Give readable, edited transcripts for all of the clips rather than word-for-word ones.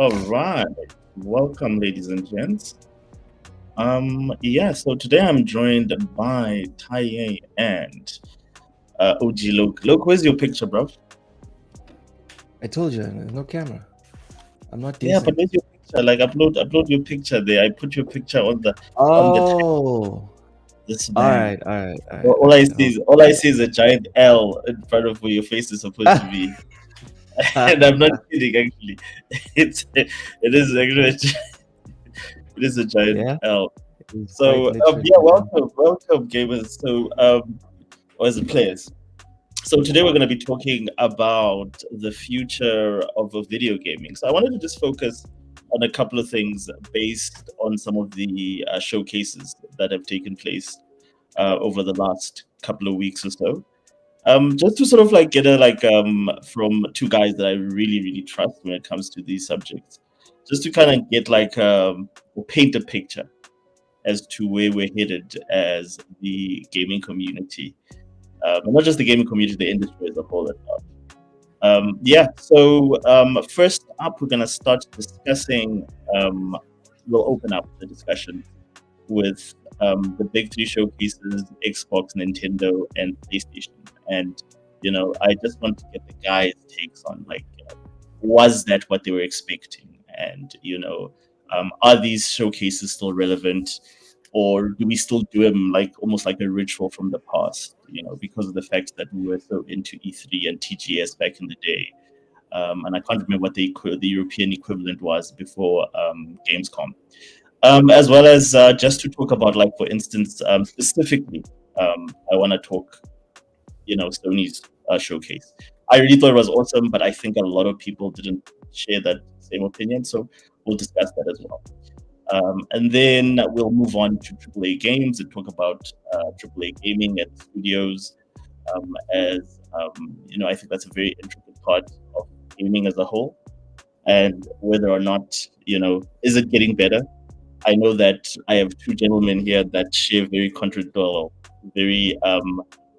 All right. Welcome, ladies and gents. So today I'm joined by Taye and OG Luke. Luke, where's your picture, bro? I told you, there's no camera. I'm not Yeah, but decent. where's your picture? Like upload your picture there. I put your picture on the Oh, this all man. right, all right, all right, all All I right. see is all I see is a giant L in front of where your face is supposed to be. And I'm not kidding actually. It is actually it is a giant Yeah, L. it's quite So literally. welcome, gamers. So or as players. So today we're going to be talking about the future of video gaming. So I wanted to just focus on a couple of things based on some of the showcases that have taken place over the last couple of weeks or so. Just to sort of like get a from two guys that I really trust when it comes to these subjects, just to kind of get or paint a picture as to where we're headed as the gaming community, and not just the gaming community, the industry as a whole. So first up, we're gonna start discussing. We'll open up the discussion with the big three showcases: Xbox, Nintendo, and PlayStation. And I just want to get the guys' takes on was that what they were expecting? And are these showcases still relevant? Or do we still do them like almost like a ritual from the past, because of the fact that we were so into E3 and TGS back in the day? And I can't remember what the European equivalent was before Gamescom. As well as just to talk about, like, for instance, specifically, I want to talk, Sony's showcase. I really thought it was awesome, but I think a lot of people didn't share that same opinion. So we'll discuss that as well. And then we'll move on to AAA games and talk about AAA gaming and studios. I think that's a very intricate part of gaming as a whole, and whether or not, is it getting better? I know that I have two gentlemen here that share very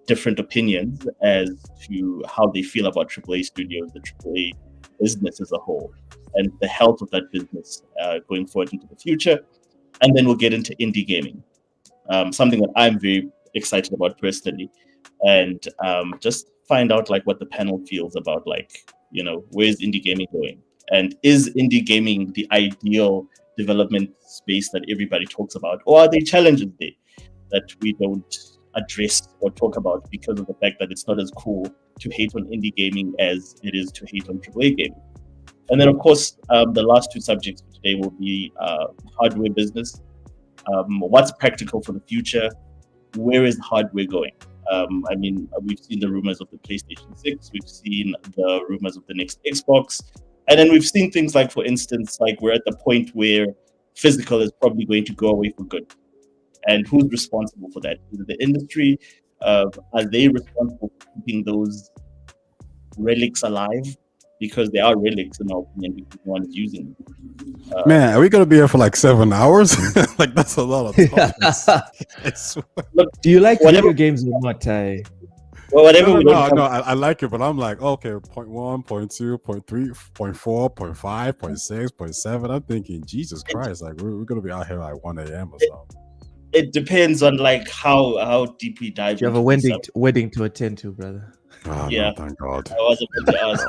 different opinions as to how they feel about AAA studios, the AAA business as a whole, and the health of that business going forward into the future. And then we'll get into indie gaming, something that I'm very excited about personally, and just find out like what the panel feels about, where's indie gaming going, and is indie gaming the ideal development space that everybody talks about, or are there challenges there that we don't address or talk about because of the fact that it's not as cool to hate on indie gaming as it is to hate on AAA gaming? And then, of course, the last two subjects for today will be hardware business. What's practical for the future? Where is hardware going? We've seen the rumors of the PlayStation 6. We've seen the rumors of the next Xbox. And then we've seen things like, for instance, like we're at the point where physical is probably going to go away for good. And who's responsible for that? Is it the industry? Are they responsible for keeping those relics alive? Because they are relics, in our opinion, because no one is using them. Man, are we gonna be here for like 7 hours? Like, that's a lot of topics. I swear. Look, do you like video games or not, Ty? Well, whatever. No, I like it, but I'm like, okay, 0.1, 0.2, 0.3, 0.4, 0.5, 0.6, 0.7. I'm thinking, Jesus Christ, like we're gonna be out here like 1 a.m. or something. It depends on like how deep we dive. You have a wedding to attend to, brother. Oh, yeah, no, thank God. I was about to ask.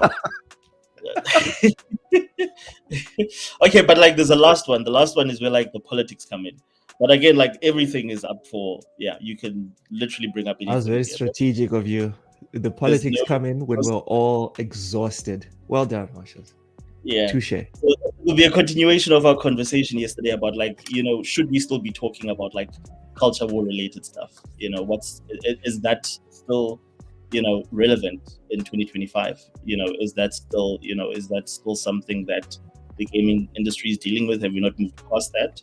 Okay, but like there's a last one. The last one is where like the politics come in. But again, like everything is up for, you can literally bring up anything. That was very strategic of you. The politics come in when we're all exhausted. Well done, Marshall. Yeah. Touche. So it will be a continuation of our conversation yesterday about should we still be talking about like culture war related stuff? Is that still relevant in 2025? Is that still something that the gaming industry is dealing with? Have we not moved past that?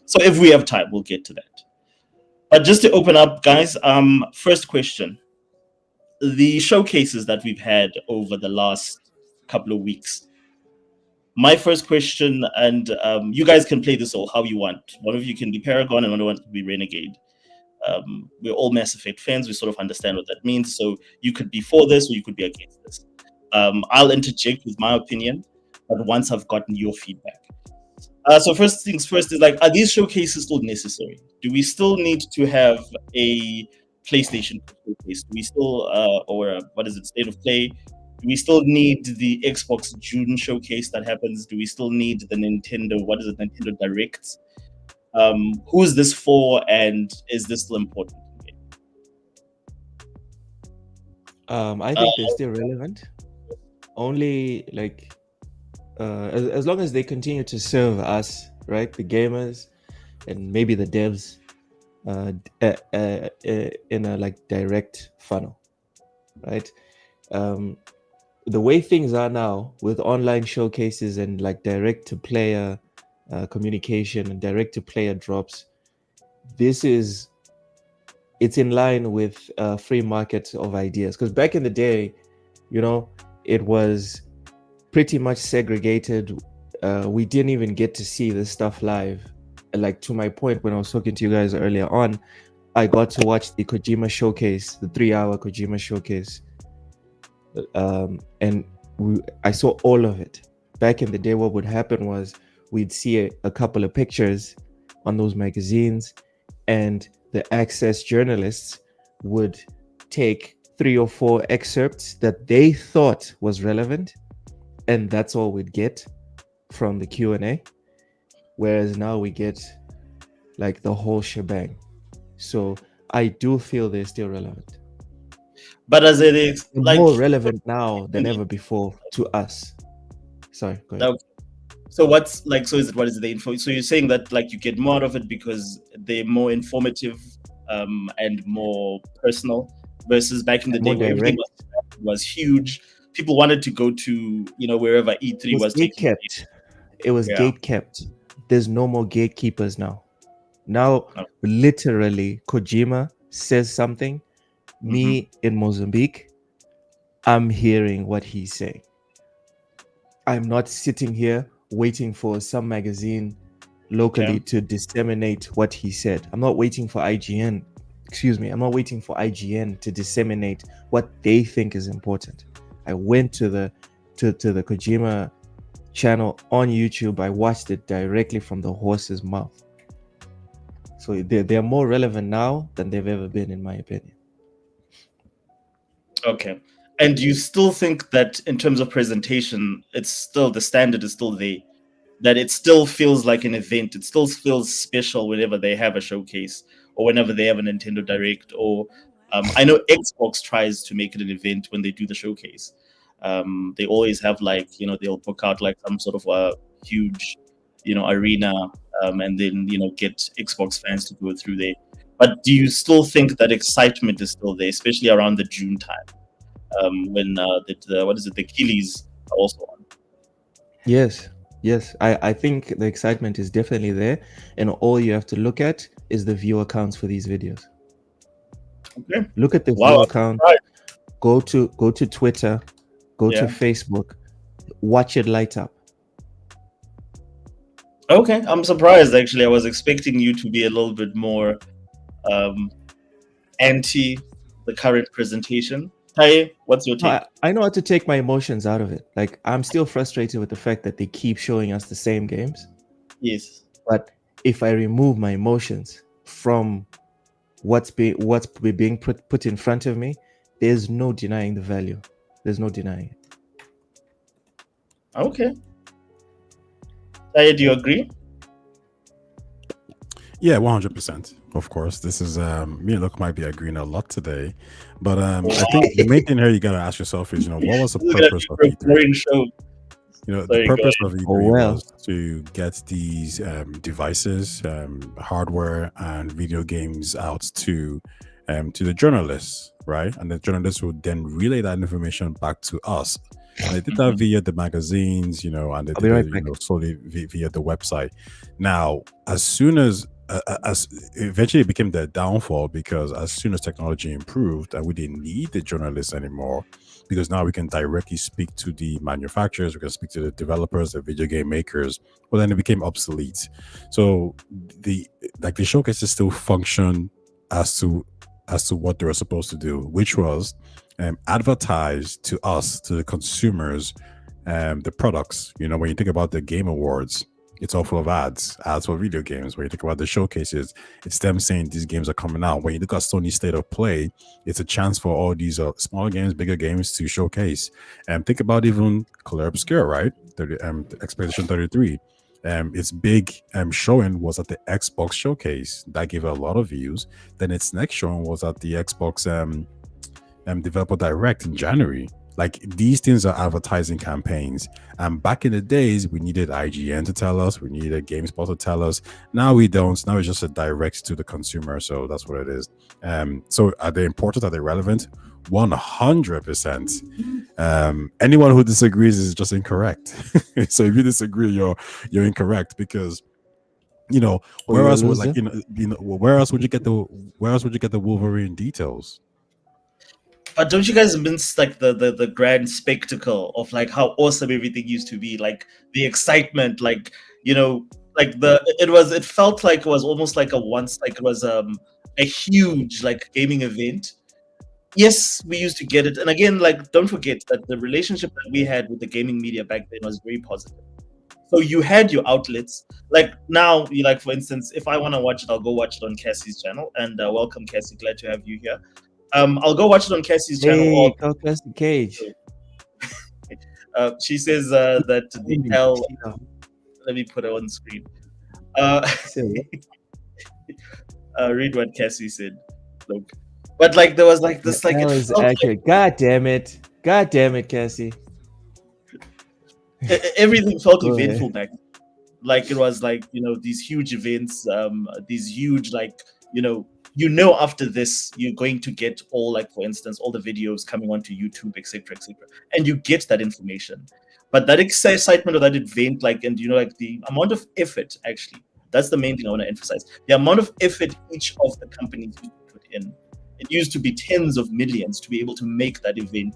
So if we have time, we'll get to that. But just to open up, guys, first question. The showcases that we've had over the last couple of weeks. My first question, and you guys can play this all how you want. One of you can be Paragon and one of you can be Renegade. We're all Mass Effect fans. We sort of understand what that means. So you could be for this or you could be against this. I'll interject with my opinion. but once I've gotten your feedback. So first things first is like, are these showcases still necessary? Do we still need to have a PlayStation showcase? Do we still, what is it, State of Play? Do we still need the Xbox June showcase that happens? Do we still need the Nintendo, Nintendo Direct? Who is this for, and is this still important? I think they're still relevant. Only like as long as they continue to serve us, right, the gamers and maybe the devs, in a like direct funnel, right? The way things are now with online showcases and like direct to player communication and direct to player drops, it's in line with free market of ideas. Because back in the day, it was pretty much segregated. We didn't even get to see this stuff live. Like, to my point, when I was talking to you guys earlier on, I got to watch the Kojima showcase, the 3-hour Kojima showcase. And I saw all of it. Back in the day, what would happen was we'd see a couple of pictures on those magazines, and the Access journalists would take 3 or 4 excerpts that they thought was relevant, and that's all we'd get from the Q&A. Whereas now we get like the whole shebang. So I do feel they're still relevant. But as it is, like, more relevant now than ever before to us. Sorry, go ahead. Okay. So what is the info? So you're saying that like you get more out of it because they're more informative and more personal, versus back in the day where everything was huge. People wanted to go to wherever E3 was taking place. It was gate kept. There's no more gatekeepers now. Now, literally, Kojima says something. Me in Mozambique, I'm hearing what he's saying. I'm not sitting here waiting for some magazine locally to disseminate what he said. I'm not waiting for IGN. I'm not waiting for IGN to disseminate what they think is important. I went to the Kojima channel on YouTube. I watched it directly from the horse's mouth. So they're more relevant now than they've ever been, in my opinion. Okay. And do you still think that in terms of presentation, it's still, the standard is still there, that it still feels like an event? It still feels special whenever they have a showcase or whenever they have a Nintendo Direct, or I know Xbox tries to make it an event when they do the showcase. They always have they'll book out like some sort of a huge, arena, and then, get Xbox fans to go through there. But do you still think that excitement is still there, especially around the June time, when the Keeleys are also on? Yes. I think the excitement is definitely there, and all you have to look at is the viewer counts for these videos. Okay. Look at the viewer count. Right. Go to Twitter, go to Facebook, watch it light up. Okay, I'm surprised actually. I was expecting you to be a little bit more anti the current presentation. Taye, what's your take? I know how to take my emotions out of it. Like, I'm still frustrated with the fact that they keep showing us the same games. Yes. But if I remove my emotions from what's being put in front of me, there's no denying the value. There's no denying it. Okay. Taye, do you agree? Yeah, 100%. Of course, this is me and Luke might be agreeing a lot today, but I think the main thing here you gotta ask yourself is, what was the purpose of E3? The purpose of E3 was to get these devices, hardware, and video games out to the journalists, right? And the journalists would then relay that information back to us. And they did that via the magazines, and they did it solely via the website. Now, as soon as eventually it became their downfall, because as soon as technology improved and we didn't need the journalists anymore, because now we can directly speak to the manufacturers, we can speak to the developers, the video game makers, well, then it became obsolete. So the showcases still function as to what they were supposed to do, which was advertise to us, to the consumers, the products. When you think about the Game Awards, it's all full of ads for video games. When you think about the showcases, it's them saying these games are coming out. When you look at Sony State of Play, it's a chance for all these smaller games, bigger games to showcase. And think about even Color Obscure, right? Expedition 33. Its big showing was at the Xbox showcase. That gave it a lot of views. Then its next showing was at the Xbox Developer Direct in January. Like, these things are advertising campaigns. And back in the days, we needed IGN to tell us, we needed GameSpot to tell us. Now we don't. Now it's just a direct to the consumer. So that's what it is. So are they important? Are they relevant? 100%. Anyone who disagrees is just incorrect. So if you disagree, you're incorrect, because where else would where else would you get the Wolverine details? But don't you guys miss like the grand spectacle of like how awesome everything used to be, like the excitement, like it felt like it was almost like it was a huge like gaming event. Yes, we used to get it, and again, like, don't forget that the relationship that we had with the gaming media back then was very positive. So you had your outlets. Like now, for instance, if I want to watch it, I'll go watch it on Cassie's channel. And welcome, Cassie. Glad to have you here. I'll go watch it on Cassie's channel. Or Cassie Cage. She says that the hell. Let me put it on screen. Read what Cassie said. Look, but like there was like this, like it is accurate. God damn it, Cassie. Everything felt eventful back. Like it was like these huge events, these huge after this you're going to get all, like, for instance, all the videos coming onto YouTube, etc., and you get that information. But that excitement of that event, and the amount of effort, actually, that's the main thing I want to emphasize. The amount of effort each of the companies used to put in. It used to be tens of millions to be able to make that event,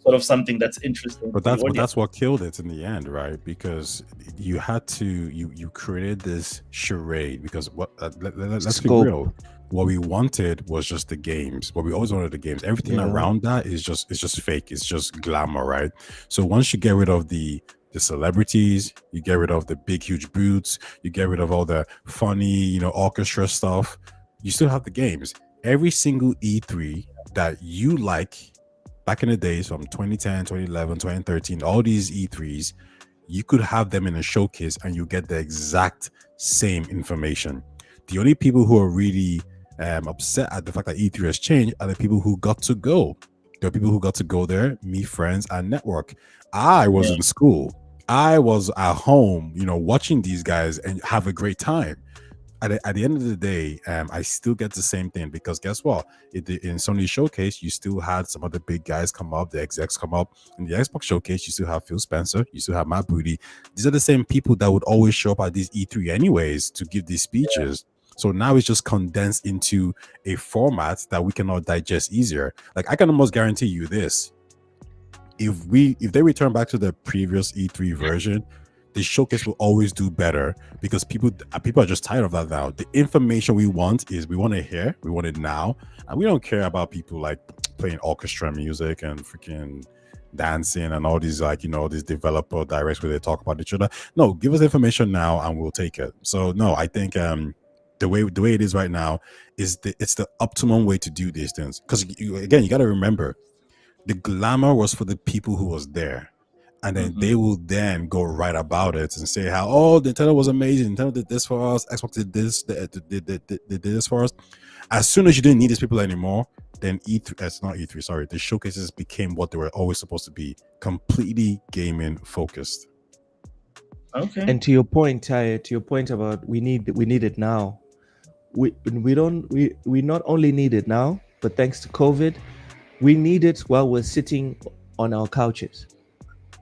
sort of something that's interesting. But that's what killed it in the end, right? Because you had to you created this charade, because let's be real. What we wanted was just the games. What we always wanted, the games. Everything around that is just fake. It's just glamour, right? So once you get rid of the celebrities, you get rid of the big huge boots, you get rid of all the funny orchestra stuff, you still have the games. Every single E3 that you like back in the days, from 2010, 2011, 2013, all these E3s, you could have them in a showcase and you get the exact same information. The only people who are really upset at the fact that E3 has changed are the people who got to go. There are people who got to go there, meet friends, and network. I was in school. I was at home, watching these guys and have a great time. At the end of the day, I still get the same thing, because guess what? In Sony Showcase, you still had some of the big guys come up, the execs come up. In the Xbox Showcase, you still have Phil Spencer, you still have Matt Booty. These are the same people that would always show up at these E3 anyways to give these speeches. So now it's just condensed into a format that we cannot digest easier. Like, I can almost guarantee you this: if they return back to the previous E3 version, the showcase will always do better, because people are just tired of that now. The information we want to hear, we want it now, and we don't care about people like playing orchestra music and freaking dancing and all these these developer directs where they talk about each other. No, give us information now and we'll take it. So no, I think the way it is right now is it's the optimum way to do these things, because you got to remember, the glamour was for the people who was there. And then they will then go right about it and say how, Nintendo was amazing. Nintendo did this for us. Xbox did this. They did this for us. As soon as you didn't need these people anymore, then the showcases became what they were always supposed to be: completely gaming focused. Okay. And to your point, Ty, about we need it now. We not only need it now, but thanks to COVID, we need it while we're sitting on our couches.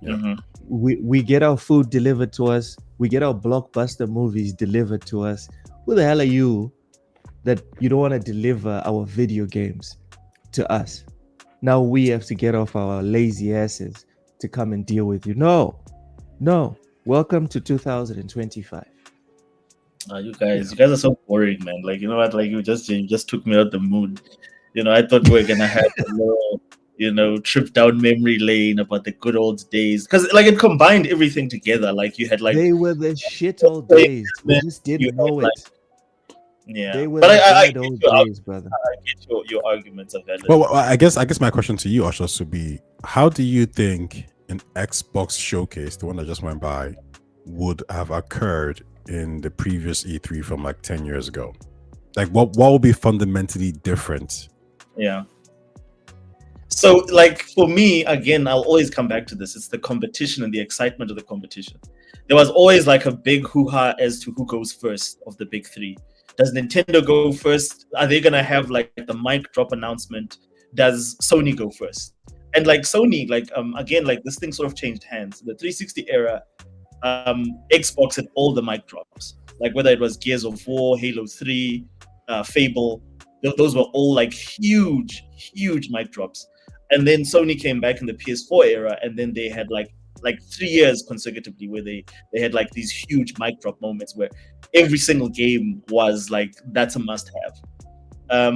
Yeah. We get our food delivered to us. We get our blockbuster movies delivered to us. Who the hell are you that you don't want to deliver our video games to us? Now we have to get off our lazy asses to come and deal with you. No. Welcome to 2025. You guys are so boring, man. Like, you know what? Like, you just took me out the mood. I thought we were gonna have a little, trip down memory lane about the good old days, because like it combined everything together. Like you had like they were the shit old days. We just you didn't had know like it. yeah. They were But the I bad get old your days, brother. I get your arguments are valid. Well, I guess my question to you, Osha, would be: how do you think an Xbox showcase, the one that just went by, would have occurred in the previous E3 from like 10 years ago? Like, what would be fundamentally different? Yeah. So, like for me, again, I'll always come back to this. It's the competition and the excitement of the competition. There was always like a big hoo-ha as to who goes first of the big three. Does Nintendo go first? Are they gonna have like the mic drop announcement? Does Sony go first? And like Sony, like again, like this thing sort of changed hands. The 360 era, Xbox had all the mic drops. Like whether it was Gears of War, Halo 3, Fable, those were all like huge mic drops. And then Sony came back in the PS4 era, and then they had like 3 years consecutively where they had like these huge mic drop moments where every single game was like that's a must have.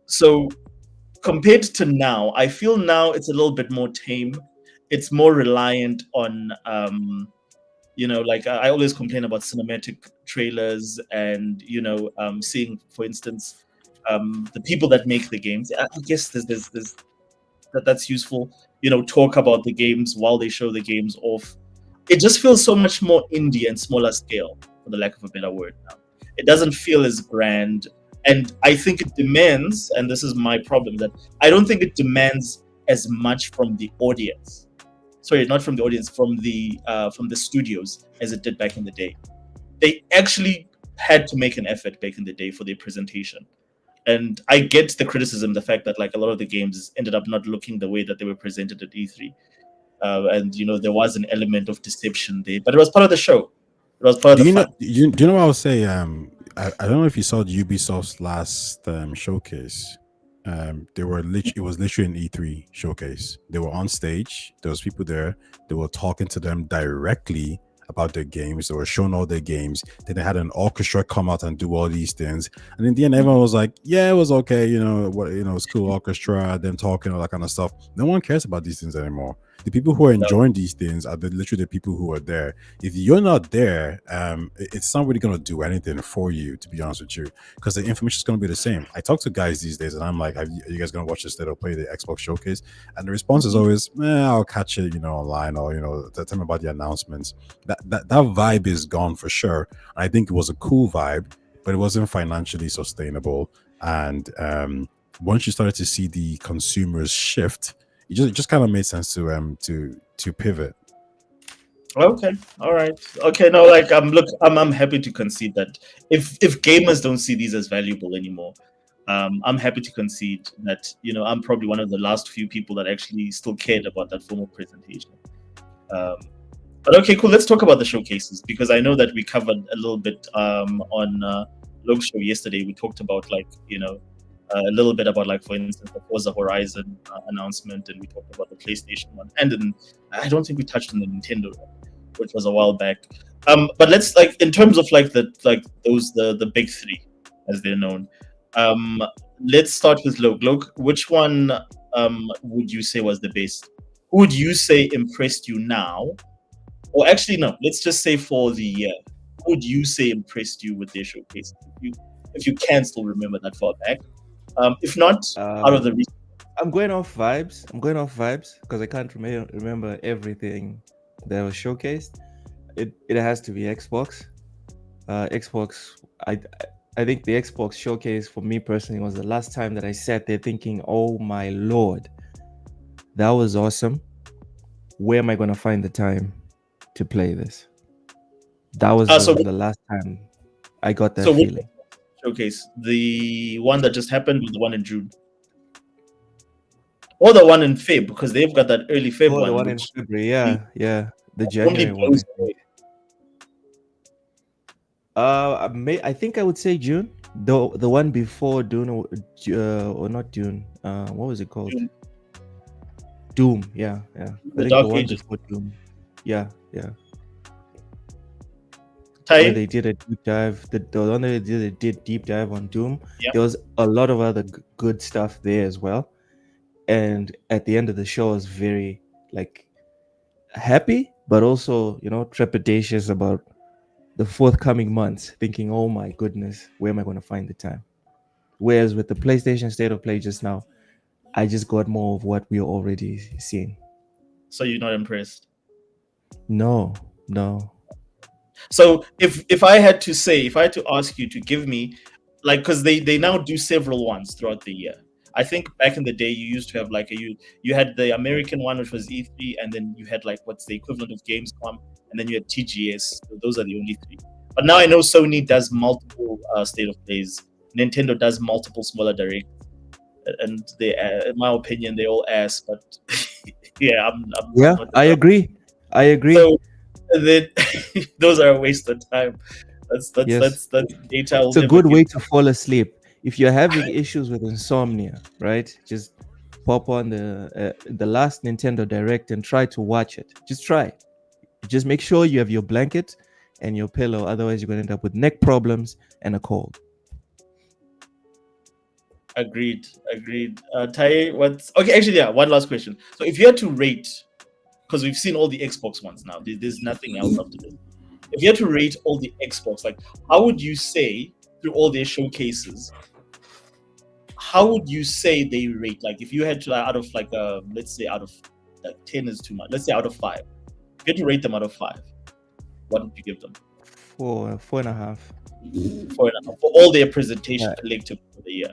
So compared to now, I feel now it's a little bit more tame. It's more reliant on like I always complain about cinematic trailers and seeing, for instance, the people that make the games. I guess there's that's useful. Talk about the games while they show the games off. It just feels so much more indie and smaller scale, for the lack of a better word. Now, it doesn't feel as grand, and I think it demands. And this is my problem, that I don't think it demands as much from the audience. Sorry, not from the audience, from the studios as it did back in the day. They actually had to make an effort back in the day for their presentation. And I get the criticism, the fact that like a lot of the games ended up not looking the way that they were presented at E3. And there was an element of deception there, but it was part of the show. It was part of the fun. Do you know what I would say? I don't know if you saw Ubisoft's last showcase. It was literally an E3 showcase. They were on stage. There was people there. They were talking to them directly about their games. They were showing all their games. Then they had an orchestra come out and do all these things. And in the end, everyone was like, "Yeah, it was okay. It's cool orchestra. Them talking, all that kind of stuff." No one cares about these things anymore. The people who are enjoying these things are literally the people who are there. If you're not there, it's not really going to do anything for you, to be honest with you, because the information is going to be the same. I talk to guys these days, and I'm like, "Are you guys going to watch this or play the Xbox showcase?" And the response is always, "I'll catch it, online, or tell me about the announcements." That vibe is gone for sure. I think it was a cool vibe, but it wasn't financially sustainable. And once you started to see the consumers shift, it just kind of made sense to pivot. Okay, all right, okay. No, like I'm happy to concede that if gamers don't see these as valuable anymore, I'm happy to concede that I'm probably one of the last few people that actually still cared about that form of presentation. But okay, cool. Let's talk about the showcases, because I know that we covered a little bit on Logan's show yesterday. We talked about a little bit about, like, for instance, the Forza Horizon announcement, and we talked about the PlayStation one, and then I don't think we touched on the Nintendo one, which was a while back. But let's, like, in terms of the big three as they're known. Let's start with Log. Which one would you say was the best? Who would you say impressed you now? Or actually, no. Let's just say for the year. Who would you say impressed you with their showcase? If you can still remember that far back. If not, out of the recent. I'm going off vibes because I can't remember everything that was showcased. It has to be Xbox. Xbox. I think the Xbox showcase for me personally was the last time that I sat there thinking, "Oh my lord, that was awesome. Where am I going to find the time to play this?" That was the last time I got that feeling. Showcase, the one that just happened, or the one in June, or the one in Feb, because they've got that early Feb one. The one in February, yeah, the January one. I think I would say June. The one before June, or not June. What was it called? Doom. Yeah. I think the one before Doom. Yeah. Where they did a deep dive. The one that they did deep dive on Doom. Yeah. There was a lot of other good stuff there as well. And at the end of the show, I was very like happy, but also, trepidatious about the forthcoming months, thinking, oh my goodness, where am I going to find the time? Whereas with the PlayStation State of Play just now, I just got more of what we're already seeing. So you're not impressed? No. So if I had to ask you to give me, like, because they now do several ones throughout the year. I think back in the day you used to have like you had the American one, which was E3, and then you had like what's the equivalent of Gamescom, and then you had TGS. So those are the only three. But now I know Sony does multiple state of plays. Nintendo does multiple smaller directs, and they, in my opinion, they all ass. But yeah, I agree. So then those are a waste of time. That's data. It's a good way to fall asleep if you're having issues with insomnia, right? Just pop on the last Nintendo Direct and try to watch it. Just try. Just make sure you have your blanket and your pillow. Otherwise, you're going to end up with neck problems and a cold. Agreed. Taye, okay? Actually, yeah. One last question. So, if you had to rate, because we've seen all the Xbox ones now, there's nothing else after this. If you had to rate all the Xbox, like, how would you say through all their showcases? How would you say they rate? Like, if you had to, out of like, let's say out of like 10 is too much. Let's say out of 5. If you had to rate them out of 5, what would you give them? 4.5. 4.5 for all their presentation collective for the year.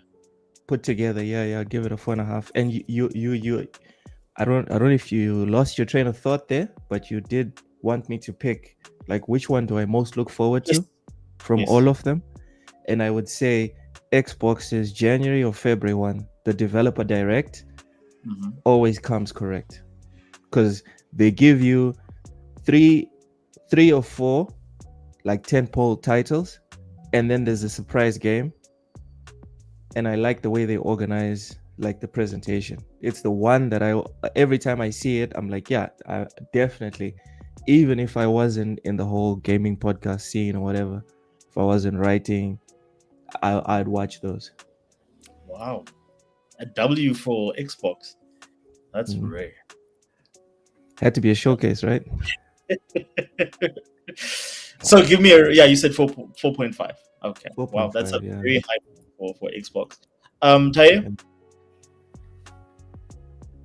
Put together, yeah, give it a 4.5. And you I don't know if you lost your train of thought there, but you did want me to pick like which one do I most look forward to from all of them. And I would say Xbox's January or February one, the developer direct, always comes correct, because they give you three or four like 10-pole titles, and then there's a surprise game. And I like the way they organize like the presentation. It's the one that every time I see it, I'm like, yeah, I definitely, even if I wasn't in the whole gaming podcast scene or whatever, if I wasn't writing, I'd watch those. Wow. A W for Xbox. That's rare. Had to be a showcase, right? So give me you said 4.5. Okay. 4. Wow, that's a very high for Xbox. Taye?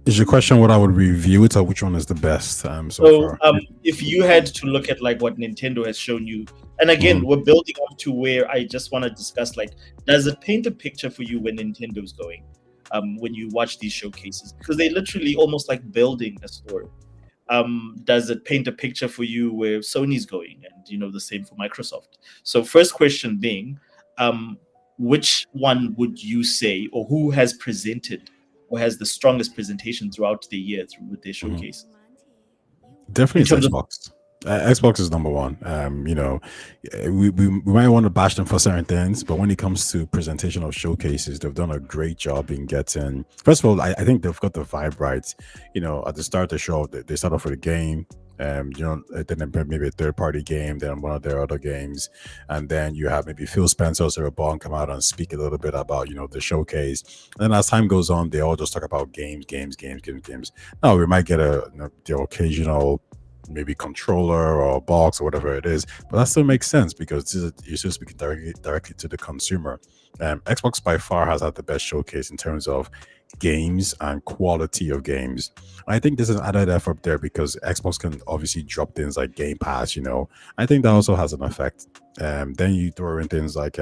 Is your question what I would review it, or which one is the best so far? If you had to look at like what Nintendo has shown you, and again, we're building up to where I just want to discuss, like, does it paint a picture for you where Nintendo's going when you watch these showcases? Because they literally almost like building a story. Does it paint a picture for you where Sony's going, and the same for Microsoft? So first question being, which one would you say, or who has presented or has the strongest presentation throughout the year with their showcases? Definitely Xbox. Xbox is number one. We might want to bash them for certain things, but when it comes to presentation of showcases, they've done a great job in getting. First of all, I think they've got the vibe right. At the start of the show, they start off with a game. Then maybe a third-party game, then one of their other games, and then you have maybe Phil Spencer or Bond come out and speak a little bit about the showcase. And then as time goes on, they all just talk about games. Now we might get the occasional maybe controller or box or whatever it is, but that still makes sense because you're still speaking directly to the consumer. Xbox by far has had the best showcase in terms of games and quality of games. I think there's an added effort there because Xbox can obviously drop things like Game Pass. I think that also has an effect. Then you throw in things like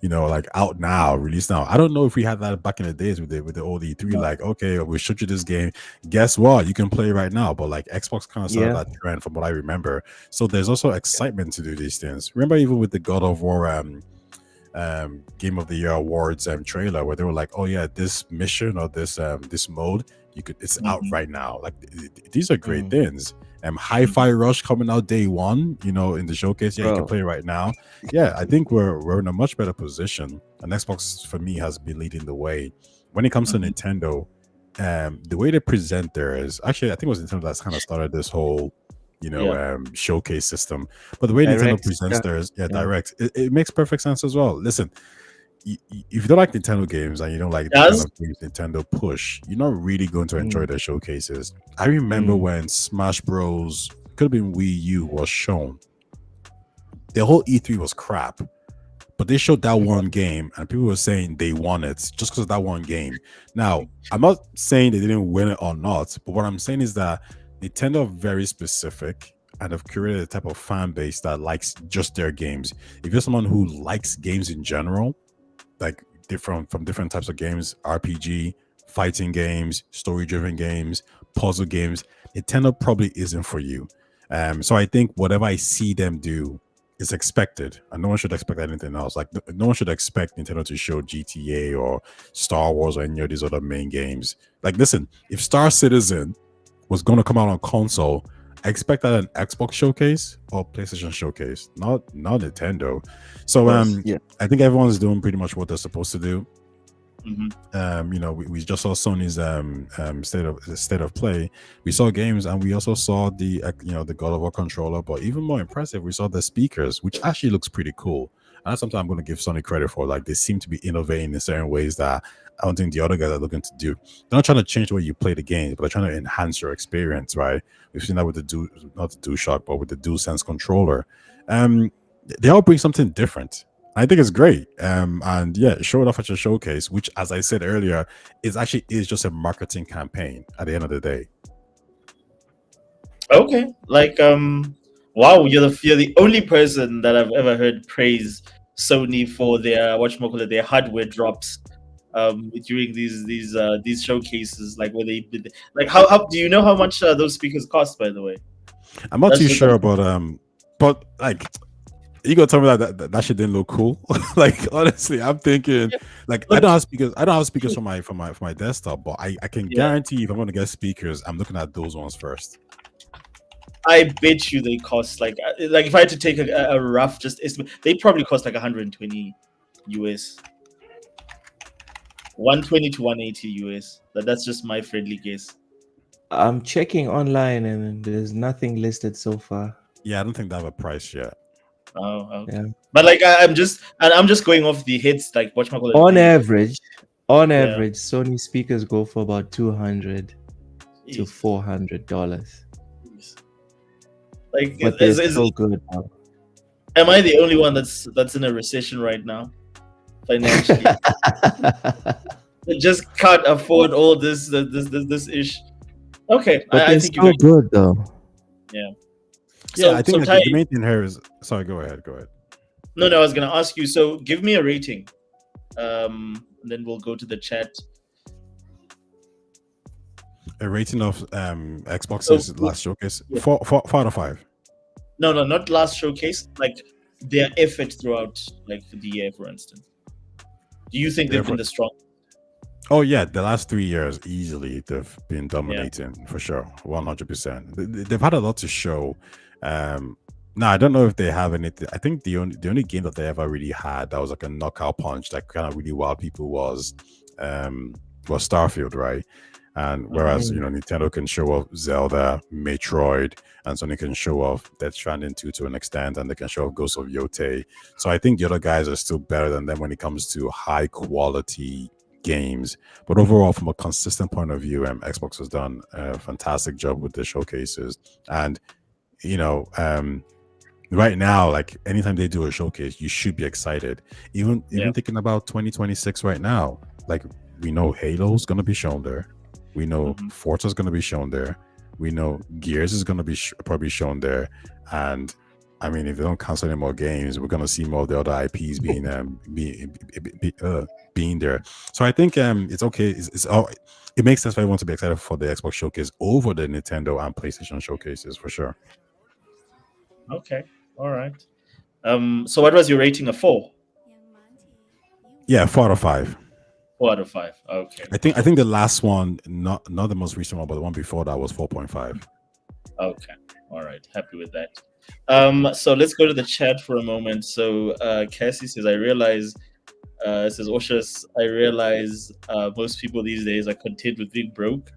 like out now, release now. I don't know if we had that back in the days with the old E3. Like, okay, we showed you this game. Guess what? You can play right now. But like Xbox kind of started that trend from what I remember. So there's also excitement to do these things. Remember, even with the God of War Game of the Year awards trailer, where they were like, oh yeah, this mission or this mode, it's out right now. Like these are great things. Hi-Fi Rush coming out day one, in the showcase. Yeah, you can play right now. Yeah, I think we're in a much better position. And Xbox, for me, has been leading the way. When it comes to Nintendo, the way they present there is actually, I think it was Nintendo that's kind of started this whole, showcase system. But the way Nintendo presents theirs, direct, it makes perfect sense as well. Listen, if you don't like Nintendo games and you don't like the kind of games Nintendo push, you're not really going to enjoy their showcases. I remember when Smash Bros. Could have been Wii U was shown. The whole E3 was crap, but they showed that one game, and people were saying they won it just because of that one game. Now, I'm not saying they didn't win it or not, but what I'm saying is that Nintendo are very specific and have created a type of fan base that likes just their games. If you're someone who likes games in general, like different types of games, RPG, fighting games, story-driven games, puzzle games, Nintendo probably isn't for you. So I think whatever I see them do is expected, and no one should expect anything else. Like no one should expect Nintendo to show GTA or Star Wars or any of these other main games. Like, listen, if Star Citizen was going to come out on console, I expect that an Xbox showcase or PlayStation showcase, not Nintendo. So I think everyone's doing pretty much what they're supposed to do. We just saw Sony's state of play. We saw games, and we also saw the the God of War controller. But even more impressive, we saw the speakers, which actually looks pretty cool. And that's something I'm going to give Sony credit for. Like, they seem to be innovating in certain ways that I don't think the other guys are looking to do. They're not trying to change the way you play the game, but they're trying to enhance your experience, right? We've seen that with not the DualShock, but with the DualSense controller. They all bring something different. I think it's great. And yeah, show it off at your showcase, which, as I said earlier, is just a marketing campaign at the end of the day. Okay. Like, wow, you're the only person that I've ever heard praise Sony for their their hardware drops during these showcases, like where they like how do you know how much those speakers cost, by the way? I'm not too sure, but like, you gonna tell me that shit didn't look cool? Like, honestly, I'm thinking, like, I don't have speakers for my desktop, but I can guarantee if I'm gonna get speakers, I'm looking at those ones first. I bet you they cost like if I had to take a rough just estimate, they probably cost like 120 US, 120 to 180 US. That's just my friendly guess. I'm checking online and there's nothing listed so far. Yeah, I don't think they have a price yet. Oh, okay. Yeah. But like I'm just going off the hits, like on average, Sony speakers go for about $200 to $400. Like, but they're so good now. Am I the only one that's in a recession right now, financially? They just can't afford all this ish. Okay, but I think you're good though. Yeah. Yeah, I think the main thing here is. Sorry, go ahead. No, I was gonna ask you. So, give me a rating, and then we'll go to the chat. A rating of Xbox's last showcase, 4 out of 5. No, not last showcase. Like their effort throughout, like the year, for instance. Do you think they've been the strong? Oh yeah, the last 3 years easily they've been dominating for sure, 100%. They've had a lot to show. Now I don't know if they have anything. I think the only game that they ever really had that was like a knockout punch that kind of really wowed people was Starfield, right? And whereas Nintendo can show off Zelda, Metroid, and Sony can show off Death Stranding 2 to an extent, and they can show off Ghost of Yotei. So I think the other guys are still better than them when it comes to high quality games. But overall, from a consistent point of view, Xbox has done a fantastic job with the showcases. And right now, like anytime they do a showcase, you should be excited. Even thinking about 2026 right now, like we know Halo's gonna be shown there. We know Forza's going to be shown there. We know Gears is going to be probably shown there. And I mean, if they don't cancel any more games, we're going to see more of the other IPs being there. So I think it's okay. It makes sense for everyone to be excited for the Xbox showcase over the Nintendo and PlayStation showcases for sure. Okay. All right. So what was your rating of 4? Yeah, 4 out of 5. 4 out of 5. Okay. I think the last one, not the most recent one, but the one before that was 4.5. Okay. All right. Happy with that. So let's go to the chat for a moment. So Cassie says, I realize Oshas, I realize most people these days are content with being broke,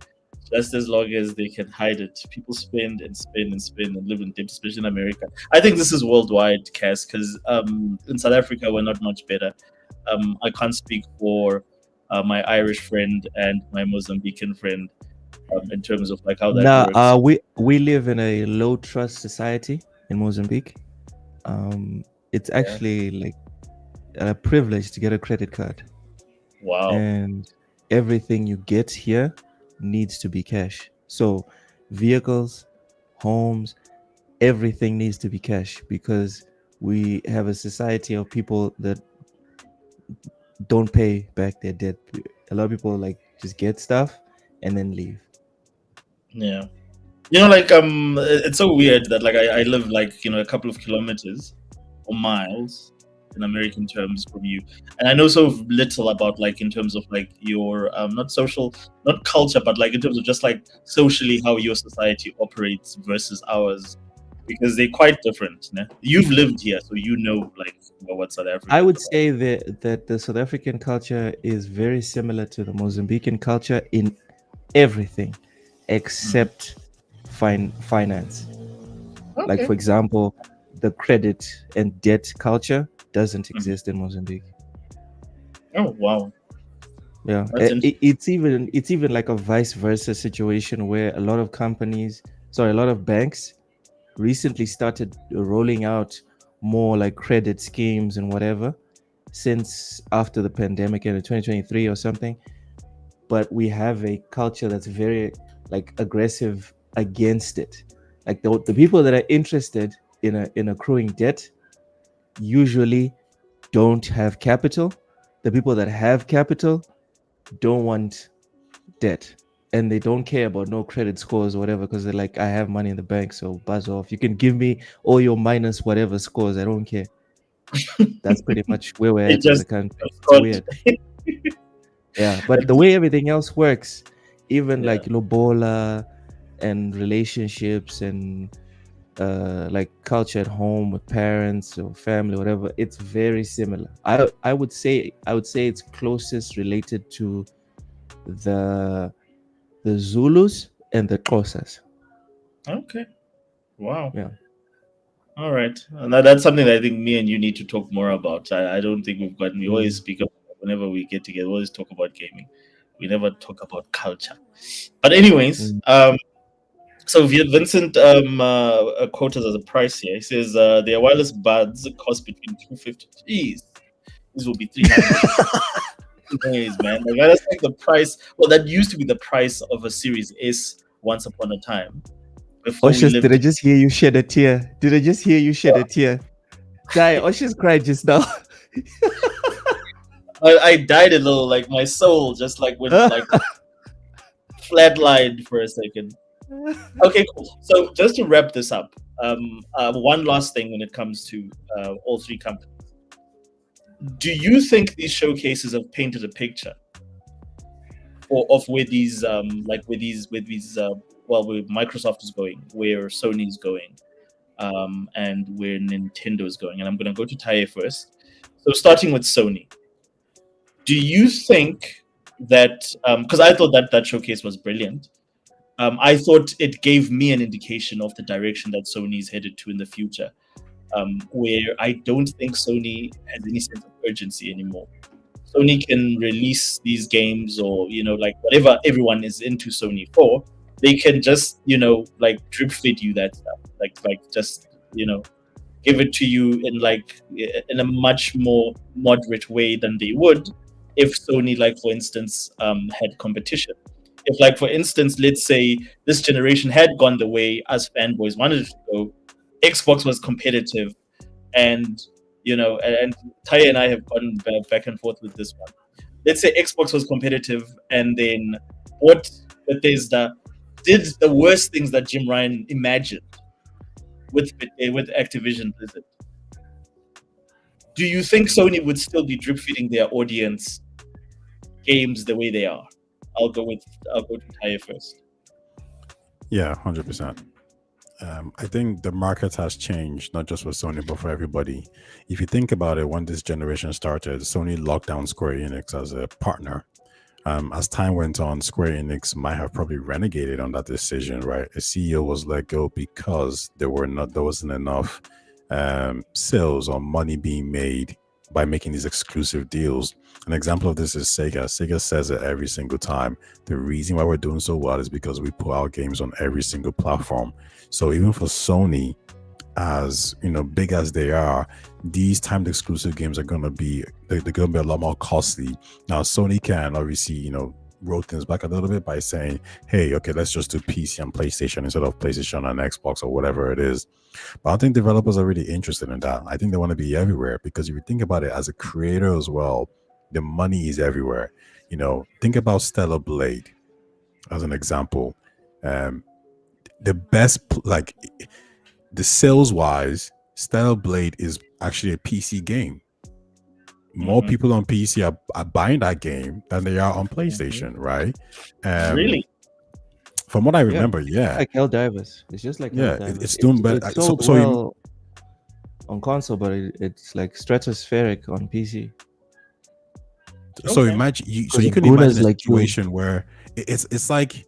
just as long as they can hide it. People spend and spend and spend and live in debt, especially in America. I think this is worldwide, Cass, because in South Africa we're not much better. I can't speak for my Irish friend and my Mozambican friend in terms of like how that works. We live in a low trust society in Mozambique. It's actually like a privilege to get a credit card. Wow. And everything you get here needs to be cash. So vehicles, homes, everything needs to be cash because we have a society of people that don't pay back their debt. A lot of people like just get stuff and then leave. Yeah. You know, like it's so weird that like I live like, you know, a couple of kilometers or miles in American terms from you, and I know so little about like in terms of like your not social, not culture, but like in terms of just like socially how your society operates versus ours, because they're quite different. Né? You've lived here, so you know like what South Africa. I would say that the South African culture is very similar to the Mozambican culture in everything except finance. Okay. Like for example, the credit and debt culture doesn't exist in Mozambique. Oh wow. Yeah, it's even like a vice versa situation where a lot of banks recently started rolling out more like credit schemes and whatever since after the pandemic in 2023 or something. But we have a culture that's very like aggressive against it. Like the people that are interested in accruing debt usually don't have capital. The people that have capital don't want debt, and they don't care about no credit scores or whatever because they're like, I have money in the bank, so buzz off. You can give me all your minus whatever scores, I don't care. That's pretty much where we're at in the country. It's weird. Yeah, but the way everything else works, even like lobola and relationships and like culture at home with parents or family, whatever, it's very similar. I would say it's closest related to the Zulus and the Xhosas. Okay. Wow. Yeah. All right. And that's something that I think me and you need to talk more about. I don't think we've gotten. We always speak about whenever we get together. We always talk about gaming. We never talk about culture. But anyways, so Vincent quoted as a price here. He says their wireless buds cost between $250. Jeez, this will be $300. Days, man. Like, that's like the price. Well, that used to be the price of a Series S once upon a time. Oshus, did I just hear you shed a tear? Did I just hear you shed a tear? Die, Oshus cried just now. I died a little, like my soul just like went like flatlined for a second. Okay, cool. So just to wrap this up, one last thing when it comes to all three companies. Do you think these showcases have painted a picture of where these where Microsoft is going, where Sony is going, and where Nintendo is going? And I'm going to go to Taye first. So starting with Sony, do you think that because I thought that showcase was brilliant, I thought it gave me an indication of the direction that Sony is headed to in the future. Where I don't think Sony has any sense of urgency anymore. Sony can release these games or, like whatever everyone is into Sony for, they can just, like drip feed you that stuff. Like just, give it to you in a much more moderate way than they would if Sony, like for instance, had competition. If like for instance, let's say this generation had gone the way us fanboys wanted it to go, Xbox was competitive, and and Taye and I have gone back and forth with this one. Let's say Xbox was competitive, and then what Bethesda did the worst things that Jim Ryan imagined with Activision Blizzard. Do you think Sony would still be drip feeding their audience games the way they are? I'll go to Taye first. Yeah, 100%. I think the market has changed, not just for Sony, but for everybody. If you think about it, when this generation started, Sony locked down Square Enix as a partner. As time went on, Square Enix might have probably renegated on that decision, right? A CEO was let go because there wasn't enough sales or money being made by making these exclusive deals. An example of this is Sega. Sega says it every single time. The reason why we're doing so well is because we put our games on every single platform. So even for Sony, as big as they are, these timed exclusive games are going to be they're going to be a lot more costly. Now Sony can obviously roll things back a little bit by saying, hey, okay, let's just do PC and PlayStation instead of PlayStation and Xbox or whatever it is. But I don't think developers are really interested in that. I think they want to be everywhere, because if you think about it as a creator as well, the money is everywhere. Think about Stellar Blade as an example. The best, like, the sales wise, Stellar Blade is actually a PC game. More people on PC are buying that game than they are on PlayStation, right? Really? From what I remember, yeah. Like Helldivers. It's just like Helldivers. It's doing better. It's sold well on console, but it's like stratospheric on PC. So imagine you can imagine a situation where it's like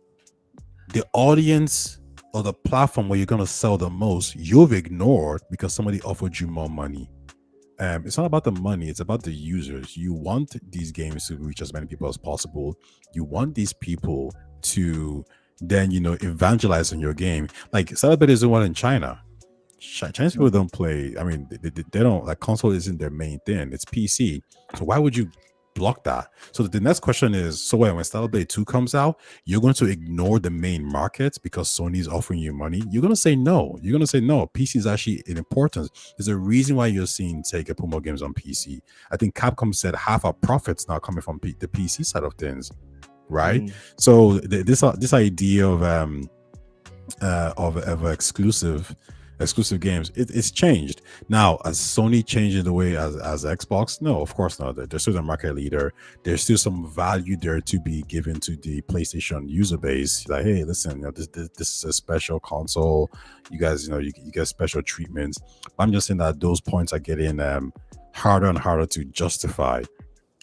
the audience or the platform where you're going to sell the most, you've ignored because somebody offered you more money. It's not about the money, it's about the users. You want these games to reach as many people as possible. You want these people to then evangelize on your game. Like Celebrate is the one in China. Chinese people don't play. I mean, they don't, like, console isn't their main thing. It's PC. So why would you block that? So the next question is, so when Stellar Blade 2 comes out, you're going to ignore the main market because Sony's offering you money? You're going to say no. You're going to say no. PC is actually an importance. There's a reason why you're seeing Sega put more games on PC. I think Capcom said half our profits now coming from the PC side of things, right? So this idea of exclusive games, it's changed. Now, as Sony changing the way as Xbox? No, of course not. They're still the market leader. There's still some value there to be given to the PlayStation user base. Like, hey, listen, this is a special console. You guys, you get special treatments. I'm just saying that those points are getting harder and harder to justify.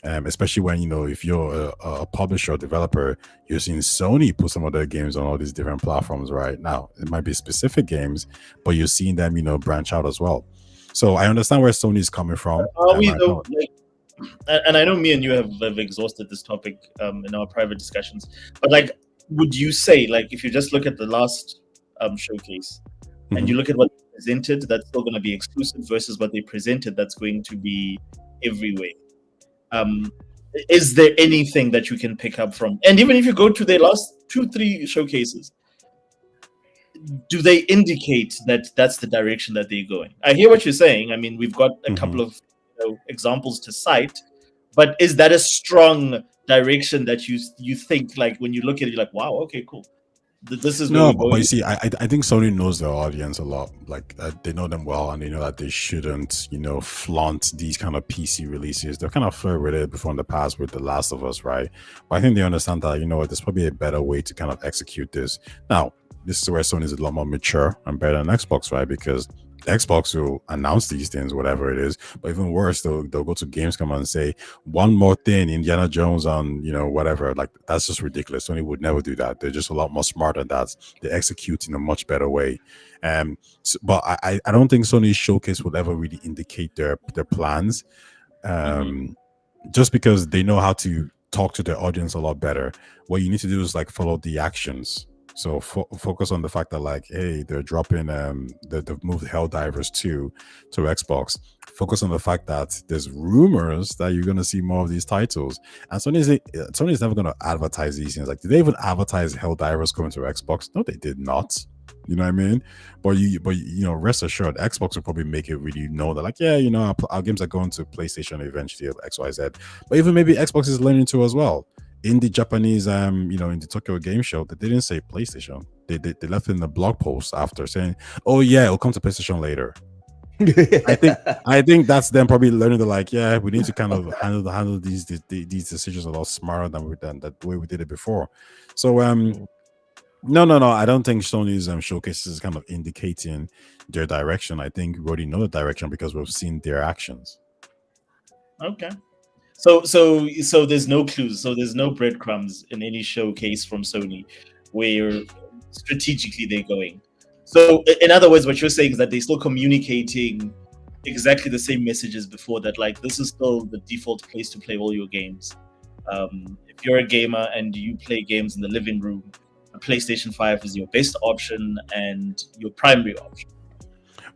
Especially when if you're a publisher or developer, you're seeing Sony put some of their games on all these different platforms right now. It might be specific games, but you're seeing them branch out as well. So I understand where Sony is coming from. Are we though? And I know me and you have exhausted this topic in our private discussions, but like, would you say, like, if you just look at the last showcase and you look at what they presented, that's still going to be exclusive versus what they presented that's going to be everywhere? Is there anything that you can pick up from? And even if you go to their last 2-3 showcases, do they indicate that that's the direction that they're going? I hear what you're saying. I mean, we've got a couple of examples to cite, but is that a strong direction that you think, like, when you look at it, you're like, wow, okay, cool. This is no, but you see, I think Sony knows their audience a lot. Like, they know them well, and they know that they shouldn't, flaunt these kind of PC releases. They're kind of flirted with it before in the past with The Last of Us, right? But I think they understand that, there's probably a better way to kind of execute this. Now, this is where Sony is a lot more mature and better than Xbox, right? Because Xbox will announce these things, whatever it is, but even worse, they'll go to Gamescom and say one more thing, Indiana Jones on whatever. Like, that's just ridiculous. Sony would never do that. They're just a lot more smart than that. They execute in a much better way. But I don't think Sony's showcase would ever really indicate their plans, just because they know how to talk to their audience a lot better. What you need to do is, like, follow the actions. So focus on the fact that, like, hey, they're dropping they've moved Helldivers 2 to Xbox. Focus on the fact that there's rumors that you're going to see more of these titles. And Sony's never going to advertise these things. Like, did they even advertise Helldivers coming to Xbox? No, they did not. You know what I mean? But rest assured, Xbox will probably make it really know that, like, yeah, our games are going to PlayStation eventually, XYZ. But even maybe Xbox is learning to as well. In the Japanese, in the Tokyo Game Show, they didn't say PlayStation. They left in the blog post after saying, "Oh yeah, it'll come to PlayStation later." I think that's them probably learning that, like, yeah, we need to kind of handle these decisions a lot smarter than the way we did it before. So no, I don't think Sony's showcases is kind of indicating their direction. I think we already know the direction because we've seen their actions. Okay. So there's no clues. So there's no breadcrumbs in any showcase from Sony where strategically they're going. So in other words, what you're saying is that they're still communicating exactly the same message as before, that like this is still the default place to play all your games. If you're a gamer and you play games in the living room, a PlayStation 5 is your best option and your primary option.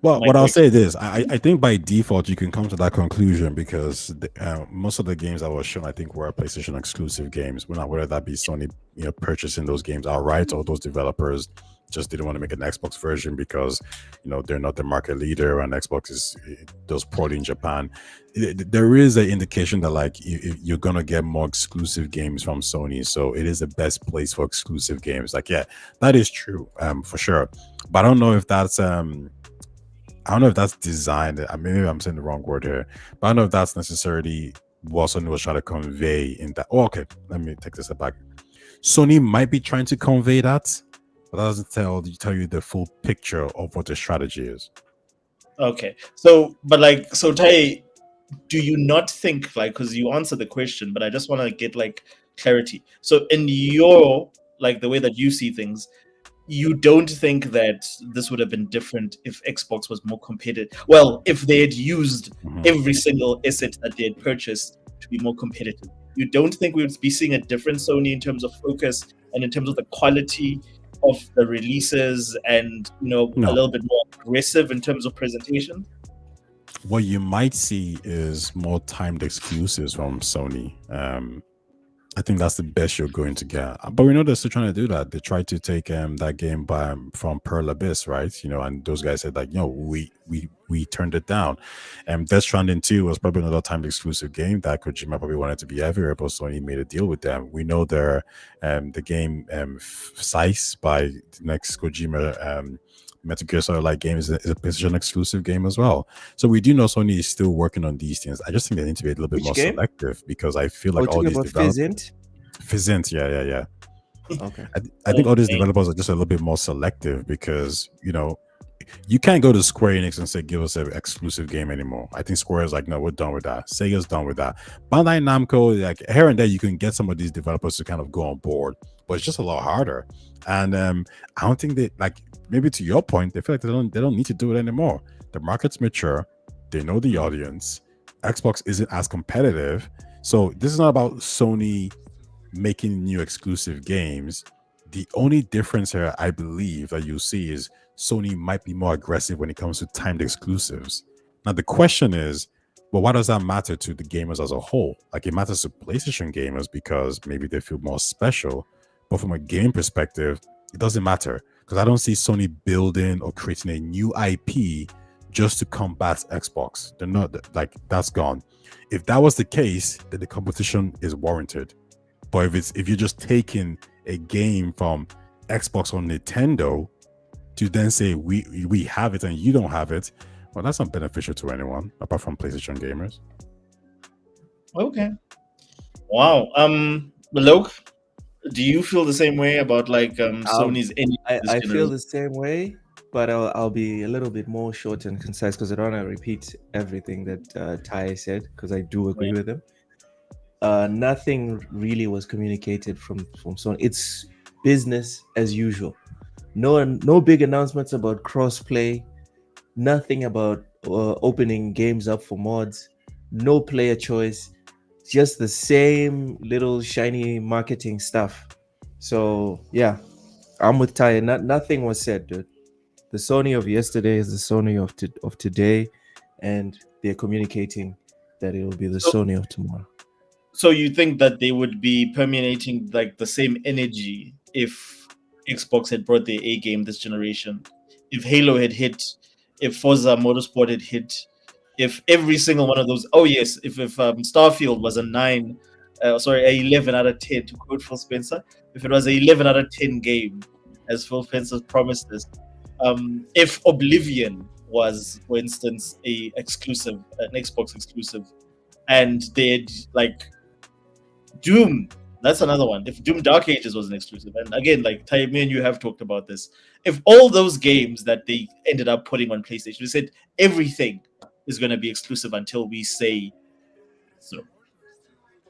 Well, what I'll say is, I think by default you can come to that conclusion because most of the games that were shown, I think, were PlayStation exclusive games. Whether that be Sony, purchasing those games outright, or those developers just didn't want to make an Xbox version because they're not the market leader and Xbox does poorly in Japan. There is an indication that like you're gonna get more exclusive games from Sony, so it is the best place for exclusive games. Like, yeah, that is true, for sure. But I don't know if that's designed. Maybe I'm saying the wrong word here, but I don't know if that's necessarily what Sony was trying to convey in that. Oh, okay, let me take this back. Sony might be trying to convey that, but that doesn't tell you the full picture of what the strategy is. Okay, so Tay, do you not think, like, because you answered the question, but I just want to get like clarity. So in your, like, the way that you see things, you don't think that this would have been different if Xbox was more competitive? Well, if they had used every single asset that they had purchased to be more competitive, you don't think we would be seeing a different Sony in terms of focus and in terms of the quality of the releases and a little bit more aggressive in terms of presentation? What you might see is more timed exclusives from Sony. I think that's the best you're going to get. But we know they're still trying to do that. They tried to take that game from Pearl Abyss, right? And those guys said like, we turned it down. And Death Stranding 2 was probably another timed exclusive game that Kojima probably wanted to be everywhere, but Sony made a deal with them. We know the game Size by the next Kojima Metal Gear Solid like game is a PlayStation exclusive game as well. So we do know Sony is still working on these things. I just think they need to be a little bit more selective because I feel like all these developers. Physint, yeah. Okay. I think all these developers are just a little bit more selective because you can't go to Square Enix and say give us an exclusive game anymore. I think Square is like, no, we're done with that. Sega's done with that. Bandai Namco, like here and there, you can get some of these developers to kind of go on board, but it's just a lot harder. And I don't think they like. Maybe to your point, they feel like they don't need to do it anymore. The market's mature. They know the audience. Xbox isn't as competitive. So this is not about Sony making new exclusive games. The only difference here, I believe, that you see is Sony might be more aggressive when it comes to timed exclusives. Now, the question is, well, why does that matter to the gamers as a whole? Like, it matters to PlayStation gamers because maybe they feel more special. But from a game perspective, it doesn't matter because I don't see Sony building or creating a new IP just to combat Xbox. They're not like that's gone. If that was the case, then the competition is warranted. But if you're just taking a game from Xbox or Nintendo to then say we have it and you don't have it, well, that's not beneficial to anyone apart from PlayStation gamers. Okay. Wow. Loke, do you feel the same way about like Sony's? I feel the same way, but I'll be a little bit more short and concise because I don't want to repeat everything that Ty said because I do agree with him. Nothing really was communicated from Sony. It's business as usual. No big announcements about crossplay. Nothing about opening games up for mods. No player choice. Just the same little shiny marketing stuff. So yeah, I'm with Ty. Nothing was said, dude. The Sony of yesterday is the Sony of today, and they're communicating that it will be the Sony of tomorrow. So you think that they would be permeating like the same energy if Xbox had brought their A game this generation? If Halo had hit, if Forza Motorsport had hit, if every single one of those, if Starfield was a 11 out of 10 to quote Phil Spencer, if it was a 11 out of 10 game, as Phil Spencer promised us, if Oblivion was, for instance, an Xbox exclusive, and they'd like Doom, that's another one. If Doom Dark Ages was an exclusive, and again, like Ty, me and you have talked about this, if all those games that they ended up putting on PlayStation, we said everything is going to be exclusive until we say so.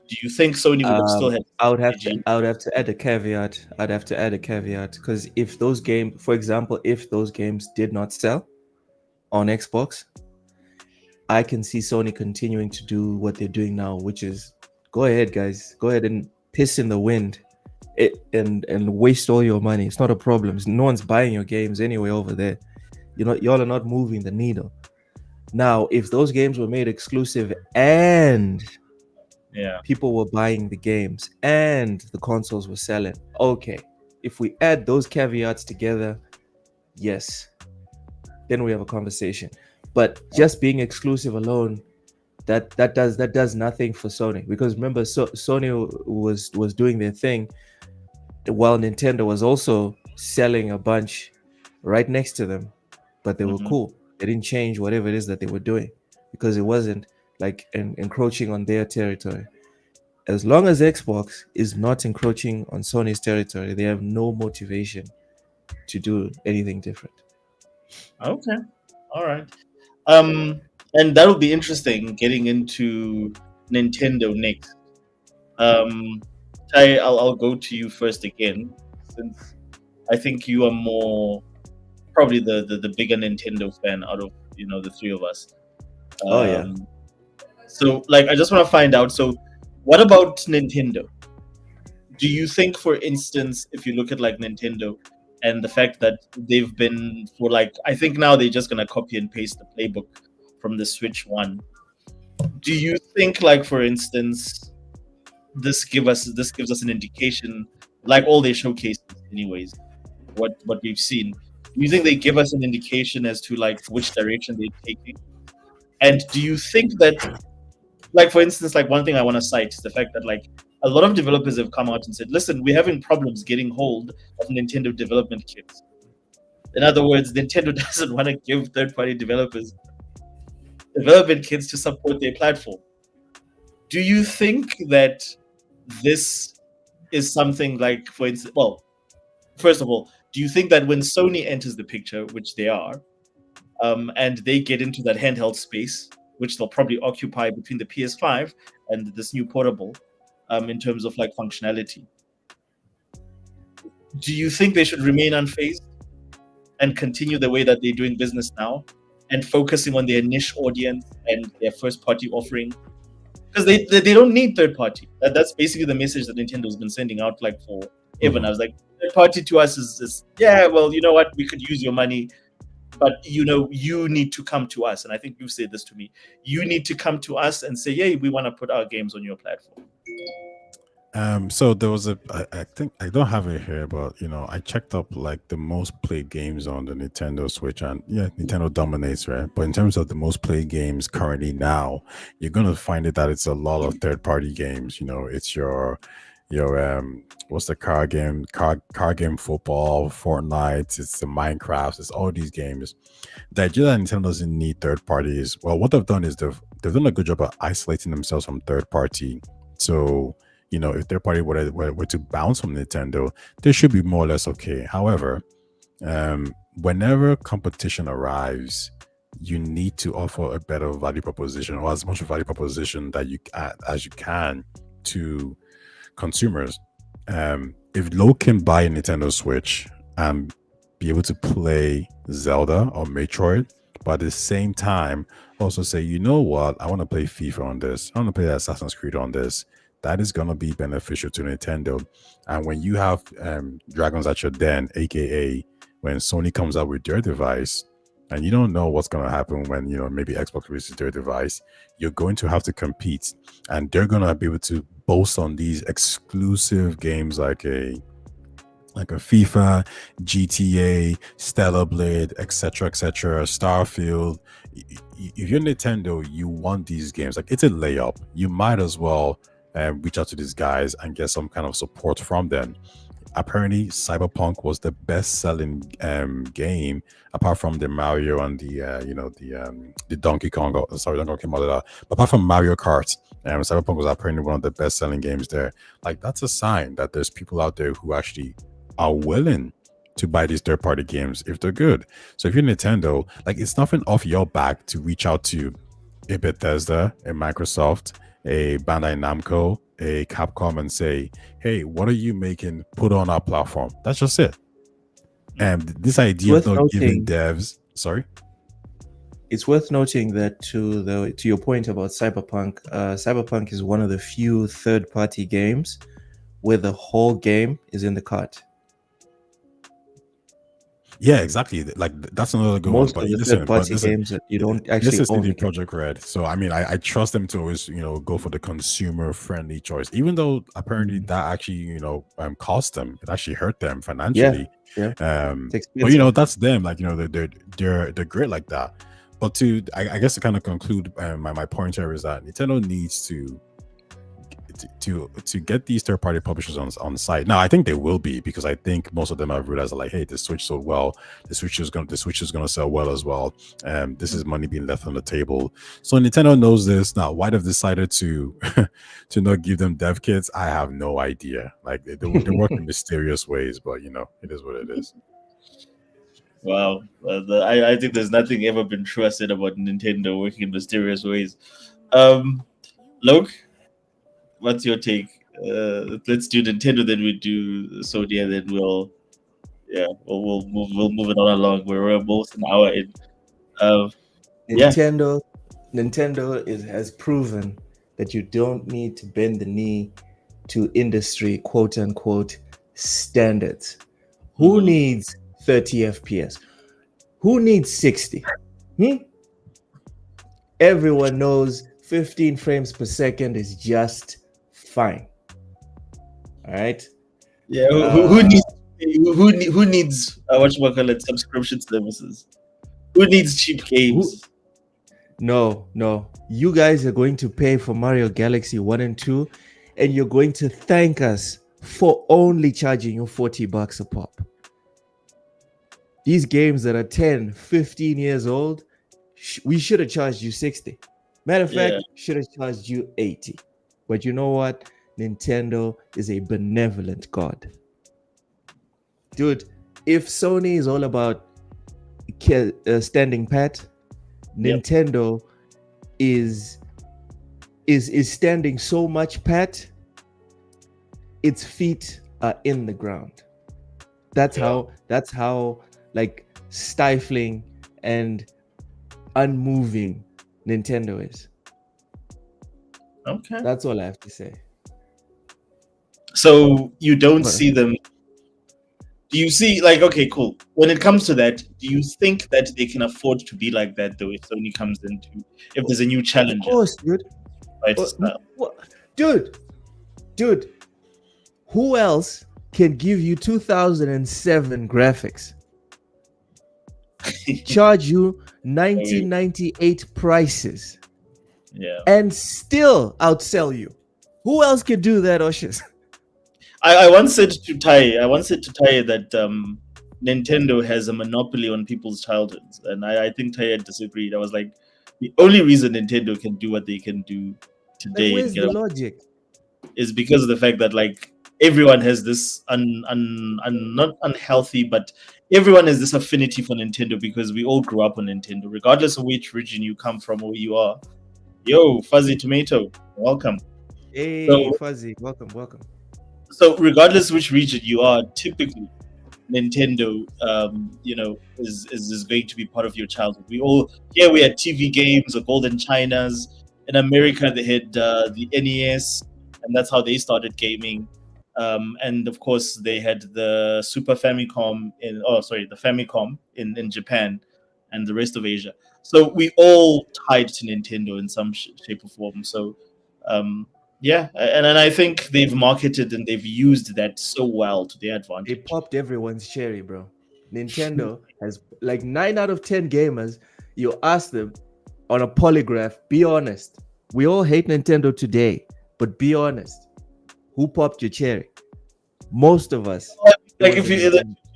Do you think Sony would have still had? I would have to add a caveat. I'd have to add a caveat because if those games, for example, if those games did not sell on Xbox, I can see Sony continuing to do what they're doing now, which is go ahead, guys, go ahead and piss in the wind, and waste all your money. It's not a problem. No one's buying your games anyway over there. Y'all are not moving the needle. Now, if those games were made exclusive and people were buying the games and the consoles were selling, okay. If we add those caveats together, yes, then we have a conversation. But just being exclusive alone, that does nothing for Sony, because remember, Sony was doing their thing while Nintendo was also selling a bunch right next to them, but they were cool. They didn't change whatever it is that they were doing because it wasn't like encroaching on their territory. As long as Xbox is not encroaching on Sony's territory, they have no motivation to do anything different. Okay, all right. And that'll be interesting getting into Nintendo next. Ty, I'll go to you first again, since I think you are more probably the bigger Nintendo fan out of the three of us. Oh yeah. So I just want to find out. So, what about Nintendo? Do you think, for instance, if you look at Nintendo and the fact that they've been for I think now they're just gonna copy and paste the playbook from the Switch one. Do you think, for instance, this gives us an indication, all their showcases, anyways, what we've seen? Do you think they give us an indication as to which direction they're taking? And do you think that, for instance, one thing I want to cite is the fact that a lot of developers have come out and said, listen, we're having problems getting hold of Nintendo development kits. In other words, Nintendo doesn't want to give third-party developers development kits to support their platform. Do you think that this is something for instance, well, first of all, do you think that when Sony enters the picture, which they are, and they get into that handheld space, which they'll probably occupy between the PS5 and this new portable, in terms of functionality, do you think they should remain unfazed and continue the way that they're doing business now and focusing on their niche audience and their first party offering? Because they don't need third party. That's basically the message that Nintendo's been sending out for ever. I was third party to us is yeah, well, you know what, we could use your money, but you need to come to us. And I think you've said this to me. You need to come to us and say, hey, we want to put our games on your platform. So there was I think I don't have it here, but I checked up the most played games on the Nintendo Switch, and yeah, Nintendo dominates, right? But in terms of the most played games currently now, you're gonna find it that it's a lot of third-party games. It's your what's the car game football, Fortnite, it's the Minecraft, it's all these games. The idea that Nintendo doesn't need third parties, well, what they've done is they've done a good job of isolating themselves from third party. So if third party were to bounce from Nintendo, they should be more or less okay. However, whenever competition arrives, you need to offer a better value proposition, or as much value proposition that as you can to consumers. If Lo can buy a Nintendo Switch and be able to play Zelda or Metroid, but at the same time also say, you know what, I want to play FIFA on this, I want to play Assassin's Creed on this, that is going to be beneficial to Nintendo. And when you have dragons at your den, aka when Sony comes out with their device, and you don't know what's going to happen when maybe Xbox releases their device, you're going to have to compete, and they're going to be able to boast on these exclusive games like a FIFA, GTA, Stellar Blade, etc., Starfield. If you're Nintendo, you want these games. It's a layup. You might as well reach out to these guys and get some kind of support from them. Apparently, Cyberpunk was the best-selling game, apart from the Mario and the Donkey Kong. Donkey Kong model. But apart from Mario Kart, Cyberpunk was apparently one of the best-selling games there. That's a sign that there's people out there who actually are willing to buy these third-party games if they're good. So if you're Nintendo, it's nothing off your back to reach out to a Bethesda, a Microsoft, a Bandai Namco, a Capcom, and say, hey, what are you making? Put on our platform. That's just it. And this idea of not giving devs, sorry? it's worth noting that to your point about Cyberpunk, Cyberpunk is one of the few third-party games where the whole game is in the cart. Yeah, exactly. Like that's another good Most one. But of the listen, third-party games that you don't actually this is own CD the game. Project Red, so I mean, I trust them to always go for the consumer friendly choice, even though apparently that actually cost them. It actually hurt them financially. Yeah. But that's them. Like they're great like that. But I guess to kind of conclude, my point here is that Nintendo needs to get these third-party publishers on the site. Now I think they will be, because I think most of them have realized like, hey, the Switch sold well, the Switch is gonna sell well as well. This is money being left on the table. So Nintendo knows this. Now why they've decided to to not give them dev kits, I have no idea. Like they work in mysterious ways, but it is what it is. Wow, I think there's nothing ever been true said about Nintendo working in mysterious ways. Loke, what's your take? Let's do Nintendo, then we do Sony, and then we'll move it on along. We're almost an hour in. Nintendo has proven that you don't need to bend the knee to industry quote unquote standards. Who needs 30 FPS? Who needs 60? Everyone knows 15 frames per second is just fine. All right. Yeah. Who needs subscription services? Who needs cheap games? No. You guys are going to pay for Mario Galaxy 1 and 2, and you're going to thank us for only charging you $40 a pop. These games that are 10, 15 years old, we should have charged you 60. Matter of fact, should have charged you 80. But you know what? Nintendo is a benevolent god. Dude, if Sony is all about standing pat, Nintendo is standing so much pat, its feet are in the ground. That's how like stifling and unmoving Nintendo is. Okay. That's all I have to say. So you don't see them. Do you see, like, okay, cool. When it comes to that, do you think that they can afford to be like that, though, if Sony comes into, if there's a new challenge? Of course, dude. Dude, who else can give you 2007 graphics? Charge you 1998 prices. Yeah. And still outsell you. Who else can do that, Oshis? I once said to Taye that Nintendo has a monopoly on people's childhoods, and I think Taye disagreed. I was like, the only reason Nintendo can do what they can do today, where's the logic? Is because of the fact that like everyone has this not unhealthy, but everyone has this affinity for Nintendo because we all grew up on Nintendo, regardless of which region you come from or where you are. Yo, Fuzzy Tomato, welcome. Hey, Fuzzy, welcome. So regardless which region you are, typically Nintendo, is going to be part of your childhood. We had TV games or Golden Chinas. In America, they had the NES, and that's how they started gaming. And of course, they had the Super Famicom the Famicom in Japan and the rest of Asia. So we all tied to Nintendo in some shape or form. So. And I think they've marketed and they've used that so well to their advantage. They popped everyone's cherry, bro. Nintendo has like 9 out of 10 gamers. You ask them on a polygraph, be honest. We all hate Nintendo today, but be honest. Who popped your cherry? Most of us. Like if you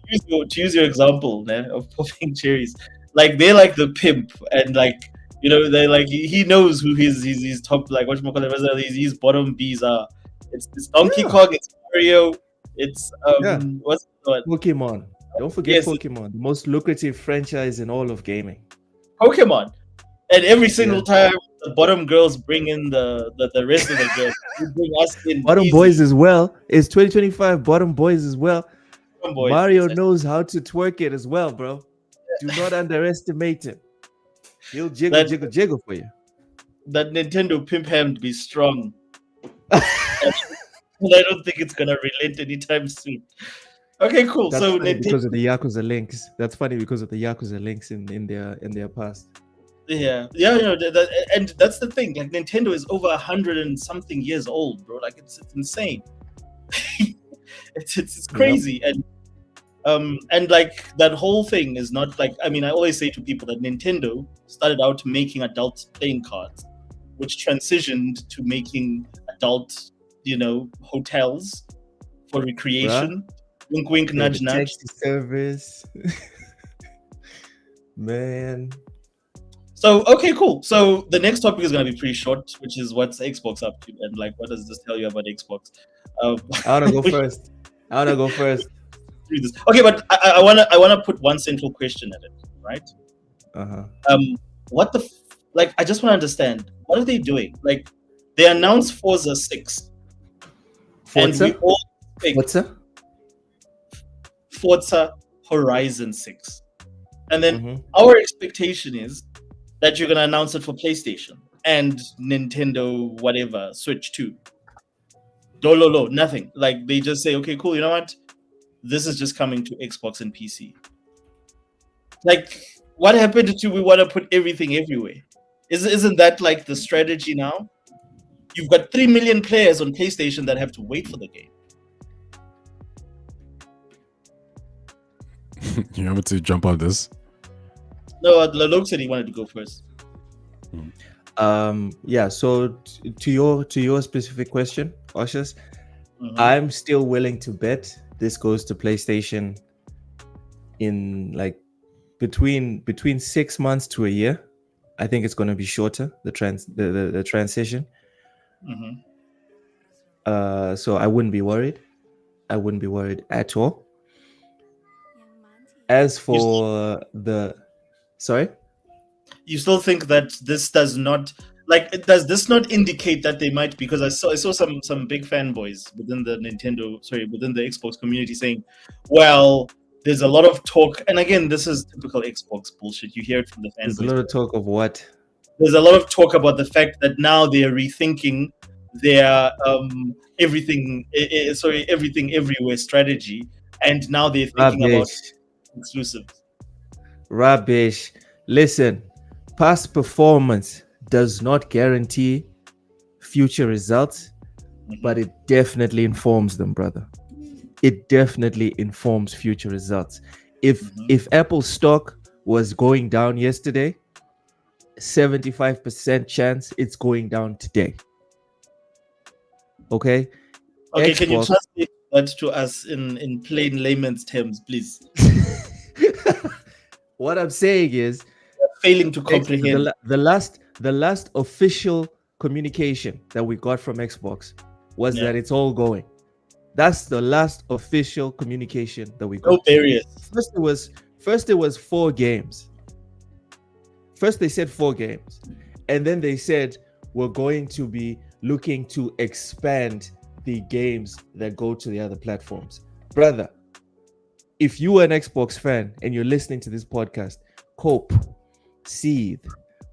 use your example of popping cherries, like they're like the pimp, and like. They like he knows who his top, like these bottom B's are. It's Donkey Kong, it's Mario, it's what's the one? Pokemon. Don't forget Pokemon, the most lucrative franchise in all of gaming. Pokemon, and every single time the bottom girls bring in the rest of the girls, you bring us in. Bottom boys as well. It's 2025. Bottom boys as well. Boys, Mario knows how to twerk it as well, bro. Do not underestimate him. He'll jiggle for you. That Nintendo pimp hand be strong. And I don't think it's gonna relent anytime soon. Okay, cool. That's so funny because of the Yakuza links. That's funny because of the Yakuza links in their past. Yeah, and that's the thing. Like Nintendo is over 100 and something years old, bro. Like it's insane. it's crazy, and like that whole thing is not like. I mean, I always say to people that Nintendo started out making adult playing cards, which transitioned to making adult, hotels for recreation. Bruh? Wink, wink, nudge, nudge. Taxi service, man. So, okay, cool. So the next topic is going to be pretty short, which is what's Xbox up to, and like, what does this tell you about Xbox? I want to go first. Okay, but I wanna put one central question at it, right? What the like? I just want to understand, what are they doing? Like, they announced Forza 6, and we all think Forza Horizon 6, and then our expectation is that you're going to announce it for PlayStation and Nintendo, whatever, Switch 2. Dololo, nothing. Like, they just say, okay, cool, you know what? This is just coming to Xbox and PC. Like, what happened to we want to put everything everywhere? Isn't that like the strategy now? You've got 3 million players on PlayStation that have to wait for the game. You want me to jump on this? No, Lalok said he wanted to go first. Yeah. So to your specific question, Oshas, I'm still willing to bet this goes to PlayStation in like between 6 months to a year. I think it's going to be shorter, the transition. So I wouldn't be worried. I wouldn't be worried at all. As for sorry? You still think that this does not does this not indicate that they might, because I saw some big fanboys within the Xbox community saying, well, there's a lot of talk, and again, this is typical Xbox bullshit. You hear it from the fanboys. There's a lot of talk of what? There's a lot of talk about the fact that now they are rethinking their everything everywhere strategy, and now they're thinking about exclusives. Rubbish. Listen, past performance does not guarantee future results, but it definitely informs them, brother. It definitely informs future results. If Apple's stock was going down yesterday, 75% chance it's going down today. Okay? Okay, Xbox, can you translate that to us in plain layman's terms, please? What I'm saying is, failing to comprehend. The last official communication that we got from Xbox was that it's all going. That's the last official communication that we got. Oh, various. First it was 4 games. First they said 4 games, and then they said we're going to be looking to expand the games that go to the other platforms. Brother, if you are an Xbox fan and you're listening to this podcast, cope, seethe,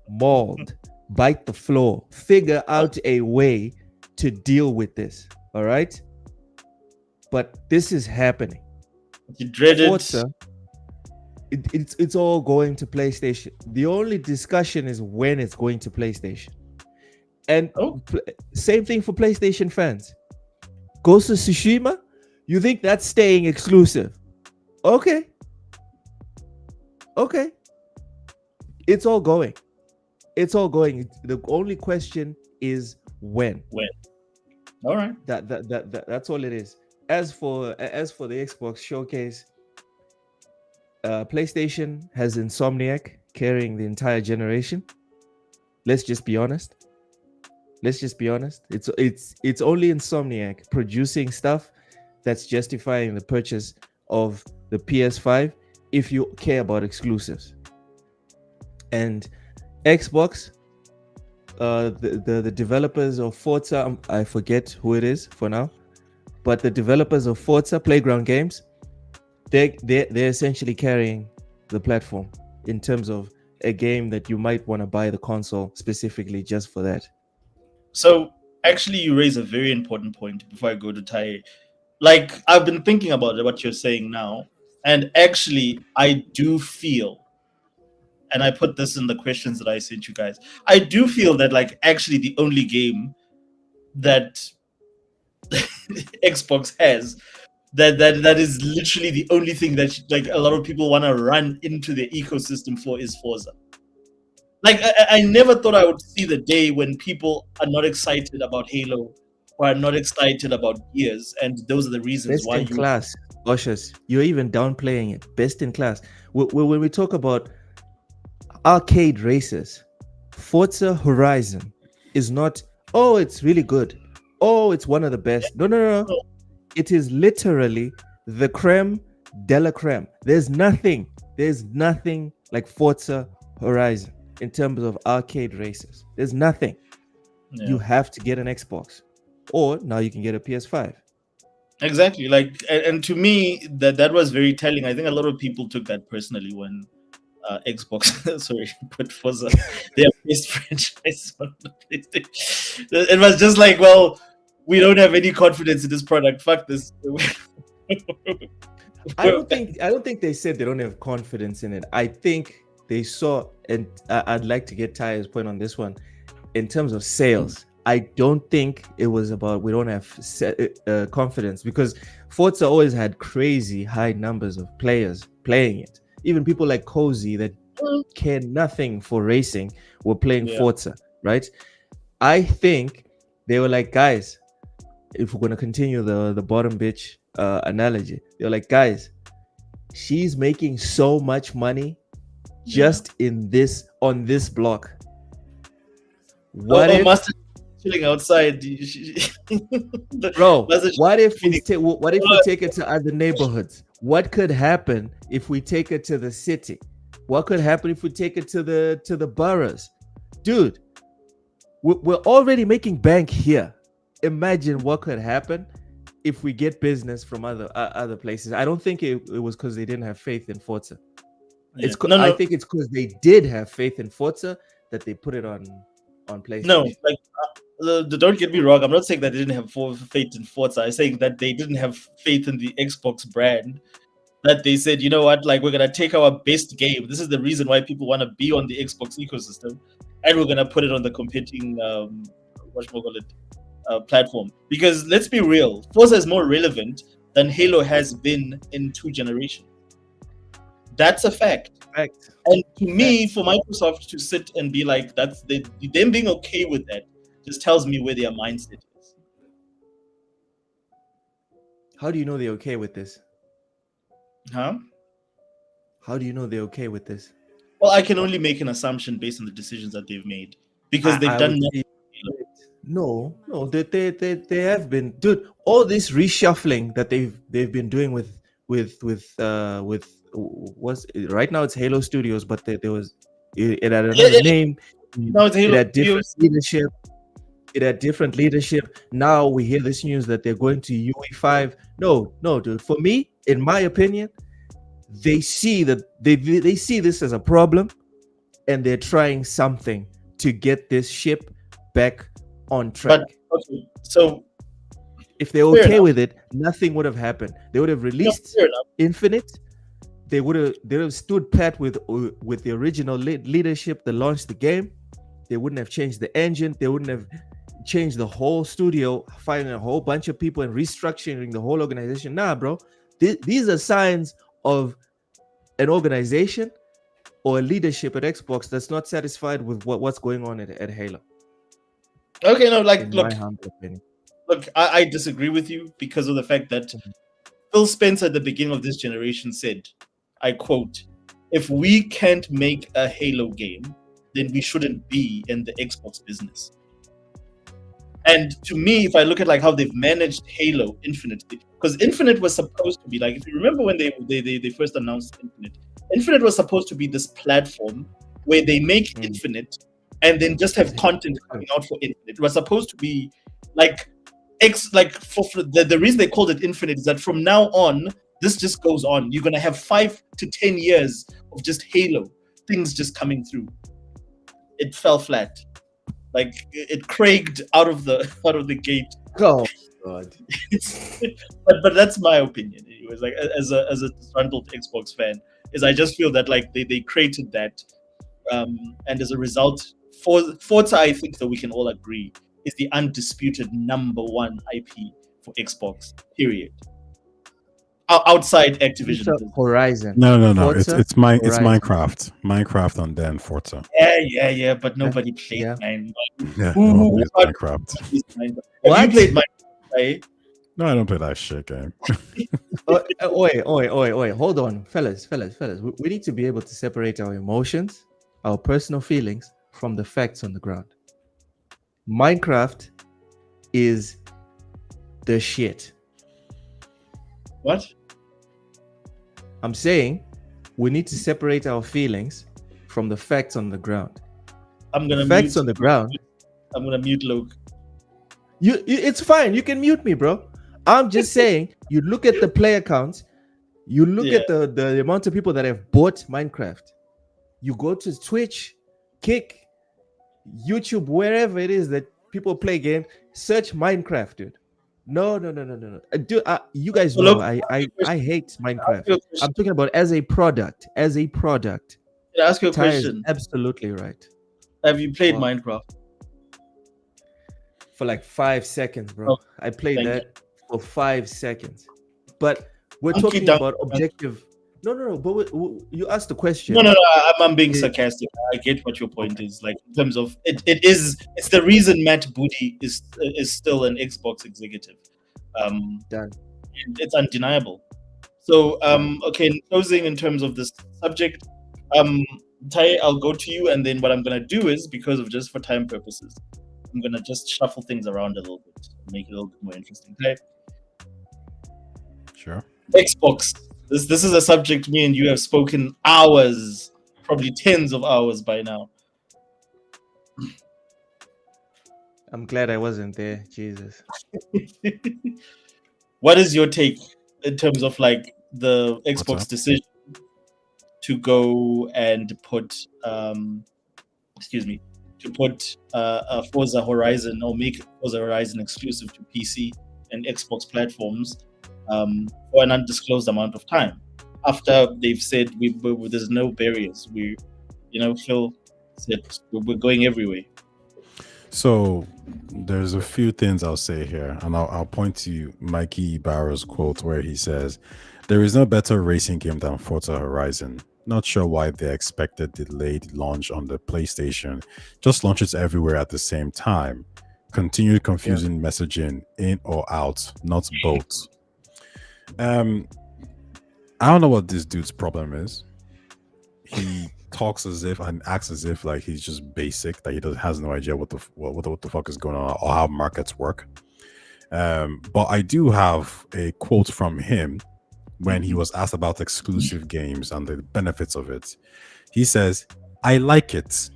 mold, bite the floor, figure out a way to deal with this. All right? But this is happening. You dreaded. Forza, it's all going to PlayStation. The only discussion is when it's going to PlayStation. And same thing for PlayStation fans. Ghost of Tsushima, you think that's staying exclusive? Okay. It's all going. The only question is when. All right. That's all it is. As for the Xbox showcase, PlayStation has Insomniac carrying the entire generation. Let's just be honest. It's only Insomniac producing stuff that's justifying the purchase of the PS5 if you care about exclusives. And Xbox, the developers of Forza, I forget who it is for now, but the developers of Forza Playground Games, they're essentially carrying the platform in terms of a game that you might want to buy the console specifically just for that? So actually, you raise a very important point before I go to Tai. Like, I've been thinking about what you're saying now, and actually, I do feel, and I put this in the questions that I sent you guys. I do feel that, like, actually, the only game that Xbox has that is literally the only thing that like a lot of people want to run into their ecosystem for is Forza. Like, I never thought I would see the day when people are not excited about Halo or are not excited about Gears, and those are the reasons Best why in class, Oshus. You're even downplaying it. Best in class. When we talk about arcade races, Forza Horizon is not, oh, it's really good. Oh, it's one of the best. No. It is literally the creme de la creme. There's nothing like Forza Horizon in terms of arcade races. There's nothing. Yeah. You have to get an Xbox, or now you can get a PS5. Exactly. Like, and to me, that was very telling. I think a lot of people took that personally when Xbox, sorry, put Forza, their best franchise on the PlayStation. It was just like, well, we don't have any confidence in this product. Fuck this. I don't think they said they don't have confidence in it. I think they saw, and I'd like to get Ty's point on this one. In terms of sales, I don't think it was about we don't have confidence, because Forza always had crazy high numbers of players playing it. Even people like Cozy that care nothing for racing were playing Forza, right? I think they were like, guys, if we're going to continue the bottom bitch analogy, they're like, guys, she's making so much money just on this block. What if Master chilling outside? Bro, what if we take it to other neighborhoods? What could happen if we take it to the city? What could happen if we take it to the boroughs? Dude, we're already making bank here. Imagine what could happen if we get business from other places. I don't think it was because they didn't have faith in Forza. Yeah. I think it's because they did have faith in Forza that they put it on PlayStation. No, like don't get me wrong. I'm not saying that they didn't have faith in Forza. I'm saying that they didn't have faith in the Xbox brand. That they said, you know what, like, we're gonna take our best game. This is the reason why people want to be on the Xbox ecosystem, and we're gonna put it on the competing platform. Because let's be real, Forza is more relevant than Halo has been in 2 generations. That's a fact. And to me, for Microsoft to sit and be like, them being okay with that, just tells me where their mindset is. How do you know they're okay with this? Huh? How do you know they're okay with this? Well, I can only make an assumption based on the decisions that they've made, because they've done nothing. No, they have been, dude. All this reshuffling that they've been doing with what's right now it's Halo Studios, but there was it had another name. No, it's Halo. It had different leadership. It had different leadership. Now we hear this news that they're going to UE5. No, dude. For me, in my opinion, they see that they see this as a problem, and they're trying something to get this ship back on track. But, okay, so if they're okay with it, nothing would have happened. They would have released Infinite. They would have stood pat with the original leadership that launched the game. They wouldn't have changed the engine. They wouldn't have changed the whole studio, finding a whole bunch of people and restructuring the whole organization. Nah, bro. These are signs of an organization or a leadership at Xbox that's not satisfied with what's going on at Halo. Okay, no, like, look, I disagree with you because of the fact that Phil Spencer at the beginning of this generation said, I quote, "If we can't make a Halo game, then we shouldn't be in the Xbox business." And to me, if I look at like how they've managed Halo Infinite, because Infinite was supposed to be like, if you remember when they first announced Infinite was supposed to be this platform where they make Infinite and then just have content coming out for Infinite. It was supposed to be like the reason they called it Infinite is that from now on, this just goes on. You're gonna have 5 to 10 years of just Halo. things just coming through. It fell flat. Like it cracked out of the gate. Oh God. but that's my opinion. It was like as a disgruntled Xbox fan, is I just feel that like they created that, and as a result, Forza, I think that we can all agree, is the undisputed number one IP for Xbox. Period. Outside Activision. Horizon. No. Forza, it's Minecraft. Minecraft and then Forza. Yeah. But nobody played Minecraft. Yeah, Who Minecraft. Have you played Minecraft? No, I don't play that shit game. Oi, hold on, fellas. We need to be able to separate our emotions, our personal feelings from the facts on the ground. Minecraft is the shit. What? I'm saying we need to separate our feelings from the facts on the ground. I'm gonna facts on the ground. I'm gonna mute Luke. It's fine. You can mute me, bro. I'm just saying. You look at the player count. You look at the amount of people that have bought Minecraft. You go to Twitch, Kick, YouTube, wherever it is that people play games. Search Minecraft, dude. No. Dude, you guys know I hate Minecraft. I'm talking about as a product. Can I ask you a question? Absolutely right. Have you played Minecraft? For like 5 seconds, bro. I played that for 5 seconds. But we're talking about objective. No. But you asked the question. No. I'm being sarcastic. I get what your point is. Like in terms of it's the reason Matt Booty is still an Xbox executive. Done. It's undeniable. So okay, in closing in terms of this subject, Ty, I'll go to you, and then what I'm gonna do is, because of just for time purposes, I'm gonna just shuffle things around a little bit, make it a little bit more interesting. Okay. Sure. Xbox. This is a subject me and you have spoken hours, probably tens of hours by now. I'm glad I wasn't there. Jesus. What is your take in terms of like the Xbox decision to go and put Forza Horizon, or make Forza Horizon exclusive to PC and Xbox platforms for an undisclosed amount of time, after they've said there's no barriers, Phil said we're going everywhere. So there's a few things I'll say here, and I'll point to Mikey Barrow's quote where he says, "There is no better racing game than Forza Horizon. Not sure why they expected delayed launch on the PlayStation. Just launch it everywhere at the same time. Continued confusing messaging in or out, not both." I don't know what this dude's problem is. He talks as if and acts as if like he's just basic, that he has no idea what the fuck is going on or how markets work. But I do have a quote from him when he was asked about exclusive games and the benefits of it. He says, "I like it.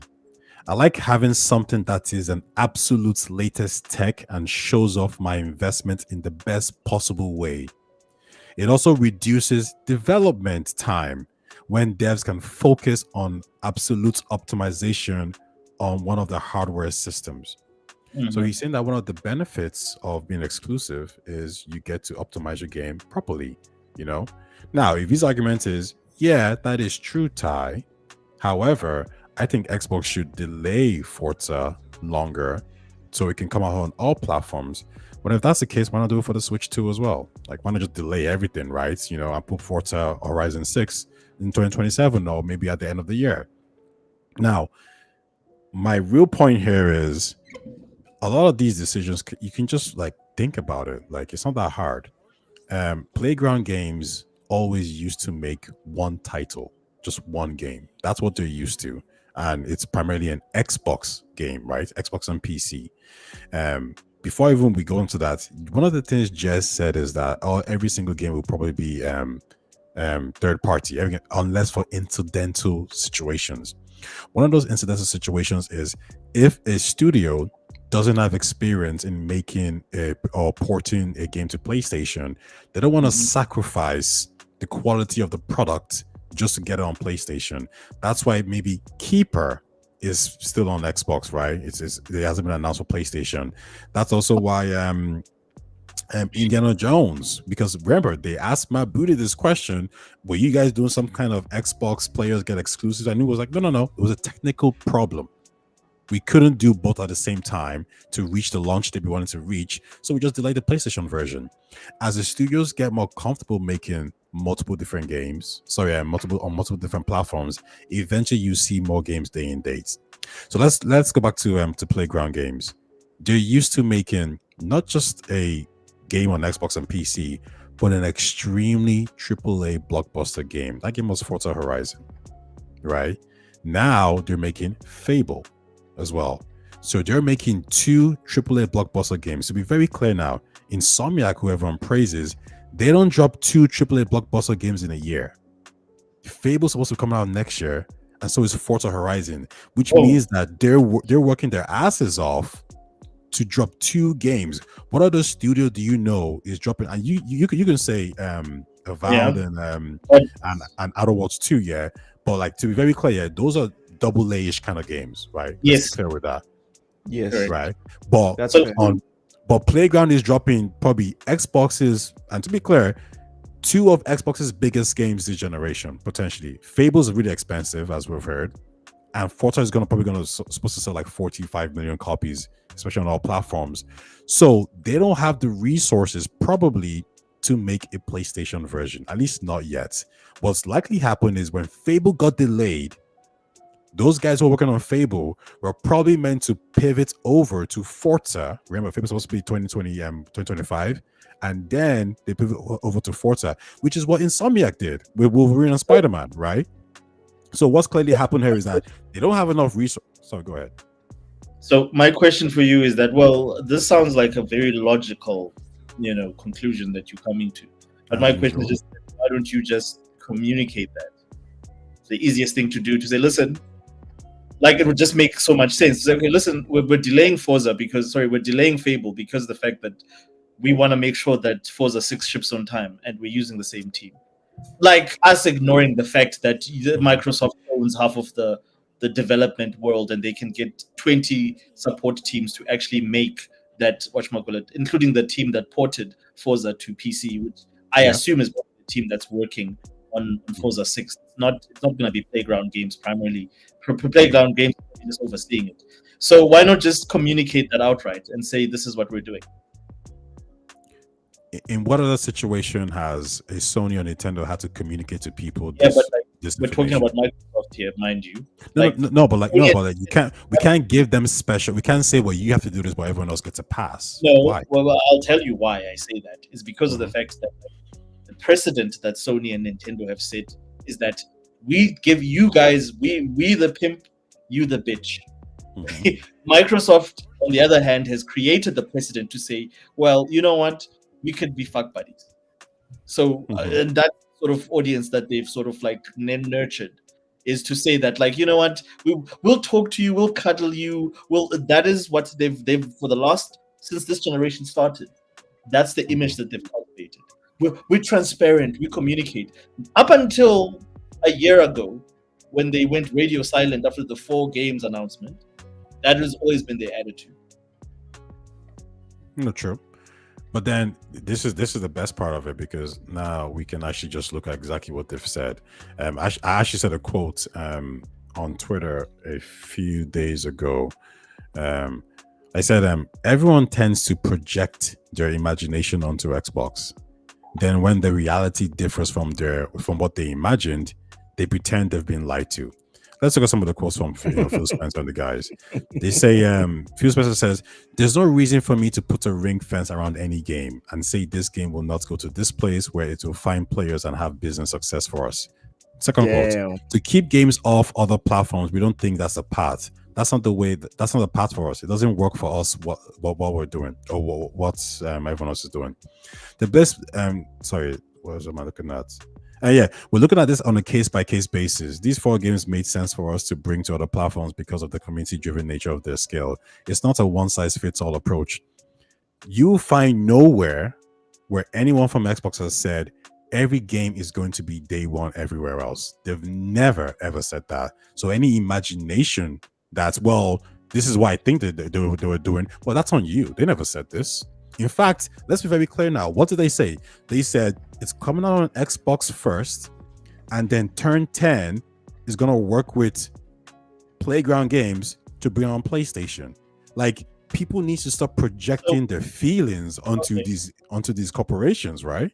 I like having something that is an absolute latest tech and shows off my investment in the best possible way. It also reduces development time when devs can focus on absolute optimization on one of the hardware systems." Mm-hmm. So he's saying that one of the benefits of being exclusive is you get to optimize your game properly, Now, if his argument is, yeah, that is true, Ty. However, I think Xbox should delay Forza longer so it can come out on all platforms. But if that's the case, why not do it for the Switch 2 as well? Like, why not just delay everything, right? And put Forza Horizon 6 in 2027 or maybe at the end of the year. Now, my real point here is a lot of these decisions, you can just like think about it. Like, it's not that hard. Playground Games always used to make one title, just one game. That's what they're used to. And it's primarily an Xbox game, right? Xbox and PC. Before even we go into that, one of the things Jez said is that every single game will probably be third party, unless for incidental situations. One of those incidental situations is if a studio doesn't have experience in making or porting a game to PlayStation, they don't want to sacrifice the quality of the product just to get it on PlayStation. That's why maybe Keeper is still on Xbox, right? It hasn't been announced for PlayStation. That's also why Indiana Jones, because remember they asked Matt Booty this question: were you guys doing some kind of Xbox players get exclusives? And he was like, no, it was a technical problem. We couldn't do both at the same time to reach the launch date we wanted to reach, so we just delayed the PlayStation version. As the studios get more comfortable making multiple different games, multiple different platforms, eventually you see more games day and dates. So let's go back to Playground Games. They're used to making not just a game on Xbox and PC, but an extremely AAA blockbuster game. That game was Forza Horizon, right? Now they're making Fable as well. So they're making 2 AAA blockbuster games. To be very clear now, Insomniac, who everyone praises, they don't drop 2 AAA blockbuster games in a year. Fable's supposed to come out next year, and so is Forza Horizon, which means that they're working their asses off to drop 2 games. What other studio do you know is dropping? And you can say Avowed and Outer Worlds 2, yeah. But like, to be very clear, yeah, those are double A-ish kind of games, right? Yes. Let's be clear with that. Yes. Right. But that's but Playground is dropping probably Xboxes, and to be clear, 2 of Xbox's biggest games this generation, potentially. Fable's really expensive, as we've heard. And Forza is supposed to sell like 45 million copies, especially on all platforms. So they don't have the resources probably to make a PlayStation version, at least not yet. What's likely happened is when Fable got delayed, those guys who are working on Fable were probably meant to pivot over to Forza. Remember, Fable's supposed to be 2025, and then they pivot over to Forza, which is what Insomniac did with Wolverine and Spider-Man, right? So what's clearly happened here is that they don't have enough resources. Sorry, go ahead. So my question for you is that, well, this sounds like a very logical, conclusion that you're coming to. But my question is just, why don't you just communicate that? It's the easiest thing to do, to say, listen, like, it would just make so much sense. Say, okay, listen, we're delaying we're delaying Fable because of the fact that we want to make sure that Forza 6 ships on time and we're using the same team. Like us ignoring the fact that Microsoft owns half of the development world and they can get 20 support teams to actually make that, including the team that ported Forza to PC, which I assume is the team that's working on Forza 6. It's not going to be Playground Games primarily. Playground Games are just overseeing it. So why not just communicate that outright and say, this is what we're doing? In what other situation has a Sony or Nintendo had to communicate to people? We're talking about Microsoft here, mind you. But you can't. We can't give them special. We can't say, well, you have to do this, but everyone else gets a pass. No, why? Well, I'll tell you why I say that. It's because of the fact that the precedent that Sony and Nintendo have set is that we give you guys, we the pimp, you the bitch. Mm-hmm. Microsoft, on the other hand, has created the precedent to say, well, you know what? We could be fuck buddies. So, and that sort of audience that they've sort of like nurtured is to say that, like, you know what, we'll talk to you, we'll cuddle you. That is what they've for the last, since this generation started, that's the image that they've cultivated. We're transparent, we communicate. Up until a year ago, when they went radio silent after the 4 games announcement, that has always been their attitude. Not true. But then this is the best part of it, because now we can actually just look at exactly what they've said. I actually said a quote on Twitter a few days ago. I said, everyone tends to project their imagination onto Xbox. Then when the reality differs from what they imagined, they pretend they've been lied to. Let's look at some of the quotes from Phil Spencer and the guys. They say, Phil Spencer says, there's no reason for me to put a ring fence around any game and say this game will not go to this place where it will find players and have business success for us. Second quote, to keep games off other platforms, we don't think that's the path. That's not the way. That's not the path for us. It doesn't work for us. What we're doing, or what everyone else is doing. The best. Sorry, what was I looking at? We're looking at this on a case-by-case basis. These 4 games made sense for us to bring to other platforms because of the community-driven nature of their scale. It's not a one-size-fits-all approach. You find nowhere where anyone from Xbox has said, every game is going to be day one everywhere else. They've never ever said that. So any imagination that's, well, this is what I think that they were doing, well, that's on you. They never said this. In fact, let's be very clear now. What did they say? They said it's coming out on Xbox first, and then Turn 10 is going to work with Playground Games to bring on PlayStation. Like, people need to stop projecting their feelings onto these corporations, right?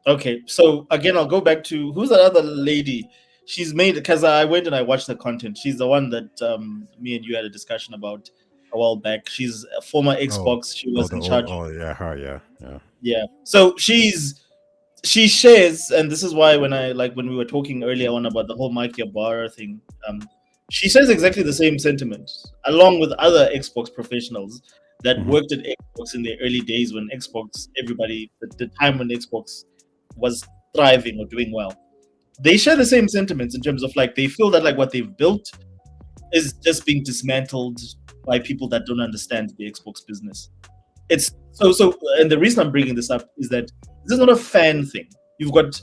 Okay, so again, I'll go back to who's that other lady? She's made, because I went and I watched the content. She's the one that me and you had a discussion about a while back. She's a former Xbox. She was in charge. Oh yeah, her, Yeah. So she shares, and this is why when we were talking earlier on about the whole Mike Ybarra thing, she shares exactly the same sentiment, along with other Xbox professionals that worked at Xbox in the early days when Xbox, the time when Xbox was thriving or doing well. They share the same sentiments in terms of like they feel that like what they've built is just being dismantled by people that don't understand the Xbox business. It's so and the reason I'm bringing this up is that this is not a fan thing. You've got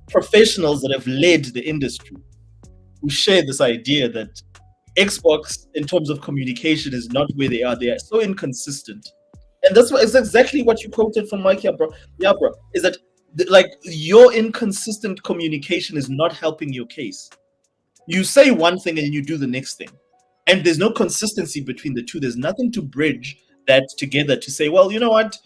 professionals that have led the industry who share this idea that Xbox in terms of communication is not where they are. They are so inconsistent. And that's what is exactly what you quoted from Mike Yabra, is that like your inconsistent communication is not helping your case. You say one thing and you do the next thing, and there's no consistency between the two. There's nothing to bridge that together to say, well, you know what,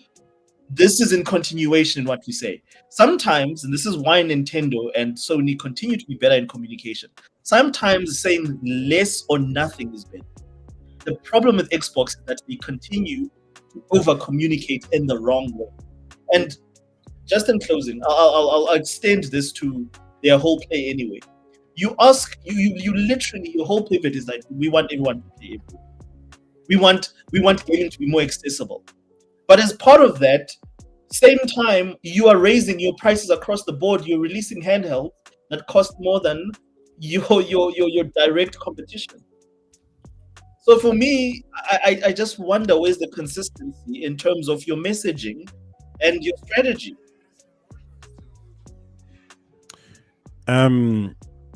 this is in continuation in what we say. Sometimes, and this is why Nintendo and Sony continue to be better in communication, sometimes saying less or nothing is better. The problem with Xbox is that they continue to over communicate in the wrong way. And just in closing, I'll extend this to their whole play anyway. You ask, you literally, your whole pivot is like, we want everyone to play everything. We want gaming to be more accessible. But as part of that, same time, you are raising your prices across the board. You're releasing handhelds that cost more than your direct competition. So for me, I just wonder where's the consistency in terms of your messaging and your strategy.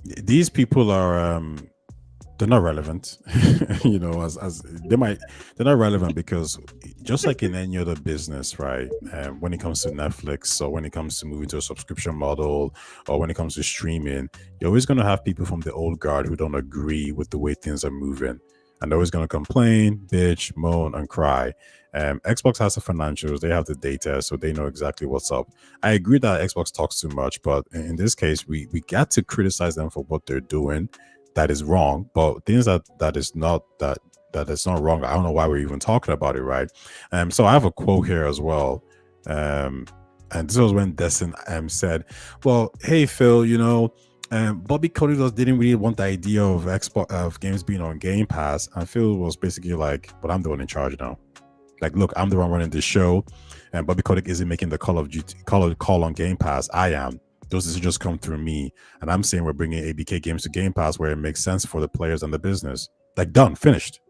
These people are they're not relevant. You know, as they're not relevant because just like in any other business, right? When it comes to Netflix or when it comes to moving to a subscription model or when it comes to streaming, you're always going to have people from the old guard who don't agree with the way things are moving. And they're always going to complain, bitch, moan, and cry. Xbox has the financials, they have the data, so they know exactly what's up. I agree that Xbox talks too much, but in this case, we got to criticize them for what they're doing. That is wrong, but things that is not wrong. I don't know why we're even talking about it, right? So I have a quote here as well. And this was when Destin said, well, hey Phil, you know, Bobby Kotick didn't really want the idea of Xbox of games being on Game Pass, and Phil was basically like, but I'm the one in charge now. Like, look, I'm the one running this show, and Bobby Kotick isn't making the call on Game Pass. I am. Those decisions come through me, and I'm saying we're bringing ABK games to Game Pass where it makes sense for the players and the business. Like, done, finished.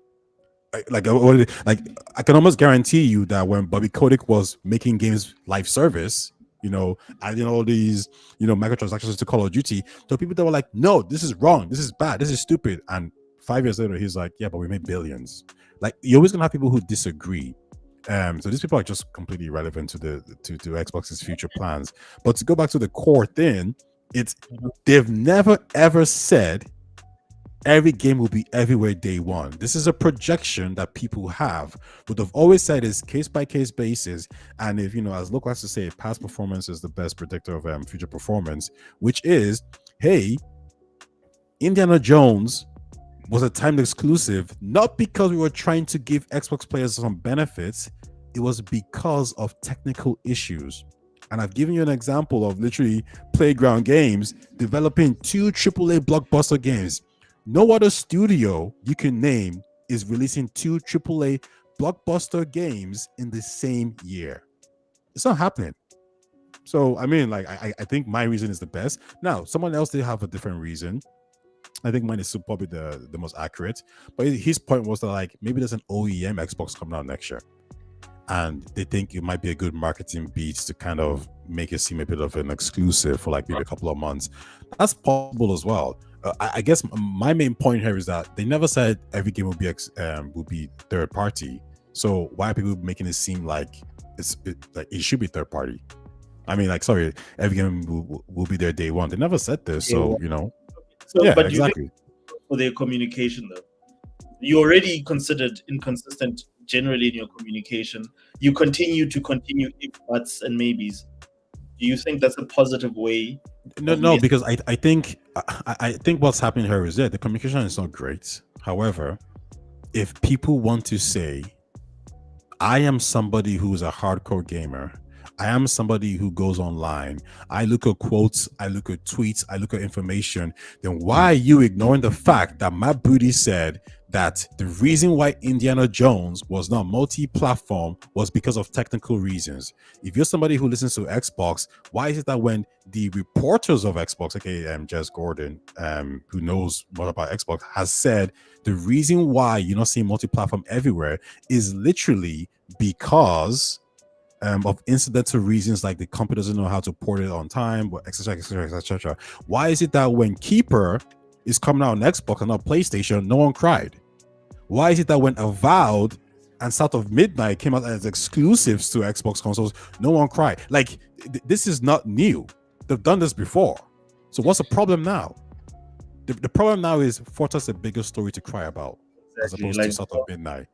Like I can almost guarantee you that when Bobby Kotick was making games live service, you know, adding all these, you know, microtransactions to Call of Duty, there were people that were like, no, this is wrong, this is bad, this is stupid. And 5 years later, he's like, yeah, but we made billions. Like, you're always gonna have people who disagree. So these people are just completely irrelevant to Xbox's future plans. But to go back to the core thing, it's they've never ever said every game will be everywhere day one. This is a projection that people have. What they've always said is case by case basis. And if, you know, as Luke likes to say, past performance is the best predictor of future performance, which is, hey, Indiana Jones was a timed exclusive, not because we were trying to give Xbox players some benefits. It was because of technical issues. And I've given you an example of literally Playground Games developing 2 AAA blockbuster games. No other studio you can name is releasing 2 AAA blockbuster games in the same year. It's not happening. So, I mean, like, I think my reason is the best. Now, someone else did have a different reason. I think mine is probably the most accurate. But his point was that, like, maybe there's an OEM Xbox coming out next year. And they think it might be a good marketing beat to kind of make it seem a bit of an exclusive for like maybe a couple of months. That's possible as well. I guess my main point here is that they never said every game will be third party. So why are people making it seem like like it should be third party? I mean, like, sorry, every game will be there day one. They never said this, so you know. So, yeah, but exactly. You think for their communication, though, you already considered inconsistent generally in your communication. You continue if buts and maybes. Do you think that's a positive way? No, because I think what's happening here is that the communication is not great. However, if people want to say, I am somebody who's a hardcore gamer, I am somebody who goes online, I look at quotes, I look at tweets, I look at information, then why are you ignoring the fact that Matt Booty said that the reason why Indiana Jones was not multi-platform was because of technical reasons? If you're somebody who listens to Xbox, why is it that when the reporters of Xbox, okay, Jess Gordon, who knows what about Xbox, has said the reason why you're not seeing multi-platform everywhere is literally because of incidental reasons, like the company doesn't know how to port it on time, etc., etc., etc. Why is it that when Keeper is coming out on Xbox and not PlayStation, no one cried? Why is it that when Avowed and South of Midnight came out as exclusives to Xbox consoles, no one cried? Like, this is not new. They've done this before. So what's the problem now? The problem now is Forza's a bigger story to cry about, as opposed to South of Midnight.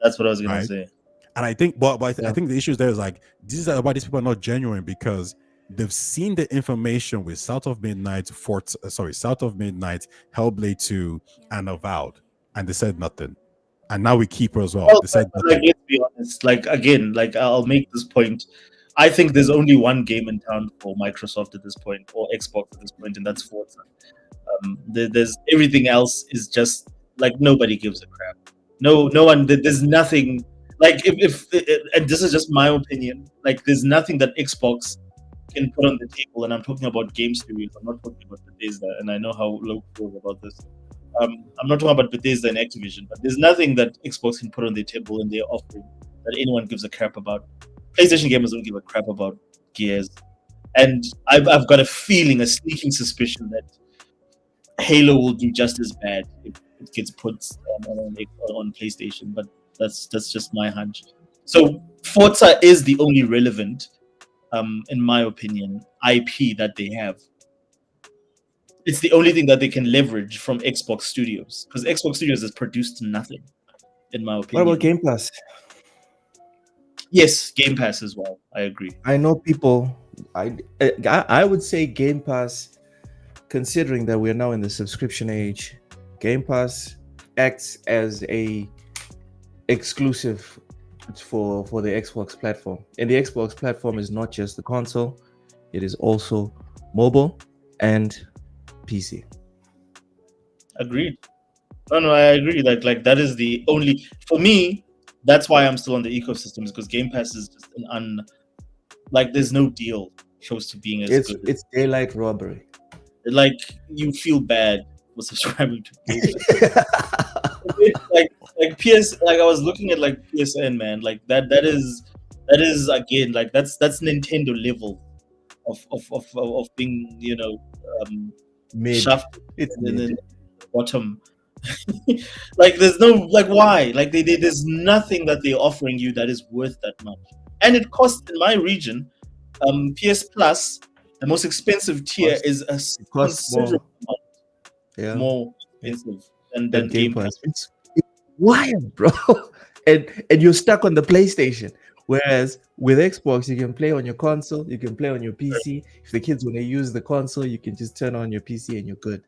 That's what I was going to say. And I think, I think the issue there is like, this is why these people are not genuine, because they've seen the information with South of Midnight, South of Midnight, Hellblade 2, and Avowed, and they said nothing. And now we Keeper as well. They said nothing. Like, let's be honest. Like, again, like, I'll make this point. I think there's only one game in town for Microsoft at this point, or Xbox at this point, and that's Forza. There's everything else is just like nobody gives a crap. No one. There's nothing. Like, if and this is just my opinion. Like, there's nothing that Xbox can put on the table, and I'm talking about Game Studios. I'm not talking about Bethesda, and I know how low feels about this. I'm not talking about Bethesda and Activision, but there's nothing that Xbox can put on their table in their offering that anyone gives a crap about. PlayStation gamers don't give a crap about Gears, and I've got a sneaking suspicion that Halo will do just as bad if it gets put on PlayStation. But that's just my hunch. So Forza is the only relevant, in my opinion, IP that they have. It's the only thing that they can leverage from Xbox Studios, because Xbox Studios has produced nothing, in my opinion. What about Game Pass? Yes, Game Pass as well. I agree. I know people. I would say Game Pass, considering that we're now in the subscription age, Game Pass acts as a exclusive for the Xbox platform. And the Xbox platform is not just the console; it is also mobile and PC. Agreed. No, I agree. Like that is the only, for me. That's why I'm still on the ecosystem, because Game Pass is just there's no deal close to being as good. It's daylight robbery. Like, you feel bad for subscribing to Game Pass. like PS. Like, I was looking at like PSN, man. Like that is again, like that's Nintendo level of being, shoved in the bottom. Like, there's no, like, why? Like, there's nothing that they're offering you that is worth that much. And it costs, in my region, PS Plus, the most expensive tier, is a considerable amount more expensive than Game Pass. It's wild, bro. And you're stuck on the PlayStation. Whereas with Xbox, you can play on your console, you can play on your PC. If the kids want to use the console, you can just turn on your PC and you're good.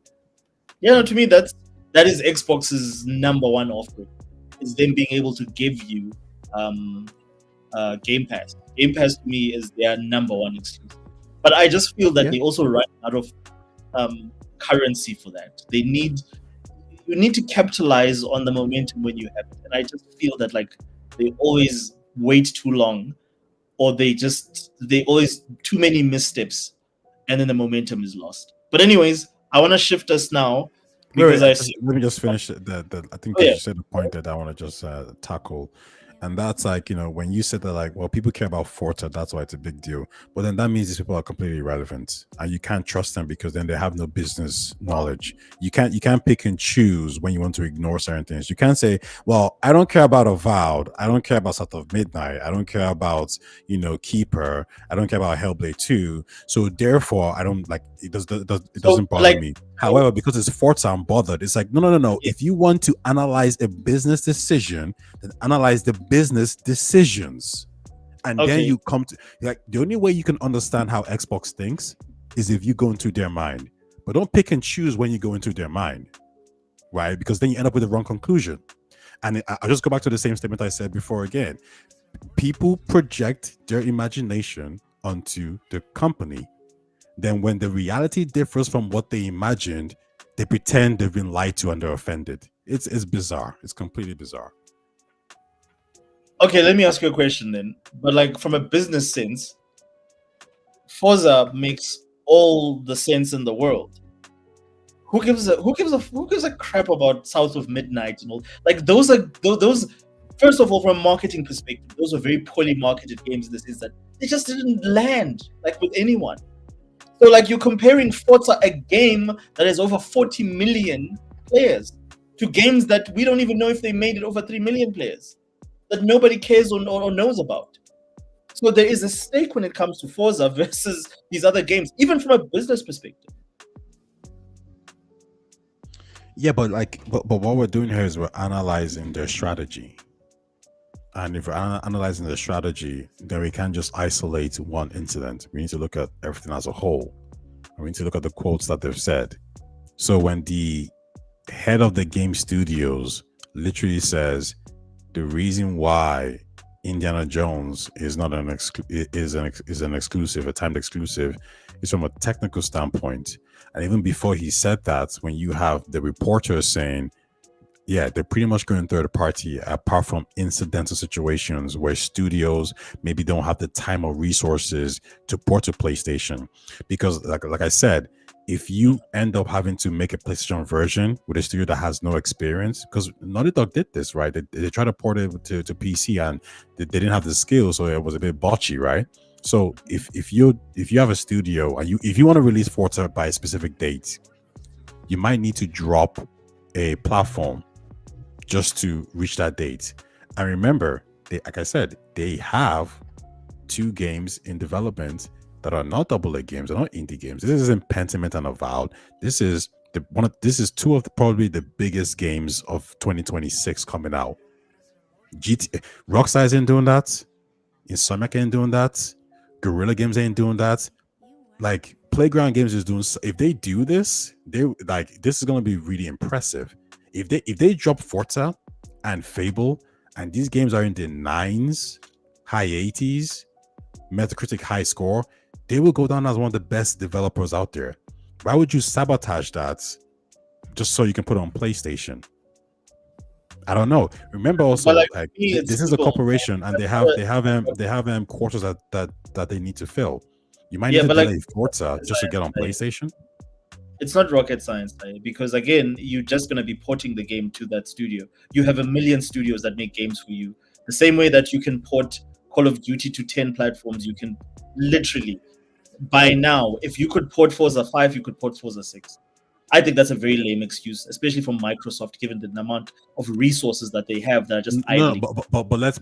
Yeah, no, to me, that is Xbox's number one offering, is them being able to give you Game Pass. Game Pass, to me, is their number one exclusive. But I just feel that they also run out of currency for that. You need to capitalize on the momentum when you have it. And I just feel that, like, they always wait too long, or they always too many missteps, and then the momentum is lost. But anyways, I want to shift us now, because let me just finish I think you said a point that I want to just tackle. And that's like, when you said that, like, well, people care about Forza, that's why it's a big deal. But then that means these people are completely irrelevant, and you can't trust them because then they have no business knowledge. You can't pick and choose when you want to ignore certain things. You can't say, well, I don't care about Avowed, I don't care about South of Midnight, I don't care about Keeper, I don't care about Hellblade 2. So therefore, I don't like it. It doesn't bother me. However, because it's Forza, I'm bothered. It's like, no. If you want to analyze a business decision, then analyze the business decisions. And then you come to, like, the only way you can understand how Xbox thinks is if you go into their mind. But don't pick and choose when you go into their mind, right? Because then you end up with the wrong conclusion. And I'll just go back to the same statement I said before again. People project their imagination onto the company. Then when the reality differs from what they imagined, they pretend they've been lied to and they're offended. It's bizarre. It's completely bizarre. Okay, let me ask you a question then. But like from a business sense, Forza makes all the sense in the world. Who gives a crap about South of Midnight and all? Like those. First of all, from a marketing perspective, those were very poorly marketed games in the sense that they just didn't land like with anyone. So like you're comparing Forza, a game that has over 40 million players, to games that we don't even know if they made it over 3 million players, that nobody cares or knows about. So there is a stake when it comes to Forza versus these other games, even from a business perspective. Yeah, but what we're doing here is we're analyzing their strategy. And if we're analyzing the strategy, then we can't just isolate one incident. We need to look at everything as a whole. And we need to look at the quotes that they've said. So when the head of the game studios literally says the reason why Indiana Jones is not an exclusive, a timed exclusive, is from a technical standpoint. And even before he said that, when you have the reporters saying, yeah, they're pretty much going third party, apart from incidental situations where studios maybe don't have the time or resources to port to PlayStation. Because like I said, if you end up having to make a PlayStation version with a studio that has no experience, because Naughty Dog did this, right? They tried to port it to PC and they didn't have the skills, so it was a bit botchy, right? So if you have a studio and if you want to release Forza by a specific date, you might need to drop a platform just to reach that date. And remember, like I said, they have 2 games in development that are not AA games, they're not indie games. This isn't Pentiment and Avowed. This is 2 of probably the biggest games of 2026 coming out. Rockstar ain't doing that. Insomniac ain't doing that. Guerrilla Games ain't doing that. Like Playground Games is doing. If they do this, this is gonna be really impressive. If they drop Forza and Fable, and these games are in the 9s, high 80s, Metacritic high score, they will go down as one of the best developers out there. Why would you sabotage that just so you can put it on PlayStation? I don't know. Remember also, this is a corporation, and they have quarters that they need to fill. You might need to delay Forza just to get on PlayStation. It's not rocket science, because again, you're just going to be porting the game to that studio. You have a million studios that make games for you. The same way that you can port Call of Duty to 10 platforms, you can literally, by now, if you could port Forza 5, you could port Forza 6. I think that's a very lame excuse, especially from Microsoft, given the amount of resources that they have that are just idling. But let's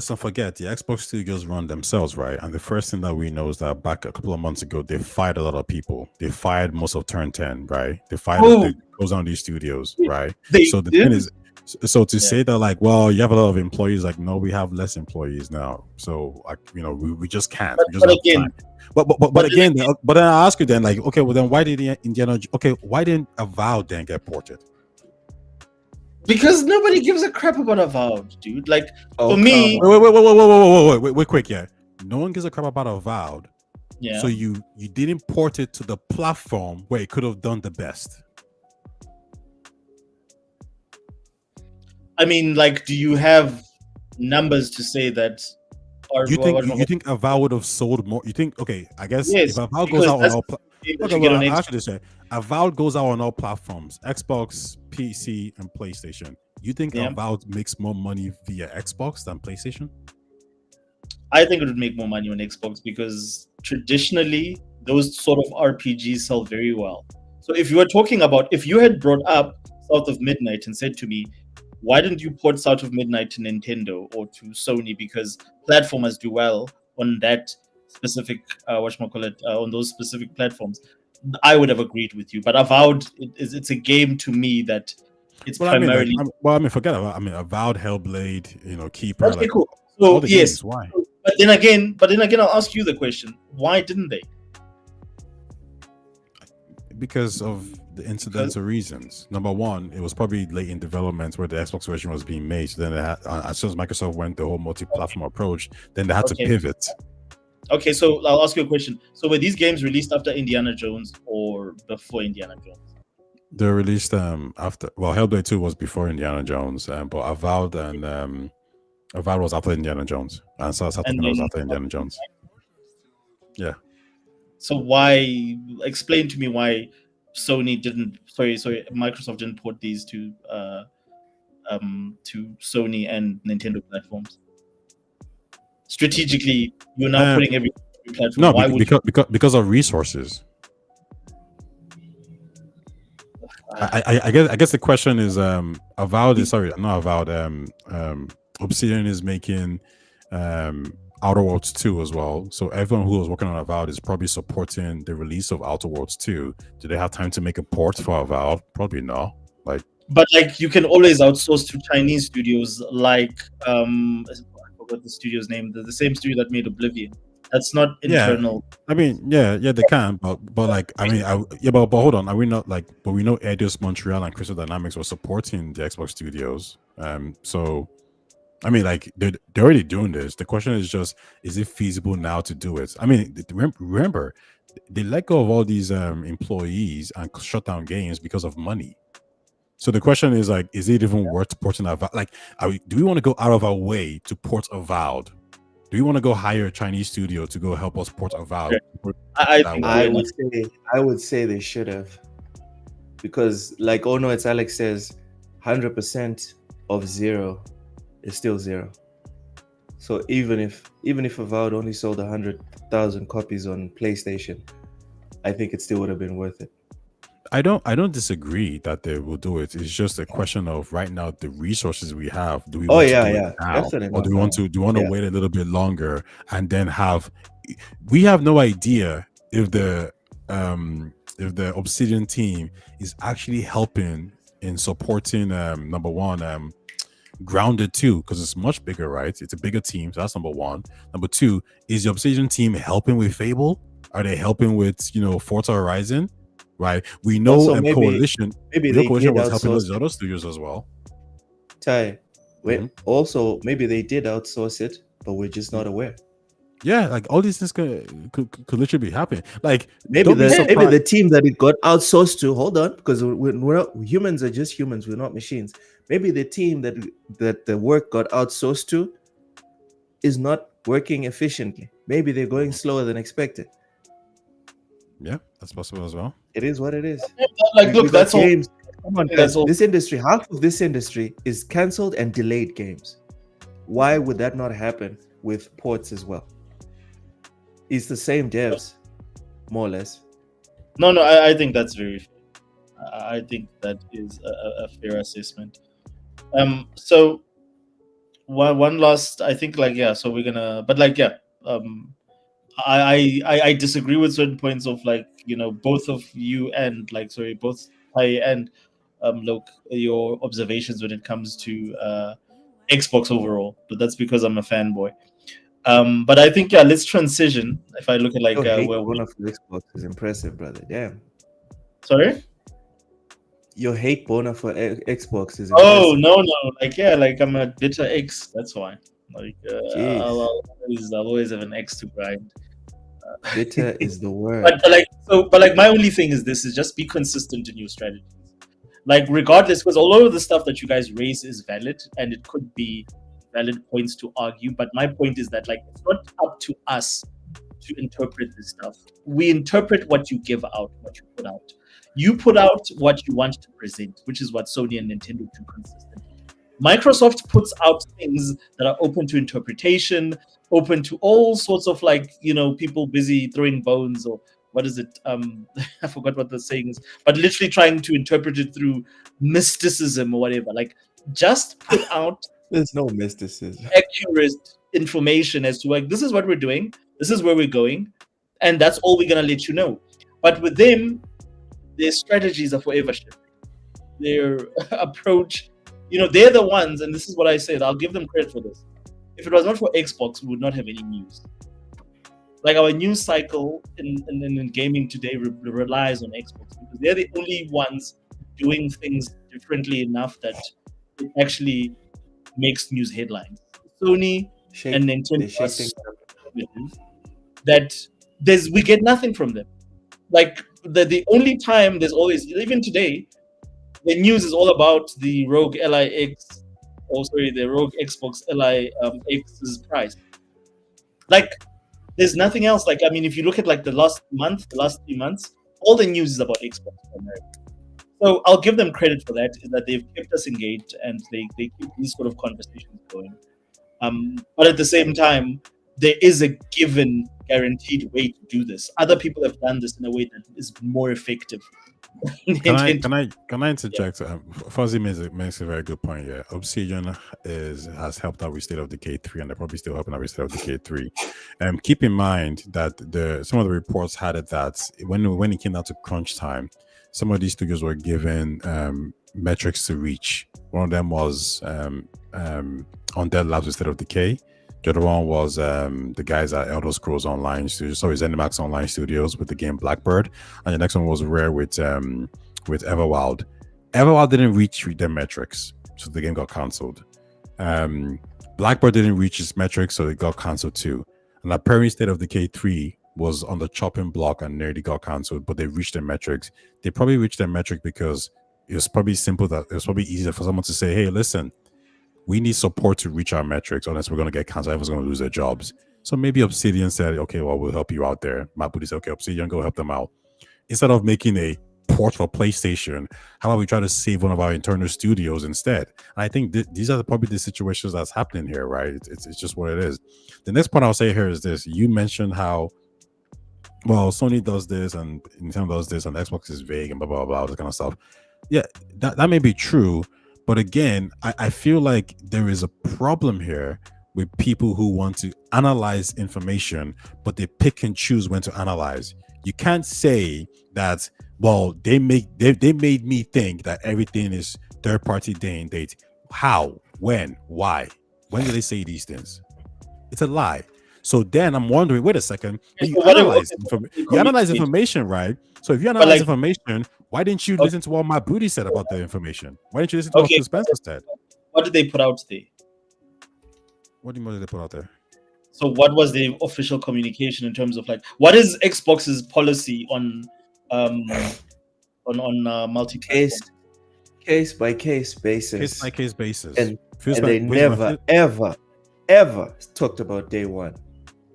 not forget, the Xbox studios run themselves, right? And the first thing that we know is that back a couple of months ago, they fired a lot of people. They fired most of Turn 10, right? They fired those on these studios, right? So the thing is, so to say that, like, well, you have a lot of employees, like, no, we have less employees now. So, like, we just can't. But again, then I'll ask you then, like, okay, well then why did why didn't Avowed then get ported? Because nobody gives a crap about Avowed, dude. Like, for me, wait, quick, yeah. No one gives a crap about Avowed. Yeah. So you didn't port it to the platform where it could have done the best. I mean, like, do you have numbers to say that, You think Avowed would have sold more? You think, okay, I guess yes, if Avowed goes out on all actually say Avowed goes out on all platforms, Xbox, PC, and PlayStation. You think Avowed makes more money via Xbox than PlayStation? I think it would make more money on Xbox because traditionally those sort of RPGs sell very well. So if you had brought up South of Midnight and said to me, why didn't you port South of Midnight to Nintendo or to Sony, because platformers do well on that specific on those specific platforms, I would have agreed with you. But Avowed, it's a game to me that it's primarily. Forget about. Avowed, Hellblade, Keeper. Okay, cool. So yes, games, why? But then again, I'll ask you the question: why didn't they? Because of the incidental reasons. Number one, it was probably late in development where the Xbox version was being made. So then as soon as Microsoft went the whole multi-platform approach, then they had to pivot. Okay, so I'll ask you a question. So were these games released after Indiana Jones or before Indiana Jones? They were released after. Well, Hellblade 2 was before Indiana Jones, but Avowed and Avowed was after Indiana Jones, and so Saturn was after Indiana Jones. Yeah. So why? Explain to me why Microsoft didn't port these to Sony and Nintendo platforms. Strategically, you're now putting every platform. No, why because of resources. I guess the question is Avowed is not Avowed. Obsidian is making Outer Worlds 2 as well. So everyone who was working on Avowed is probably supporting the release of Outer Worlds 2. Do they have time to make a port for Avowed? Probably not. But you can always outsource to Chinese studios I forgot the studio's name. The same studio that made Oblivion. That's not internal. Yeah. They can, but hold on. Are we not but we know Eidos Montreal and Crystal Dynamics were supporting the Xbox studios. So they're already doing this. The question is just, is it feasible now to do it? Remember, they let go of all these employees and shut down games because of money. So the question is is it even worth porting Avowed? Do we want to go out of our way to port Avowed? Do we want to go hire a Chinese studio to go help us port Avowed? I would say they should have, because it's Alex says, 100% of zero is still zero. So even if Avowed only sold 100,000 copies on PlayStation, I think it still would have been worth it. I don't disagree that they will do it. It's just a question of right now the resources we have. Do we want to do it now? Definitely. Or do we want to wait a little bit longer and then have? We have no idea if the Obsidian team is actually helping in supporting number one, Grounded 2, because it's much bigger, right? It's a bigger team, so that's number one. Number two, is the Obsidian team helping with Fable? Are they helping with Forza Horizon? Right, we know Coalition. Maybe Coalition was helping those other studios as well. Also maybe they did outsource it, but we're just not aware. Yeah, all these things could literally be happening. Maybe the team that it got outsourced to. Hold on, because we're not, humans are just humans. We're not machines. Maybe the team that the work got outsourced to is not working efficiently. Maybe they're going slower than expected. Yeah, that's possible as well. It is what it is. Look, that's games. Come on, guys. This industry, half of this industry is cancelled and delayed games. Why would that not happen with ports as well? It's the same devs, more or less. No, I think that's very fair. I think that is a fair assessment. So one last, I think so we're gonna, but I disagree with certain points of both of you and both Taye and Loke, your observations when it comes to Xbox overall, but that's because I'm a fanboy. But I think let's transition. If I look at one of the Xbox is impressive, brother. Damn. Sorry. Your hate boner for Xbox is impressive. Oh no, I'm a bitter X. That's why. I'll always have an X to grind. Bitter is the word. But my only thing is this: is just be consistent in your strategies. Regardless, because all of the stuff that you guys raise is valid, and it could be valid points to argue, but my point is that like it's not up to us to interpret this stuff. We interpret what you give out, what you put out. You put out what you want to present, which is what Sony and Nintendo do consistently. Microsoft puts out things that are open to interpretation, open to all sorts of like, people busy throwing bones, or what is it? I forgot what the saying is, but literally trying to interpret it through mysticism or whatever. Like, just put out there's no mysticism, accurate information as to like, this is what we're doing, this is where we're going, and that's all we're gonna let you know. But with them, their strategies are forever shifting. Their approach, they're the ones, and this is what I said, I'll give them credit for this. If it was not for Xbox, we would not have any news. Like, our news cycle in gaming today relies on Xbox, because they're the only ones doing things differently enough that it actually makes news headlines. Sony and Nintendo that we get nothing from them. Like, the only time there's always, even today, the news is all about the Rogue LIX, the Rogue Xbox LIX's price. Like, there's nothing else. Like, I mean, if you look at like the last 3 months, all the news is about Xbox for America. So I'll give them credit for that, is that they've kept us engaged and they keep these sort of conversations going. But at the same time, there is a given guaranteed way to do this. Other people have done this in a way that is more effective. Can I interject? Yeah. Fuzzy makes a very good point. Yeah, Obsidian has helped out with State of Decay 3, and they're probably still helping out with State of Decay 3. Keep in mind that some of the reports had it that when it came down to crunch time, some of these studios were given metrics to reach. One of them was Undead Labs with State of Decay. The other one was the guys at Elder Scrolls Online Studios, ZeniMax Online Studios with the game Blackbird, and the next one was Rare with Everwild. Everwild didn't reach their metrics, so the game got cancelled. Blackbird didn't reach its metrics, so it got cancelled too. And apparently, State of Decay 3 was on the chopping block and nearly got cancelled, but they reached their metrics. They probably reached their metric because it was probably simple, that it was probably easier for someone to say, "Hey, listen, we need support to reach our metrics, unless we're going to get canceled, everyone's going to lose their jobs." So maybe Obsidian said, "Okay, well, we'll help you out there." Mabudi said, "Okay, Obsidian, go help them out." Instead of making a port for PlayStation, how about we try to save one of our internal studios instead? And I think these are probably the situations that's happening here, right? It's just what it is. The next point I'll say here is this. You mentioned how, well, Sony does this and Nintendo does this and Xbox is vague and blah, blah, blah, this kind of stuff. Yeah, that may be true. But again, I feel like there is a problem here with people who want to analyze information, but they pick and choose when to analyze. You can't say that, well, they made me think that everything is third-party day and date. How? When? Why? When do they say these things? It's a lie. So then I'm wondering, wait a second, you analyze information, right? So if you analyze information, why didn't you listen to what my booty said about the information? Why didn't you listen to what Phil Spencer said? What did they put out there? What do you mean they put out there? So what was the official communication in terms of like, what is Xbox's policy on multi case by case basis, and they never ever talked about day one.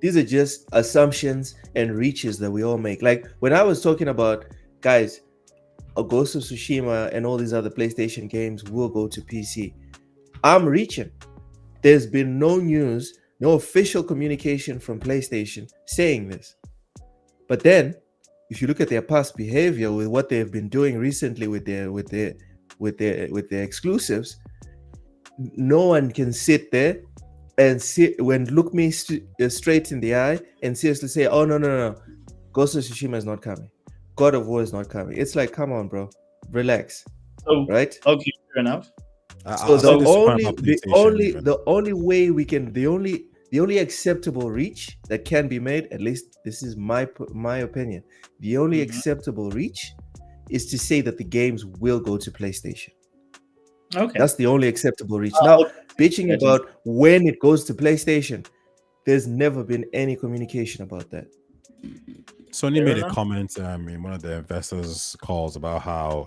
These are just assumptions and reaches that we all make. Like when I was talking about, guys, a Ghost of Tsushima and all these other PlayStation games will go to PC, I'm reaching. There's been no news, no official communication from PlayStation saying this. But then, if you look at their past behavior with what they've been doing recently with their exclusives, no one can sit there and look me straight in the eye and seriously say, "Oh no, Ghost of Tsushima is not coming. God of War is not coming." It's like, come on, bro, relax. Oh, right? Okay, fair enough. So the only acceptable reach that can be made, at least this is my opinion, the only acceptable reach is to say that the games will go to PlayStation. Okay, that's the only acceptable reach. Now, bitching about when it goes to PlayStation, there's never been any communication about that. Sony made a comment in one of the investors' calls about how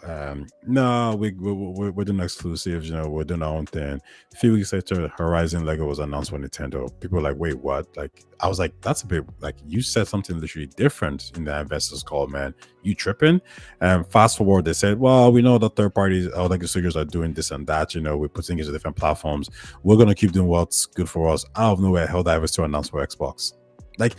no, we're doing exclusives. We're doing our own thing. A few weeks later, Horizon Lego was announced by Nintendo. People were like, "Wait, what?" Like, I was like, "That's a bit like you said something literally different in the investors' call, man. You tripping?" Fast forward, they said, "Well, we know that third parties, our Lego studios are doing this and that. We're putting it to different platforms. We're gonna keep doing what's good for us." Out of nowhere, Helldivers 2 announced for Xbox. Like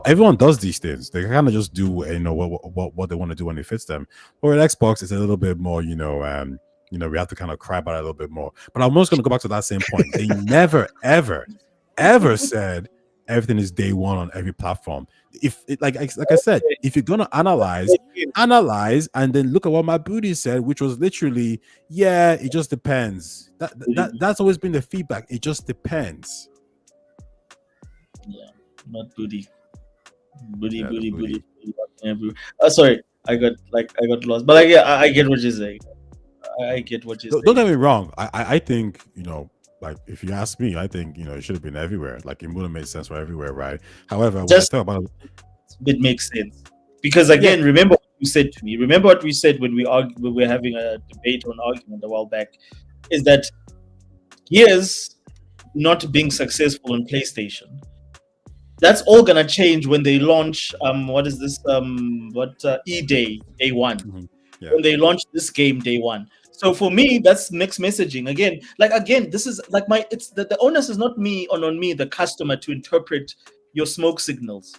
everyone does these things. They kind of just do what they want to do when it fits them. Or at Xbox, it's a little bit more, we have to kind of cry about it a little bit more. But I'm just going to go back to that same point. They never, ever, ever said everything is day one on every platform. If like I said, if you're gonna analyze, and then look at what my booty said, which was literally, yeah, it just depends. That's always been the feedback. It just depends. Yeah. Not booty. Booty. Sorry, I got lost. But I get what you're saying. I get what you're saying. Don't get me wrong. I think like if you ask me, I think it should have been everywhere. Like it would have made sense for everywhere, right? However, when I talk about it makes sense because again, remember what you said to me. Remember what we said when we were having a debate or an argument a while back. Is that Gears not being successful on PlayStation? That's all gonna change when they launch. What is this? Day one. Mm-hmm. Yeah. When they launch this game day one. So for me, that's mixed messaging again. This is like it's the onus is not me on me, the customer, to interpret your smoke signals.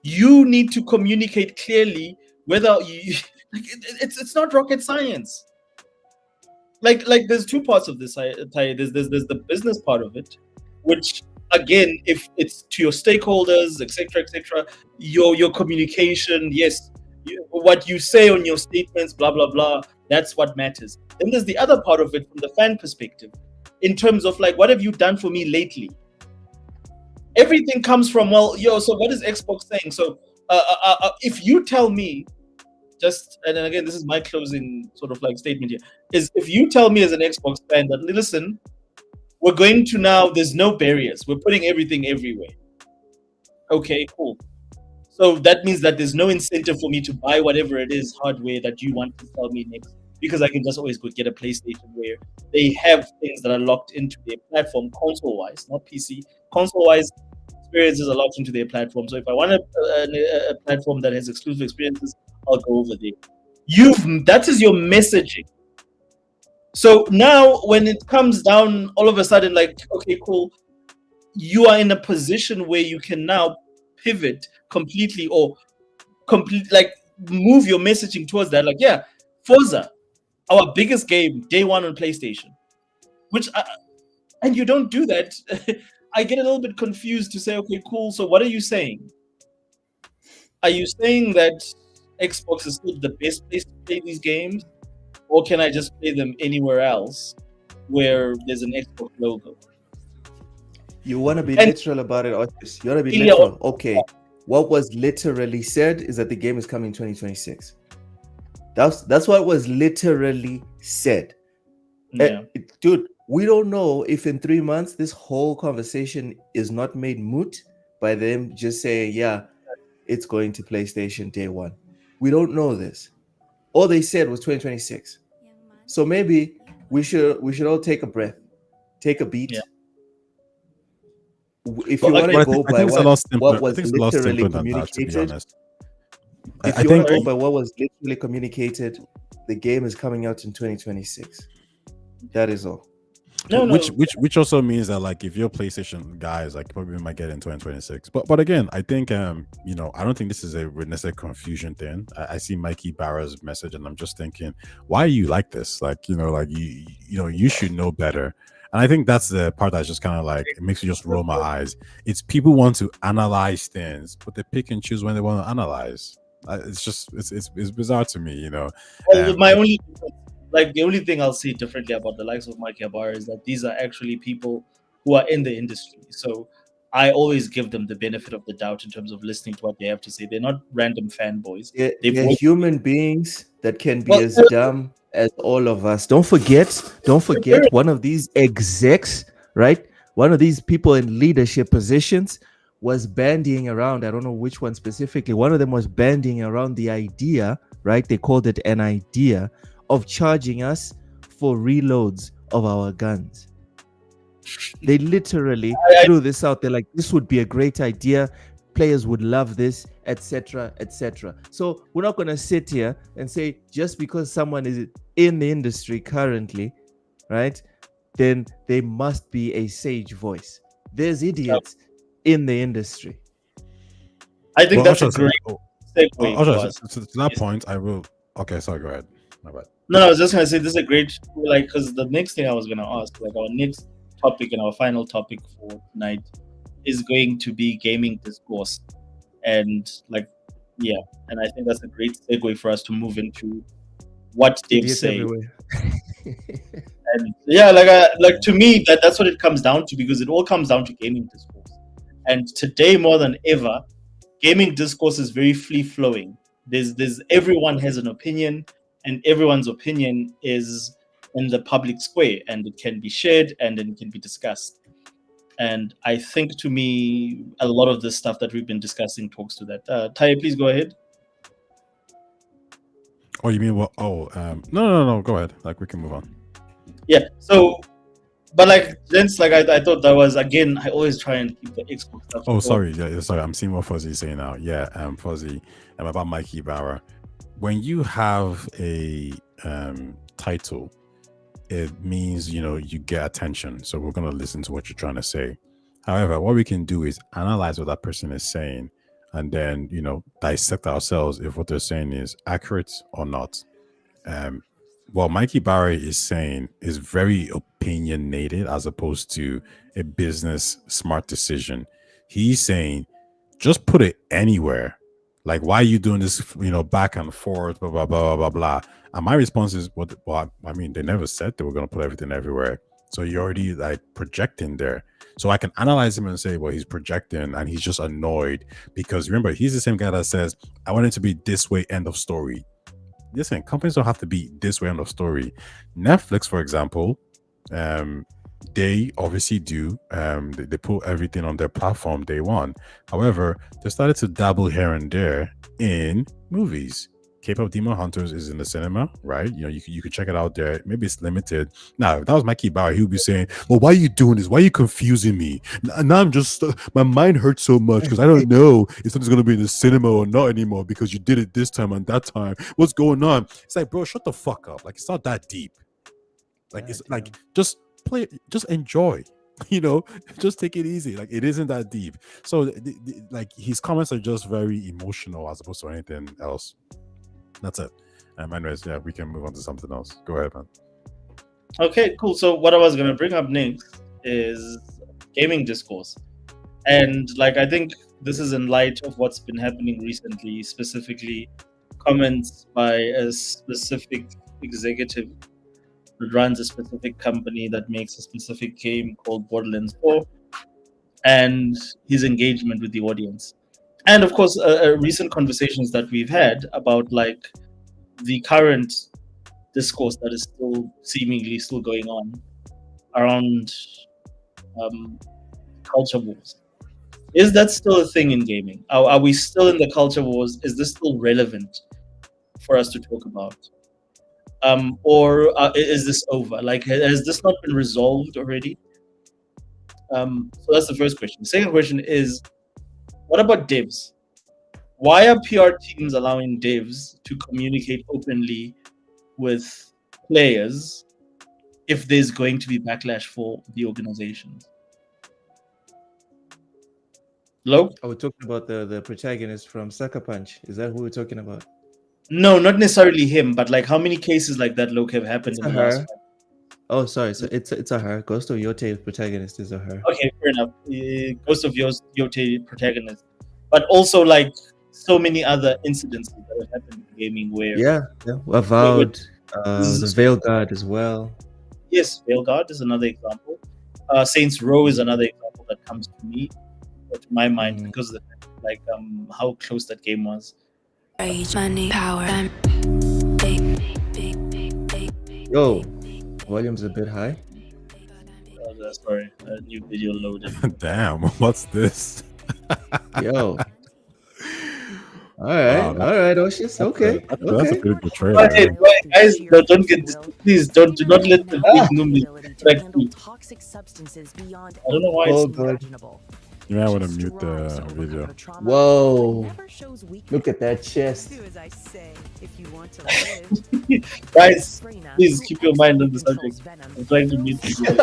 You need to communicate clearly whether you. It's not rocket science. Like there's two parts of this. There's the business part of it, which. Again, if it's to your stakeholders, etc., your communication, yes, what you say on your statements, blah blah blah, that's what matters. Then there's the other part of it from the fan perspective, in terms of like, what have you done for me lately? Everything comes from so what is Xbox saying? So if you tell me, and again, this is my closing sort of like statement here, is if you tell me as an Xbox fan that listen. We're going to now, there's no barriers. We're putting everything everywhere. Okay, cool. So that means that there's no incentive for me to buy whatever it is hardware that you want to sell me next, because I can just always go get a PlayStation where they have things that are locked into their platform, console-wise, not PC. Console-wise, experiences are locked into their platform. So if I want a platform that has exclusive experiences, I'll go over there. That is your messaging. So now when it comes down, all of a sudden, like, okay, cool, you are in a position where you can now pivot completely like move your messaging towards that. Like, yeah, Forza, our biggest game, day one on PlayStation, and you don't do that. I get a little bit confused to say, okay, cool. So what are you saying? Are you saying that Xbox is still the best place to play these games? Or can I just play them anywhere else where there's an Xbox logo? You want to be literal about it, Otis. You want to be literal. Okay. What was literally said is that the game is coming 2026. That's what was literally said. Yeah. Dude, we don't know if in 3 months this whole conversation is not made moot by them just saying, yeah, it's going to PlayStation day one. We don't know this. All they said was 2026. So maybe we should all take a breath, take a beat. Yeah. If you want to go by what was literally communicated, if you want to go by what was literally communicated, the game is coming out in 2026. That is all. Which also means that like if you're PlayStation guys, like probably might get in 2026. But again, I think I don't think this is a necessary confusion thing. I see Mikey Barra's message and I'm just thinking, why are you like this? Like you should know better. And I think that's the part that's just kind of like it makes me just roll my eyes. It's people want to analyze things, but they pick and choose when they want to analyze. It's bizarre to me, Well, the only thing I'll say differently about the likes of Mike Yabara is that these are actually people who are in the industry. So I always give them the benefit of the doubt in terms of listening to what they have to say. They're not random fanboys. They're human beings that can be as dumb as all of us. Don't forget, one of these execs, right? One of these people in leadership positions was bandying around, I don't know which one specifically, one of them was bandying around the idea, right? They called it an idea of charging us for reloads of our guns. They literally threw this out there like, this would be a great idea. Players would love this, etc., etc. So we're not going to sit here and say just because someone is in the industry currently, right, then they must be a sage voice. There's idiots in the industry. I think that's a great segue. To that point, I will. Okay, sorry, go ahead. My bad. No, I was just gonna say this is a great, like, because the next thing I was gonna ask, like, our next topic and our final topic for tonight is going to be gaming discourse, and like, yeah, and I think that's a great segue for us to move into what devs say. And yeah, like to me, that's what it comes down to, because it all comes down to gaming discourse. And today more than ever, gaming discourse is very free flowing. There's everyone has an opinion, and everyone's opinion is in the public square, and it can be shared and then it can be discussed. And I think, to me, a lot of this stuff that we've been discussing talks to that. Taye, please go ahead. Oh, you mean what? Oh, no. Go ahead. Like, we can move on. Yeah. So, but like, gents, like I thought that was, again, I always try and keep the Xbox stuff. Oh, sorry. Yeah, sorry. I'm seeing what Fuzzy is saying now. Yeah, Fuzzy, about Mikey Bauer. When you have a title, it means, you get attention. So we're going to listen to what you're trying to say. However, what we can do is analyze what that person is saying, and then, dissect ourselves if what they're saying is accurate or not. What Mikey Barry is saying is very opinionated as opposed to a business smart decision. He's saying, just put it anywhere. Like, why are you doing this, back and forth, blah, blah, blah, blah, blah. And my response is, they never said they were going to put everything everywhere. So you're already like projecting there. So I can analyze him and say, well, he's projecting and he's just annoyed because, remember, he's the same guy that says, I want it to be this way, end of story. Listen, companies don't have to be this way, end of story. Netflix, for example, they obviously do. They put everything on their platform day one. However, they started to dabble here and there in movies. K-pop Demon Hunters is in the cinema, right? You could check it out there. Maybe it's limited. Now, if that was Mikey Bauer, he would be saying, well, why are you doing this? Why are you confusing me? Now I'm just, my mind hurts so much because I don't know if something's going to be in the cinema or not anymore because you did it this time and that time. What's going on? It's like, bro, shut the fuck up. Like, it's not that deep. Like, it's like, just play, just enjoy. Just take it easy. Like, it isn't that deep. So, like, his comments are just very emotional as opposed to anything else. That's it. Anyways, yeah, we can move on to something else. Go ahead, man. Okay, cool. So what I was going to bring up next is gaming discourse. And like, I think this is in light of what's been happening recently, specifically comments by a specific executive that runs a specific company that makes a specific game called Borderlands 4, and his engagement with the audience. And of course, recent conversations that we've had about like the current discourse that is still seemingly still going on around culture wars. Is that still a thing in gaming? Are we still in the culture wars? Is this still relevant for us to talk about? Or is this over? Like, has this not been resolved already? So that's the first question. The second question is, what about devs? Why are PR teams allowing devs to communicate openly with players if there's going to be backlash for the organizations? Hello? Are we talking about the protagonist from Sucker Punch? Is that who we're talking about? No, not necessarily him, but like, how many cases like that, Loke, have happened in the last time? Oh, sorry. So it's a her. Ghost of Yote protagonist is a her. Okay, fair enough. Ghost of Yote protagonist, but also like so many other incidents that have happened in gaming where Avowed, the Veil Guard as well. Yes, Veil Guard is another example. Saints Row is another example that comes to me, or to my mind, because of the like how close that game was. Money, power. Yo, volume's a bit high. Sorry, a new video loaded. Damn, what's this? Yo. All right, Oshis. Okay. That's a pretty good trailer. Why, guys, don't get this. Please do not let the big Numi distract me. Toxic substances beyond I don't know why Oh, it's good. imaginable. You might want to mute the video. Whoa. Look at that chest. Do as I say if you want to live. guys. Please keep your mind on the subject. I'm trying to mute you.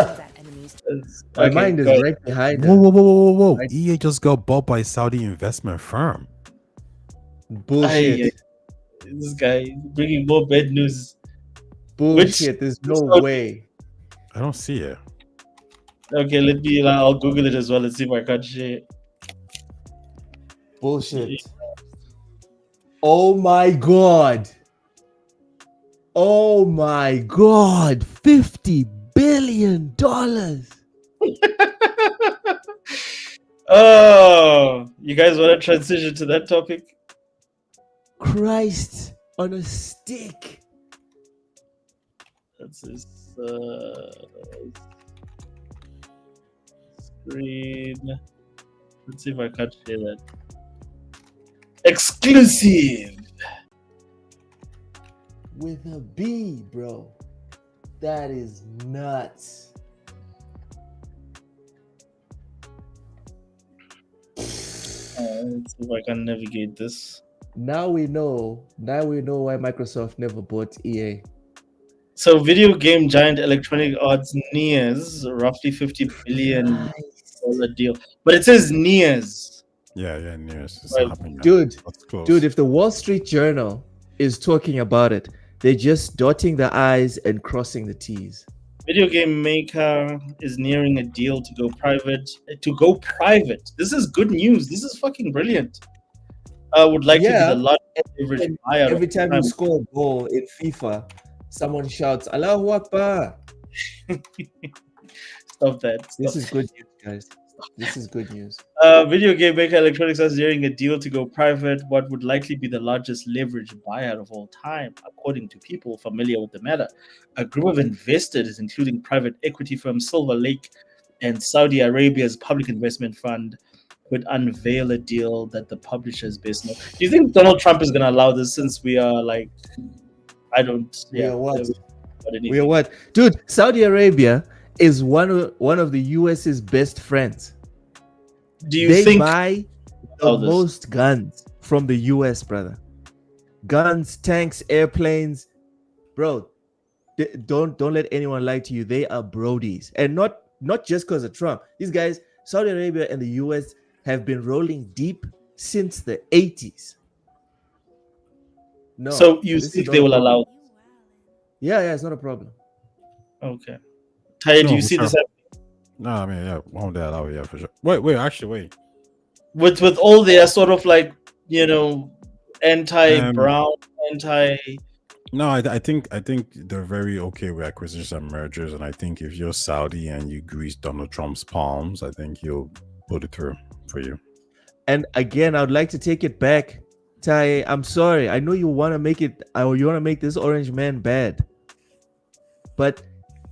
My mind is right behind Whoa, it. whoa, whoa, whoa, whoa! Right. EA just got bought by a Saudi investment firm. Bullshit. This guy bringing more bad news. Bullshit. There's no way. I don't see it. Okay, I'll Google it as well and see if I can share it. Bullshit. Oh my god. Oh my god. $50 billion. Oh, you guys want to transition to that topic? Christ on a stick. That's his screen. Let's see if I can share that. Exclusive. With a B, bro. That is nuts. Let's see if I can navigate this. Now we know why Microsoft never bought EA. So, video game giant Electronic Arts nears roughly $50 billion deal, but it says nears. Yeah, nears. It's Right. happening now. Dude, if the Wall Street Journal is talking about it, they're just dotting the I's and crossing the T's. Video game maker is nearing a deal to go private. This is good news. This is fucking brilliant. Would like to be the largest leverage buyer. Every time you score a goal in FIFA, someone shouts Allahu Akbar. Stop that. This is good news, guys. This is good news. Video game maker Electronic Arts is nearing a deal to go private. What would likely be the largest leverage buyout of all time, according to people familiar with the matter. A group of investors, including private equity firm Silver Lake and Saudi Arabia's public investment fund, could unveil a deal that the publishers best know. Do you think Donald Trump is going to allow this? Since we are like, I don't. We are what? Dude, Saudi Arabia is one of the US's best friends. Do you think buy the most guns from the US, brother? Guns, tanks, airplanes, bro. Don't let anyone lie to you. They are brodies, and not just because of Trump. These guys, Saudi Arabia and the US, have been rolling deep since the 80s. No. So you think they will allow? Yeah, it's not a problem. Okay. Taye, do you see this happening? No, I mean, yeah, won't they allow it? Yeah, for sure. Wait. With all their sort of like, anti-brown, anti. No, I think they're very okay with acquisitions and mergers, and I think if you're Saudi and you grease Donald Trump's palms, I think he'll put it through for you. And again, I would like to take it back, Taye. I'm sorry. I know you want to make this orange man bad, but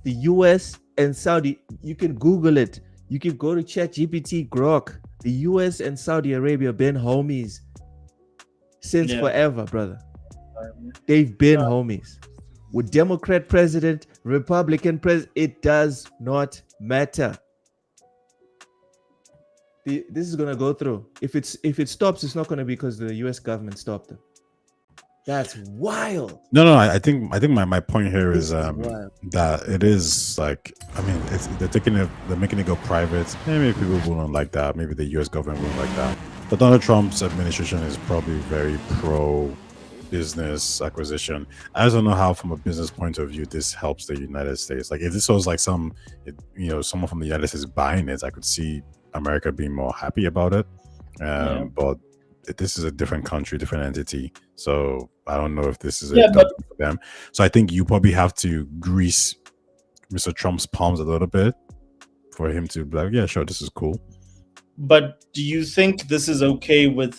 the US and Saudi, you can Google it. You can go to ChatGPT, Grok. The US and Saudi Arabia been homies since forever, brother. They've been homies. With Democrat president, Republican president, it does not matter. This is gonna go through. If it stops, it's not gonna be because the US government stopped it. That's wild. No. I think my point here is that it is like, I mean, they're making it go private. Maybe people wouldn't like that. Maybe the US government wouldn't like that. But Donald Trump's administration is probably very pro business acquisition. I just don't know how, from a business point of view, this helps the United States. Like, if this was like someone from the United States buying it, I could see America being more happy about it. But this is a different country, different entity. So I don't know if this is for them. So I think you probably have to grease Mr. Trump's palms a little bit for him to be like, yeah, sure, this is cool. But do you think this is okay with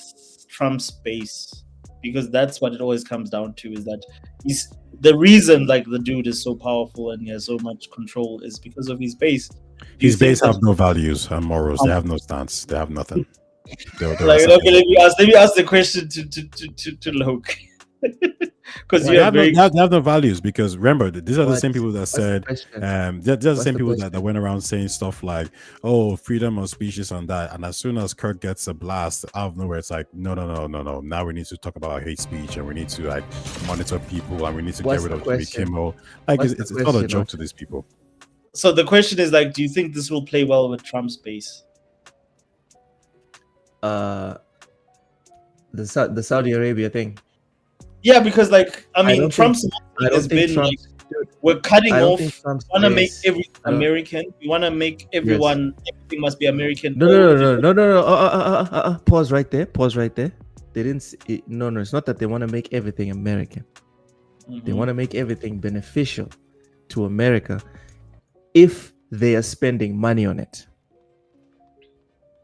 Trump's base? Because that's what it always comes down to, is that the reason like the dude is so powerful and he has so much control is because of his base. His base have no values and morals. They have no stance. They have nothing. Like, okay, let me ask the question to Loke. Because you have no values. Because remember, these are the same people that said, they're the same people that went around saying stuff like, "Oh, freedom of speech and that." And as soon as Kurt gets a blast out of nowhere, it's like, no. Now we need to talk about hate speech, and we need to like monitor people, and we need to get rid of Jimmy Kimmel. Like, it's not a joke to these people. So the question is, like, do you think this will play well with Trump's base? The Saudi Arabia thing. Yeah, because like Trump's has been like, we're cutting off. We want to make everything American. We want to make everyone everything must be American. No. Pause right there. They didn't. No. It's not that they want to make everything American. Mm-hmm. They want to make everything beneficial to America if they are spending money on it.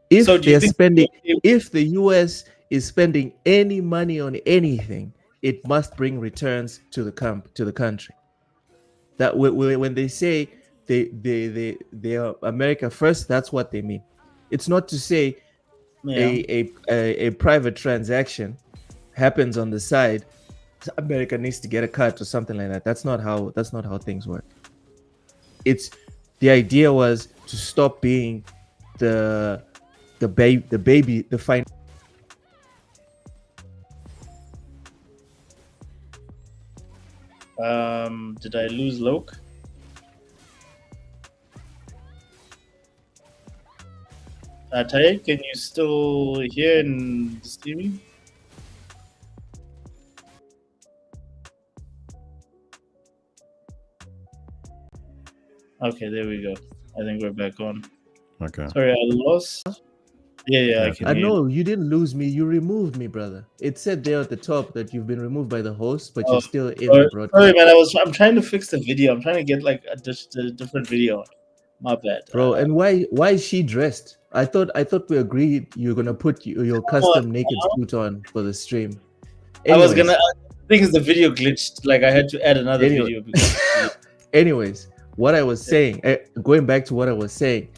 If if the US is spending any money on anything, it must bring returns to the country. That when they say they are America first, that's what they mean. It's not to say a private transaction happens on the side, America needs to get a cut or something like that. That's not how things work. It's the idea was to stop being the fine. Did I lose Loke? Taye, can you still hear and see me? Okay, there we go. I think we're back on. Okay. Sorry, I lost. Yeah. I know you didn't lose me. You removed me, brother. It said there at the top that you've been removed by the host, but you're still in the broadcast. Sorry, man. I'm trying to fix the video. I'm trying to get like a different video. My bad, bro. And why is she dressed? I thought we agreed you're gonna put your custom naked suit on for the stream. Anyways, I think the video glitched. Like I had to add another video. Anyways, what I was saying, going back to what I was saying.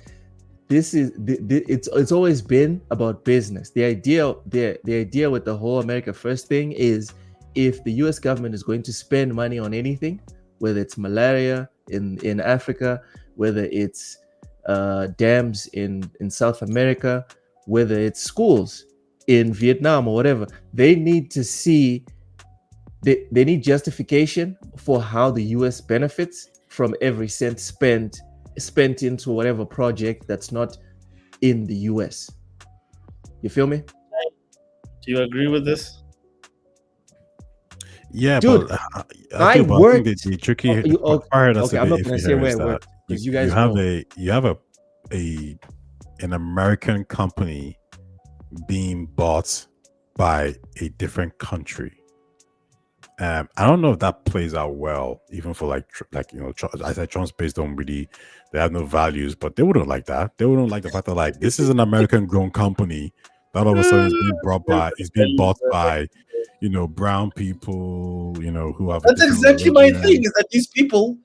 It's always been about business. The idea with the whole America First thing is if the US government is going to spend money on anything, whether it's malaria in Africa, whether it's dams in South America, whether it's schools in Vietnam or whatever, they need to see they need justification for how the US benefits from every cent spent into whatever project that's not in the US. You feel me? Do you agree with this? Yeah, dude, but I worked. think the tricky part okay, I'm not gonna say where I worked because you guys have an American company being bought by a different country. I don't know if that plays out well, even for like I said, Trump's base they have no values, but they wouldn't like that. They wouldn't like the fact that like this is an American-grown company that all of a sudden is being bought by, brown people, who have. That's exactly my thing. Is that these people,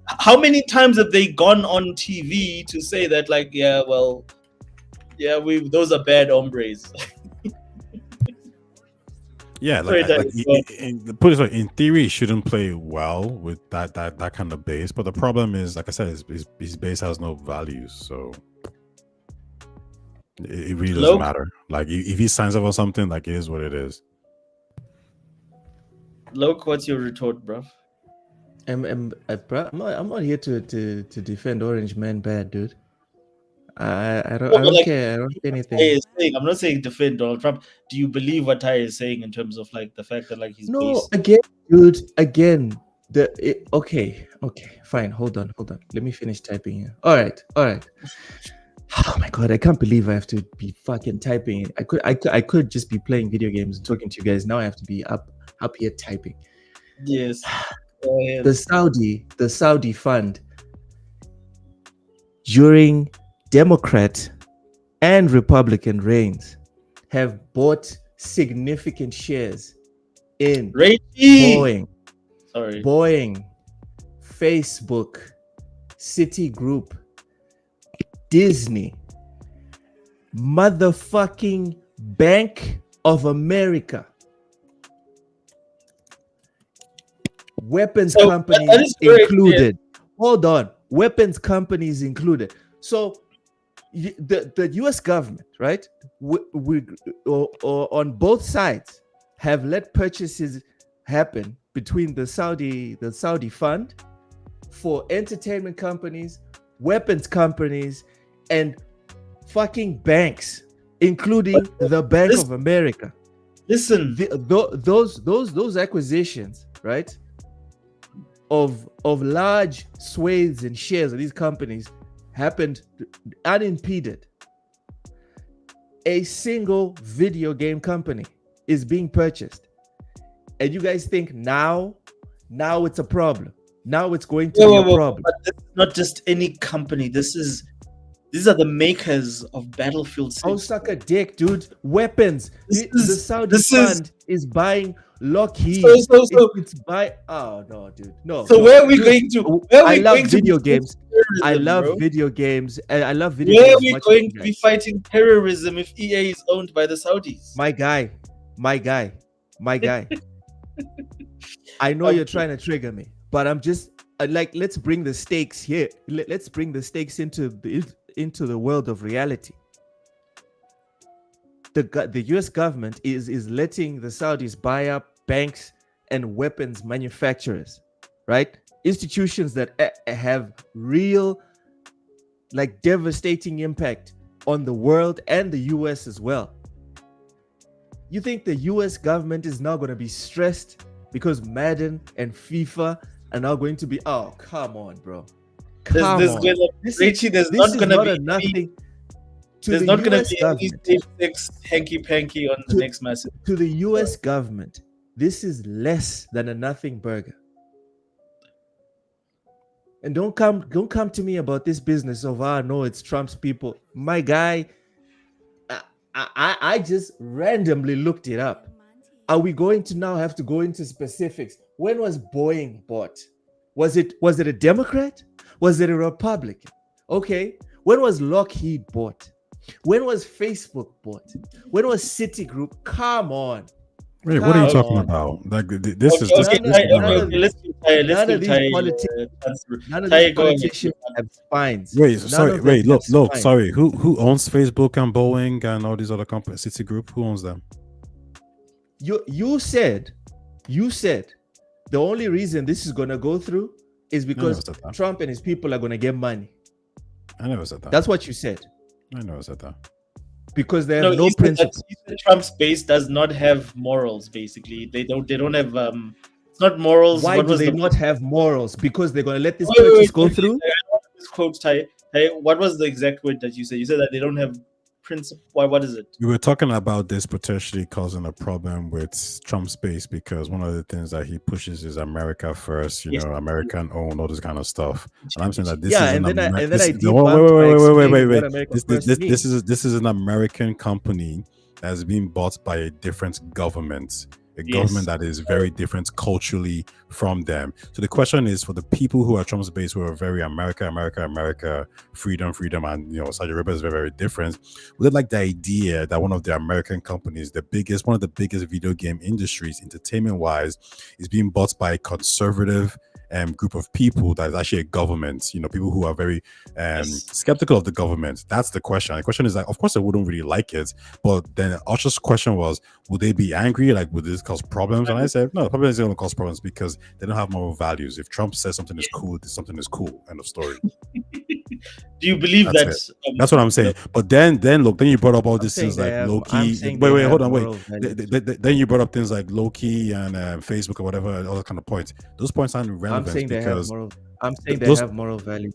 how many times have they gone on TV to say that like, those are bad hombres. Yeah, put it like, in theory, it shouldn't play well with that kind of base. But the problem is, like I said, his base has no values, so it really doesn't matter. Like if he signs up on something, like it is what it is. Loke, what's your retort, bro? I'm not here to defend Orange Man bad, dude. I don't care. I don't say anything. I'm not saying defend Donald Trump. Do you believe what Ty is saying in terms of like the fact that like he's okay, fine. Hold on. Let me finish typing here. All right. Oh my god, I can't believe I have to be fucking typing. I could just be playing video games and talking to you guys. Now I have to be up here typing. Yes. The Saudi fund during Democrat and Republican reigns have bought significant shares in Boeing, Facebook, Citigroup, Disney, motherfucking Bank of America. Weapons companies included. Hold on. Weapons companies included. So the US government, right? We on both sides have let purchases happen between the Saudi fund for entertainment companies, weapons companies, and fucking banks, including the Bank of America. Listen, those acquisitions, right, of large swathes and shares of these companies happened unimpeded. A single video game company is being purchased, and you guys think now it's a problem. Now it's going to be a problem. But this is not just any company. These are the makers of Battlefield 6. Oh, suck a dick, dude. Weapons. The Saudi fund is buying Lockheed. It's buy. Oh no, dude. No. So where are we going to? I love video games. I love video games. And I love video games. Where are we going to be fighting terrorism if EA is owned by the Saudis? My guy. I know you're trying to trigger me, but I'm just like, let's bring the stakes here. Let's bring the stakes into the world of reality. The US government is letting the Saudis buy up banks and weapons manufacturers, right? Institutions that have real, like, devastating impact on the world and the US as well. You think the US government is now going to be stressed because Madden and FIFA are now going to be, oh, come on, bro. There's not going to be any stage 6 hanky-panky on the next message. To the US government, this is less than a nothing burger. And don't come to me about this business of, no, it's Trump's people. My guy, I just randomly looked it up. Are we going to now have to go into specifics? When was Boeing bought? Was it a Democrat? Was it a Republican? Okay. When was Lockheed bought? When was Facebook bought? When was Citigroup? Come on. Wait, what are you talking about? Like this is none of these politicians have spines. Wait, look, sorry. Who owns Facebook and Boeing and all these other companies? Citigroup, who owns them? You said the only reason this is gonna go through is because Trump and his people are gonna get money. I never said that. That's what you said. I never said that. Because they have no principles. Trump's base does not have morals. Basically, they don't have. It's not morals. Why do they not have morals? Because they're gonna let this purchase go through. This quote, Ty, what was the exact word that you said? You said that they don't have principle. What is it? We were talking about this potentially causing a problem with Trump's base because one of the things that he pushes is America first. American owned, all this kind of stuff. And I'm saying that this is this is an American company that's being bought by a different government. Government that is very different culturally from them. So the question is, for the people who are Trump's base, who are very America, freedom, and Saudi Arabia is very, very different. Would they like the idea that one of the American companies, one of the biggest video game industries, entertainment-wise, is being bought by a conservative group of people that is actually a government, people who are very skeptical of the government? That's the question. The question is that, of course, they wouldn't really like it, but then Usher's question was, would they be angry? Like, would this cause problems? And I said, no, probably isn't going to cause problems because they don't have moral values. If Trump says something is cool, something is cool. End of story. Do you believe that's what I'm saying. But then look, then you brought up all these things like low-key. Wait, hold on, wait. Then you brought up things like low-key and Facebook or whatever, all that kind of points. Those points aren't relevant. I'm saying they have moral values.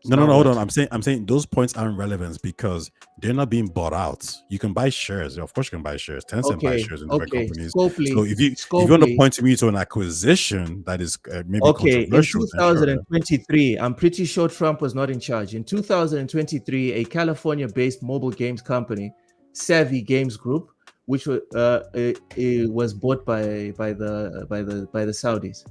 No, hold on. I'm saying those points aren't relevant because they're not being bought out. You can buy shares. Of course, you can buy shares. Tencent buy shares in different companies. Scopely, so if you want to point to me to an acquisition that is maybe controversial. In 2023, I'm pretty sure Trump was not in charge. In 2023, a California-based mobile games company, Savvy Games Group, which was bought by the Saudis.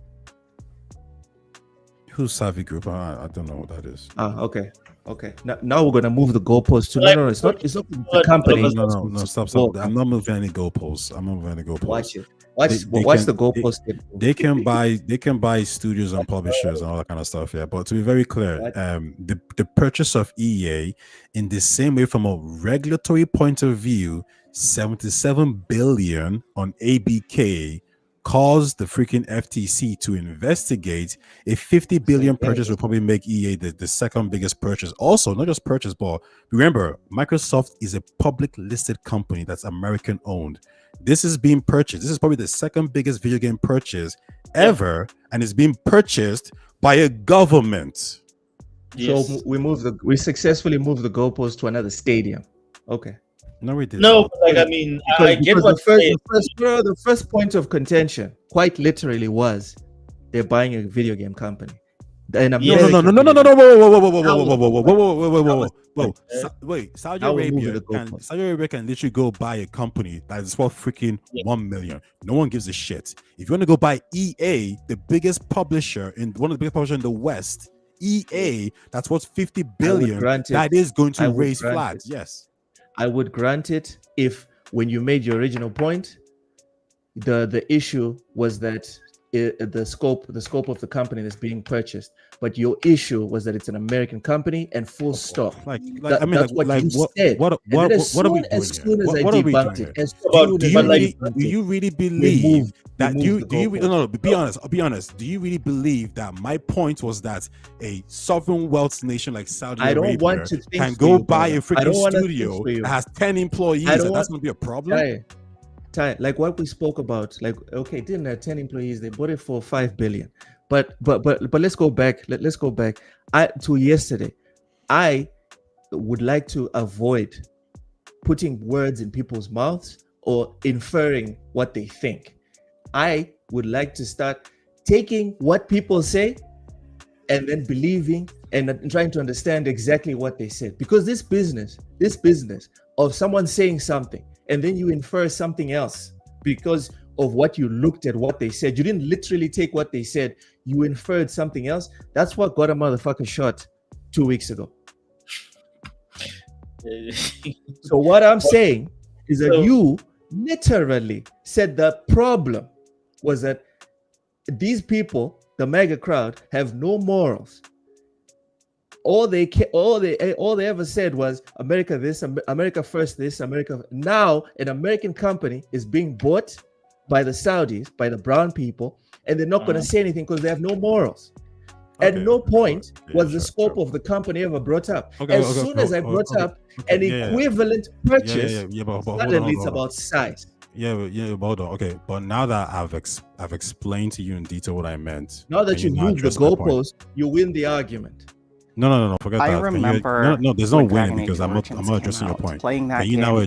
Who's Savvy Group? I don't know what that is. Okay. Okay. Now we're gonna move the goalpost to no. It's not the company. No. Stop. I'm not moving any goalposts. Watch it. Watch the goalpost. They can buy studios and publishers and all that kind of stuff. Yeah, but to be very clear, the purchase of EA, in the same way from a regulatory point of view, 77 billion on ABK caused the freaking FTC to investigate. A 50 billion purchase will probably make EA the second biggest purchase. Also, not just purchase, but remember, Microsoft is a public listed company that's American owned. This is being purchased. This is probably the second biggest video game purchase ever, and it's being purchased by a government. Yes. So we successfully moved the goalpost to another stadium. Okay. No, we did. No, like I mean, I get what the first point of contention, quite literally, was they're buying a video game company. No. Wait, Saudi Arabia can literally go buy a company that is worth freaking 1 million. No one gives a shit. If you want to go buy EA, the biggest publisher one of the biggest publishers in the West, EA, that's worth 50 billion. That is going to raise flags. Yes. I would grant it if, when you made your original point, the issue was that the scope of the company that's being purchased, but your issue was that it's an American company and full stop. That's what you said. What are we doing? As soon as I debunked it, do you really believe that? Be honest. Do you really believe that my point was that a sovereign wealth nation like Saudi Arabia can go buy a freaking studio that has 10 employees and that's going to be a problem? Like what we spoke about, like, okay, didn't have 10 employees, they bought it for 5 billion. But let's go back. Let's go back to yesterday. I would like to avoid putting words in people's mouths or inferring what they think. I would like to start taking what people say and then believing and trying to understand exactly what they said. Because this business of someone saying something and then you infer something else because of what you looked at what they said. You didn't literally take what they said. You inferred something else. That's what got a motherfucker shot 2 weeks ago. So what I'm saying is that you literally said the problem was that these people, the mega crowd, have no morals. All they ever said was America this, America first this, America. Now an American company is being bought by the Saudis, by the brown people, and they're not going to say anything because they have no morals. At no point was the scope of the company ever brought up. As soon as I brought up an equivalent purchase, suddenly it's about size. Hold on. Okay, but now that I've explained to you in detail what I meant. Now that you moved the goalpost, you win the argument. No. Forget that. I remember. No, there's no win because I'm not addressing your point. Can you now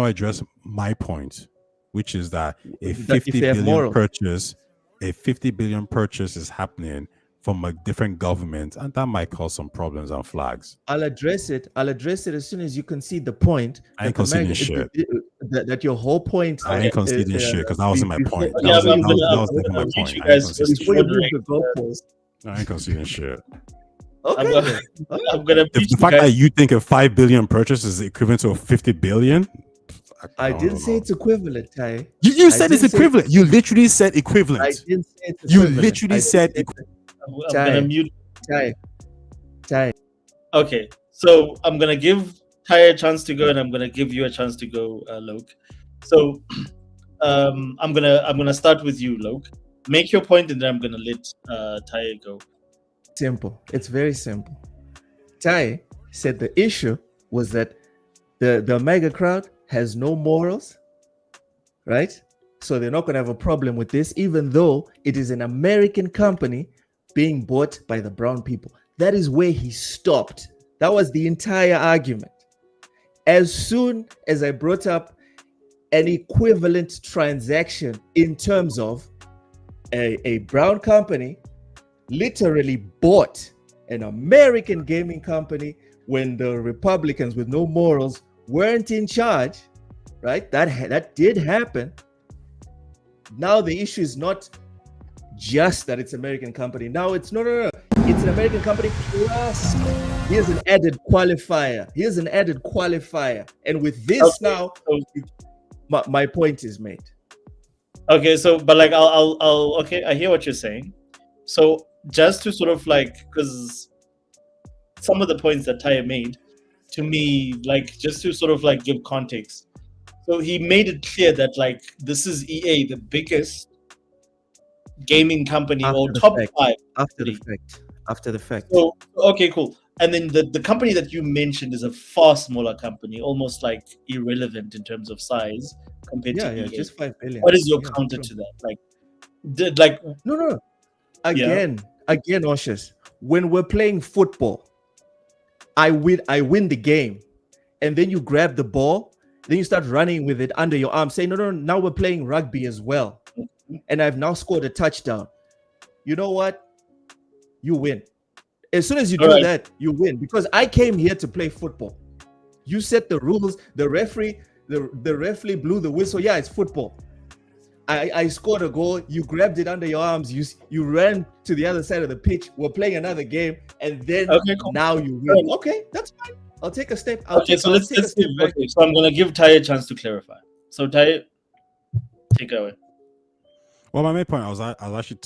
address my point, which is that a 50 billion purchase is happening from a different government, and that might cause some problems and flags. I'll address it as soon as you concede the point. I ain't conceding shit. That your whole point. I ain't conceding shit because that wasn't my point. That was my point. I ain't conceding shit. Okay. I'm gonna the fact that you think a 5 billion purchase is equivalent to a 50 billion. I didn't say it's equivalent, Ty. You said it's equivalent. You literally said equivalent. I didn't say it's equivalent. You literally said equivalent. I'm gonna mute Ty. Okay, so I'm gonna give Ty a chance to go, and I'm gonna give you a chance to go, Loke. So I'm gonna start with you, Loke. Make your point, and then I'm gonna let Ty go. Simple. It's very simple. Ty said the issue was that the mega crowd has no morals, right? So they're not going to have a problem with this, even though it is an American company being bought by the brown people. That is where he stopped. That was the entire argument. As soon as I brought up an equivalent transaction in terms of a brown company literally bought an American gaming company when the Republicans with no morals weren't in charge, right? That did happen. Now the issue is not just that it's an American company. Now it's no. It's an American company plus Here's an added qualifier. And with this now, my point is made. Okay, so but like I'll okay, I hear what you're saying. So just to sort of like, because some of the points that Taya made to me, like just to sort of like give context. So he made it clear that like this is EA, the biggest gaming company or top fact. 5 After the fact. So okay, cool. And then the company that you mentioned is a far smaller company, almost like irrelevant in terms of size compared to EA. Just 5 billion. What is your counter to that? Like no. Again, Oshus, when we're playing football, I win the game, and then you grab the ball, then you start running with it under your arm, saying, no, now we're playing rugby as well, and I've now scored a touchdown. You know what? You win. As soon as you do that, you win, because I came here to play football. You set the rules. The referee blew the whistle. Yeah, it's football. I scored a goal. You grabbed it under your arms. You ran to the other side of the pitch. We're playing another game, and then now you win. Okay, that's fine. I'll take a step. So let's give. Okay, so I'm gonna give Ty a chance to clarify. So Ty, take it away. Well, my main point, I was actually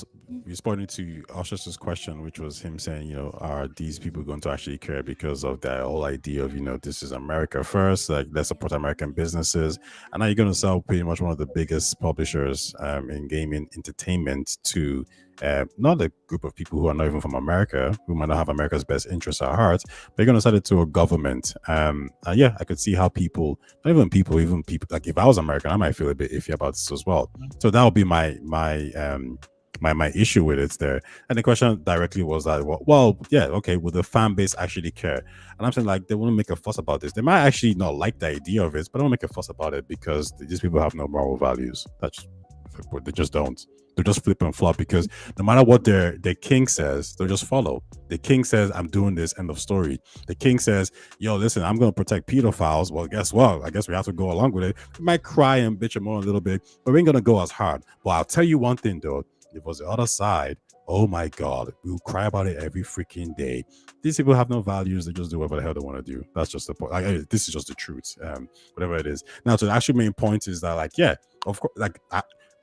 responding to Oshus's question, which was him saying, are these people going to actually care because of that whole idea of, this is America first, like let's support American businesses, and now you're going to sell pretty much one of the biggest publishers in gaming entertainment to not a group of people who are not even from America, who might not have America's best interests at heart, but you're going to sell it to a government. Yeah, I could see how people, even people, like if I was American, I might feel a bit iffy about this as well. So that would be my issue with it there. And the question directly was that, well, yeah, okay, will the fan base actually care? And I'm saying, like, they won't make a fuss about this. They might actually not like the idea of it, but they won't make a fuss about it because these people have no moral values. They just don't. They'll just flip and flop, because no matter what their king says, they'll just follow. The king says, I'm doing this, end of story. The king says, yo, listen, I'm going to protect pedophiles. Well, guess what? I guess we have to go along with it. We might cry and bitch them more a little bit, but we ain't going to go as hard. But I'll tell you one thing, though. If it was the other side, oh my God, we'll cry about it every freaking day. These people have no values. They just do whatever the hell they want to do. That's just the point. This is just the truth. Whatever it is. Now, to the actual main point is that, like, yeah, of course, like,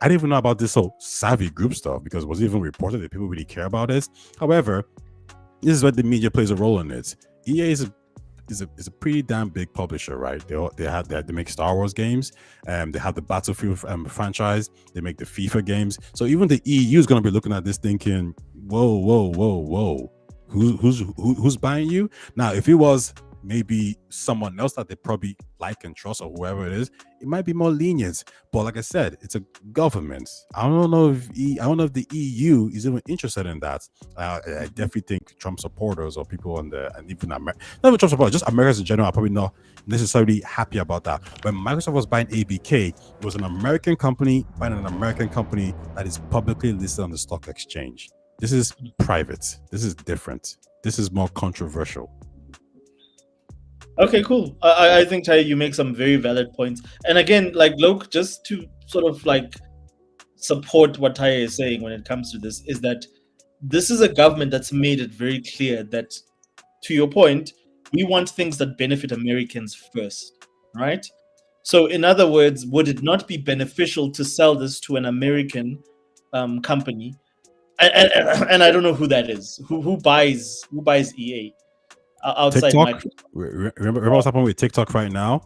I didn't even know about this whole savvy group stuff, because it was even reported that people really care about this. However, this is where the media plays a role in it. EA is a pretty damn big publisher, right? They make Star Wars games, they have the Battlefield franchise, they make the FIFA games. So even the EU is going to be looking at this thinking, whoa, who's buying you? Now, if it was maybe someone else that they probably like and trust, or whoever it is, it might be more lenient. But like I said, it's a government. I don't know if the EU is even interested in that. I definitely think Trump supporters or people and even not even Trump supporters, just Americans in general, are probably not necessarily happy about that. When Microsoft was buying ABK, it was an American company buying an American company that is publicly listed on the stock exchange. This is private. This is different. This is more controversial. Okay, cool. I think, Ty, you make some very valid points. And again, like, Loke, just to sort of like support what Ty is saying when it comes to this, is that this is a government that's made it very clear that, to your point, we want things that benefit Americans first, right? So in other words, would it not be beneficial to sell this to an American company? And I don't know who that is. Who buys EA? Outside TikTok. Remember what's happening with TikTok right now?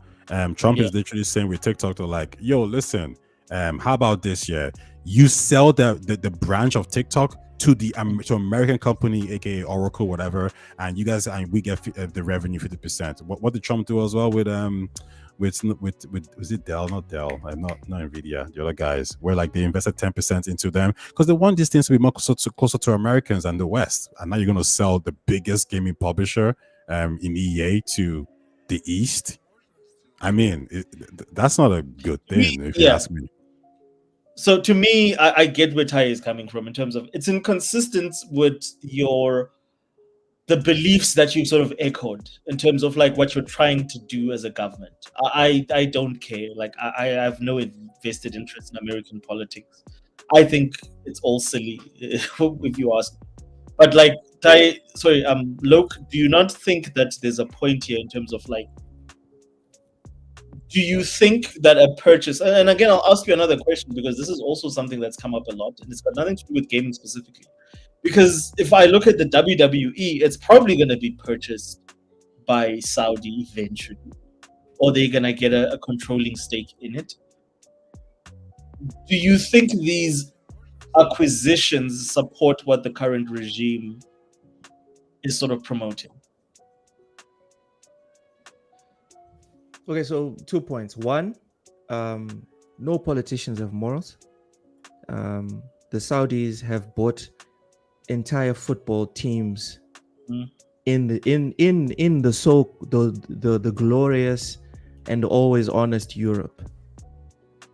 Trump is literally saying with TikTok, they're like, yo, listen, how about this? Yeah, you sell the branch of TikTok to to American company, aka Oracle, whatever, and you guys, and we get the revenue 50%. What did Trump do as well with was it Dell? Not Dell. Not Nvidia. The other guys, where like they invested 10% into them because they want these things to be more closer to Americans and the West. And now you're going to sell the biggest gaming publisher in EA to the East. I mean, that's not a good thing if you ask me. So to me, I get where Ty is coming from in terms of it's inconsistent with the beliefs that you sort of echoed in terms of like what you're trying to do as a government. I don't care. Like I have no vested interest in American politics. I think it's all silly if you ask me. But like Loke, do you not think that there's a point here in terms of like, do you think that a purchase, and again, I'll ask you another question because this is also something that's come up a lot and it's got nothing to do with gaming specifically. Because if I look at the WWE, it's probably going to be purchased by Saudi eventually, or they're going to get a controlling stake in it. Do you think these acquisitions support what the current regime is sort of promoting? Okay, so 2 points. One, no politicians have morals. The Saudis have bought entire football teams in the glorious and always honest Europe,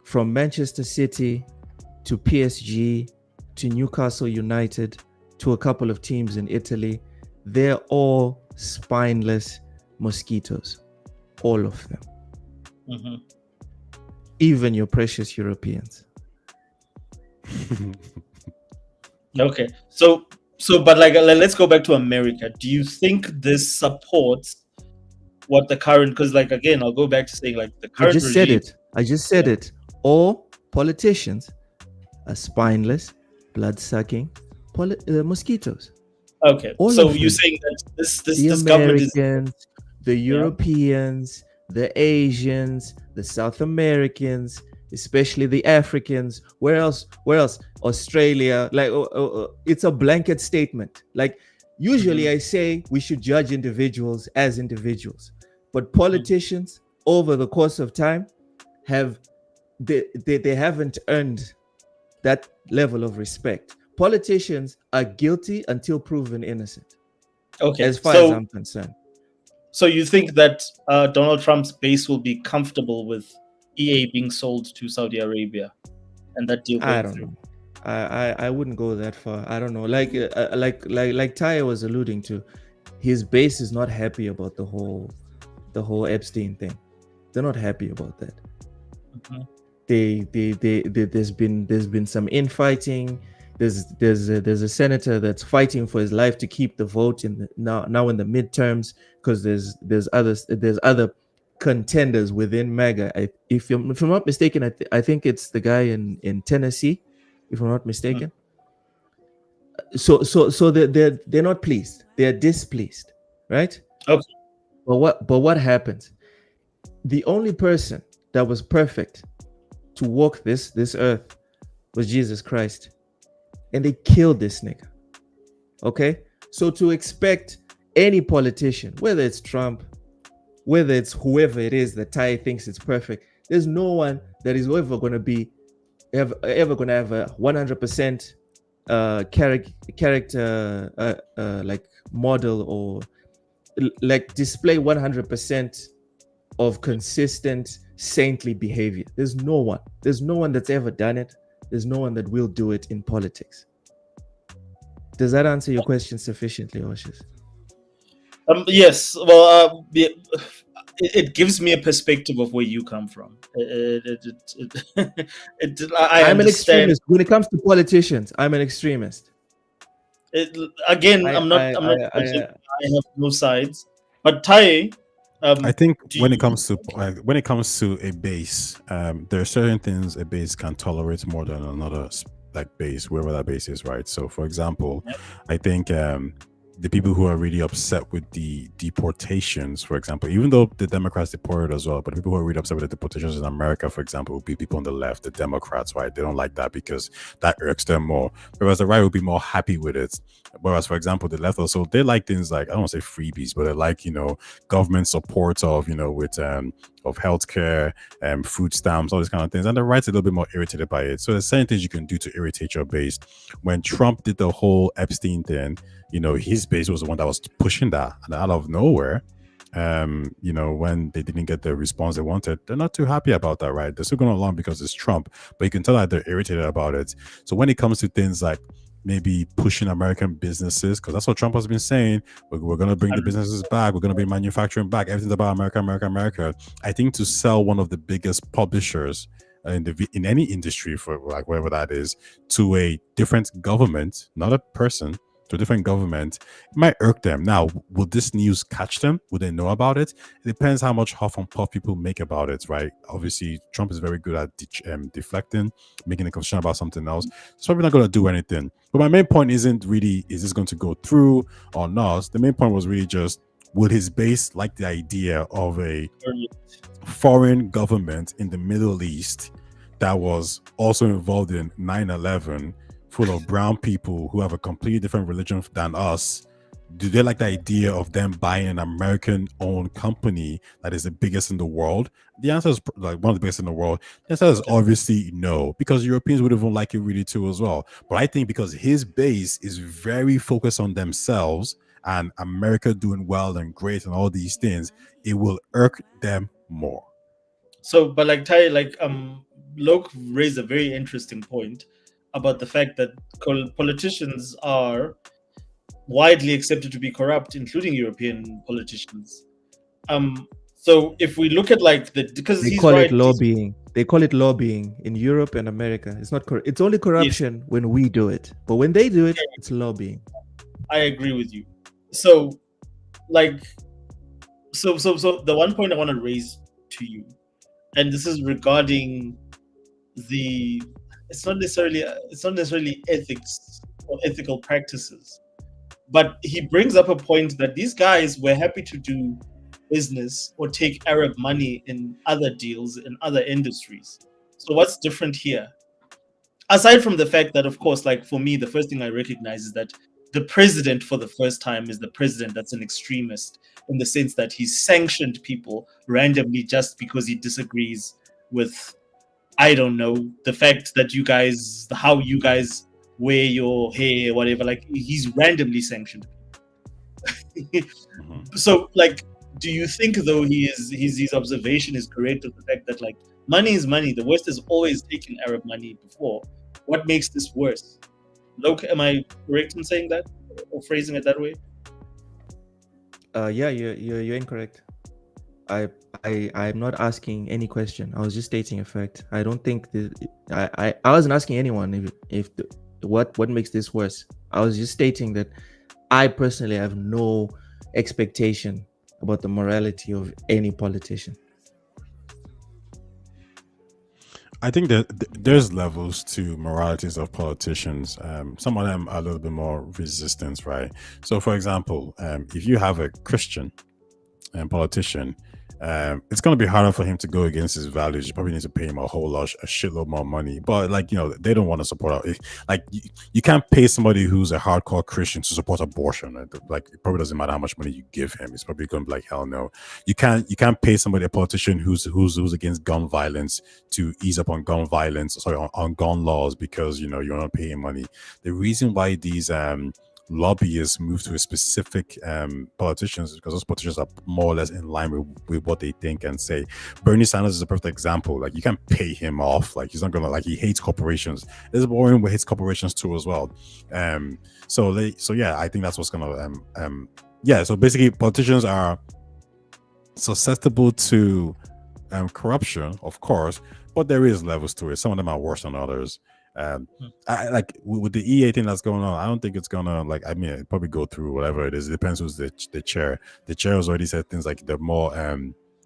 from Manchester City to PSG to Newcastle United to a couple of teams in Italy. They're all spineless mosquitoes, all of them. Even your precious Europeans. Okay, so but like, let's go back to America. Do you think this supports what the current? Because like, again, I'll go back to saying like the current. I just said it. All politicians are spineless, blood-sucking mosquitoes. Okay, all so you're saying that this government is the Europeans, the Asians, the South Americans, especially the Africans. Where else? Australia. Like, it's a blanket statement. Like, usually I say we should judge individuals as individuals, but politicians over the course of time they haven't earned that level of respect. Politicians are guilty until proven innocent. Okay, as far as I'm concerned. So you think that Donald Trump's base will be comfortable with EA being sold to Saudi Arabia, and that deal going through? I wouldn't go that far. I don't know. Like Taya was alluding to, his base is not happy about the whole Epstein thing. They're not happy about that. There's been some infighting. There's a senator that's fighting for his life to keep the vote now in the midterms, because there's other contenders within MAGA. If I'm not mistaken, I think it's the guy in Tennessee, if I'm not mistaken. So they're not pleased. They're displeased, right? Okay. But what happens? The only person that was perfect to walk this earth was Jesus Christ, and they killed this nigga. Okay, so to expect any politician, whether it's Trump, whether it's whoever it is that Ty thinks it's perfect, there's no one that is ever going to have a 100% character like model, or like display 100% of consistent saintly behavior. There's no one that's ever done it. There's no one that will do it in politics. Does that answer your question sufficiently, Oshis? Yes. Well, it gives me a perspective of where you come from. I'm an extremist when it comes to politicians. I'm an extremist. I have no sides. But Ty, I think when it comes to a base, there are certain things a base can tolerate more than another, like base, wherever that base is, right? So, for example, I think the people who are really upset with the deportations, for example, even though the Democrats deported as well, but people who are really upset with the deportations in America, for example, would be people on the left, the Democrats, right? They don't like that because that irks them more. Whereas the right would be more happy with it. Whereas, for example, the left also, they like things like, I don't want to say freebies, but they like, government support of, with of healthcare, food stamps, all these kind of things. And the right's a little bit more irritated by it. So there's certain things you can do to irritate your base. When Trump did the whole Epstein thing, his base was the one that was pushing that, and out of nowhere, when they didn't get the response they wanted, they're not too happy about that, right? They're still going along because it's Trump, but you can tell that they're irritated about it. So when it comes to things like maybe pushing American businesses, because that's what Trump has been saying, we're going to bring the businesses back, we're going to bring manufacturing back, everything's about America. I think to sell one of the biggest publishers in any industry, for like whatever that is, to a different government, not a person, to a different government, it might irk them. Now, will this news catch them? Will they know about it? It depends how much huff and puff people make about it, right? Obviously, Trump is very good at deflecting, making a conversation about something else. It's probably not going to do anything. But my main point isn't really, is this going to go through or not? The main point was really just, would his base like the idea of a foreign government in the Middle East that was also involved in 9/11, full of brown people who have a completely different religion than us? Do they like the idea of them buying an American-owned company that is the biggest in the world? The answer is like one of the biggest in the world. The answer is obviously no, because Europeans would even like it really too as well. But I think because his base is very focused on themselves and America doing well and great and all these things, it will irk them more. So, but like Loke raised a very interesting point about the fact that politicians are widely accepted to be corrupt, including European politicians. So if we look at because they he's call right, it lobbying. They call it lobbying in Europe and America. It's not it's only corruption when we do it, but when they do it, it's lobbying. I agree with you. So, so the one point I want to raise to you, and this is regarding it's not necessarily ethics or ethical practices, but he brings up a point that these guys were happy to do business or take Arab money in other deals in other industries. So what's different here? Aside from the fact that, of course, for me, the first thing I recognize is that the president for the first time is the president that's an extremist, in the sense that he's sanctioned people randomly just because he disagrees with, I don't know, the fact that how you guys wear your hair, whatever. He's randomly sanctioned. So, do you think, though, his observation is correct of the fact that money is money? The West has always taken Arab money before. What makes this worse? Look, am I correct in saying that or phrasing it that way? Yeah, you're incorrect. I'm not asking any question. I was just stating a fact. I don't think I wasn't asking anyone if what makes this worse. I was just stating that I personally have no expectation about the morality of any politician. I think that there's levels to moralities of politicians. Some of them are a little bit more resistant, right? So, for example, if you have a Christian politician, it's going to be harder for him to go against his values. You probably need to pay him a shitload more money. But they don't want to support it. You can't pay somebody who's a hardcore Christian to support abortion. It probably doesn't matter how much money you give him. It's probably going to be like, hell no. You can't pay somebody, a politician who's against gun violence, to ease up on gun violence. Sorry, on gun laws, because you're not paying money. The reason why these lobbyists move to a specific politicians, because those politicians are more or less in line with what they think and say. Bernie Sanders is a perfect example. You can't pay him off. He's not gonna, he hates corporations. There's Warren who hates corporations too as well. So yeah, I think that's what's gonna so basically politicians are susceptible to corruption, of course, but there is levels to it. Some of them are worse than others. With the EA thing that's going on, I don't think it's gonna it probably go through whatever it is. It depends who's the chair. The chair has already said things like they're more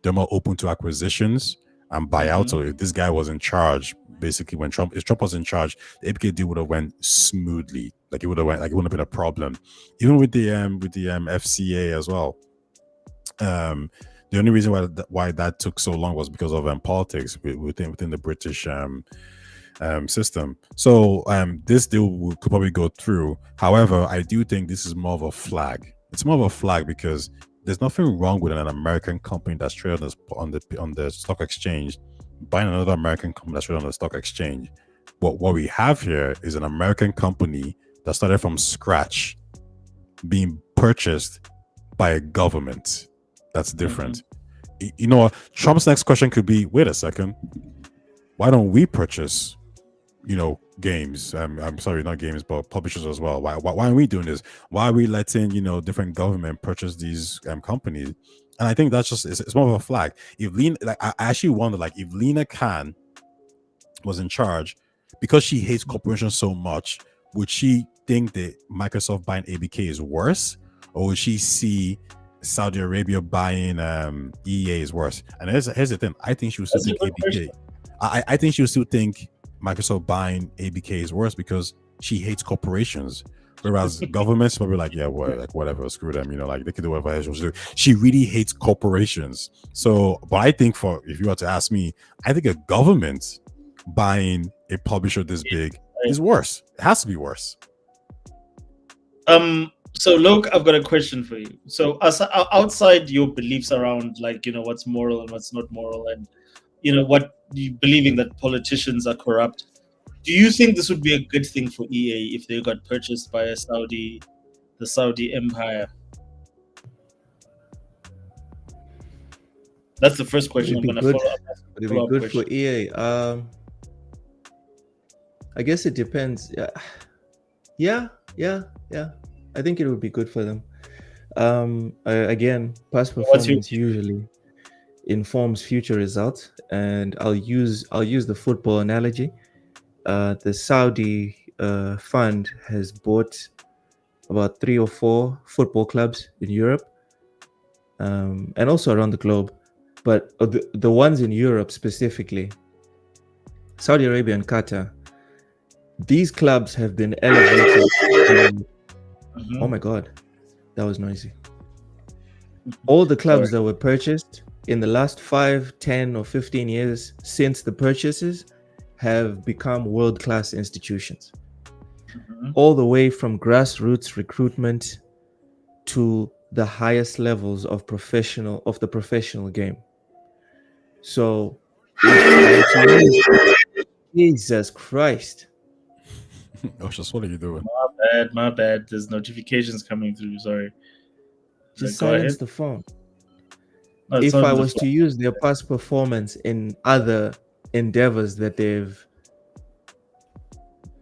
open to acquisitions and buyouts. So if this guy was in charge, basically if Trump was in charge, the APK deal would have went smoothly. It would have went, it wouldn't have been a problem. Even with the FCA as well. The only reason why that took so long was because of politics within the British system. So this deal could probably go through. However, I do think this is more of a flag. It's more of a flag because there's nothing wrong with an American company that's traded on the stock exchange buying another American company that's traded on the stock exchange. But what we have here is an American company that started from scratch, being purchased by a government. That's different. Trump's next question could be, wait a second, why don't we purchase games? I'm sorry, not games, but publishers as well. Why aren't we doing this? Why are we letting different government purchase these companies? And I think that's just it's more of a flag. If Lena, I actually wonder, if Lena Khan was in charge, because she hates corporations so much, would she think that Microsoft buying ABK is worse, or would she see Saudi Arabia buying EA is worse? And here's the thing: I think she would still think ABK. I think she would still think Microsoft buying ABK is worse because she hates corporations. Whereas governments probably like, yeah, well, like whatever, screw them, like they can do whatever they want to do. She really hates corporations. So, but I think if you were to ask me, I think a government buying a publisher this big is worse. It has to be worse. So Luke, I've got a question for you. So outside your beliefs around what's moral and what's not moral, and what you believing that politicians are corrupt, do you think this would be a good thing for EA if they got purchased by the Saudi empire? That's the first question. I'm going to follow up. Would it be good for EA? I guess it depends. Yeah. I think it would be good for them. Again, past performance usually informs future results, and I'll use the football analogy. The Saudi fund has bought about 3 or 4 football clubs in Europe, and also around the globe. But the ones in Europe specifically, Saudi Arabia and Qatar, these clubs have been elevated to, oh my God, that was noisy. All the clubs that were purchased in the last 5, 10, or 15 years since the purchases have become world-class institutions. All the way from grassroots recruitment to the highest levels of the professional game. So, Jesus Christ. Just what are you doing? My bad. There's notifications coming through. Sorry. Just silence the phone. If I was to use their past performance in other endeavors that they've,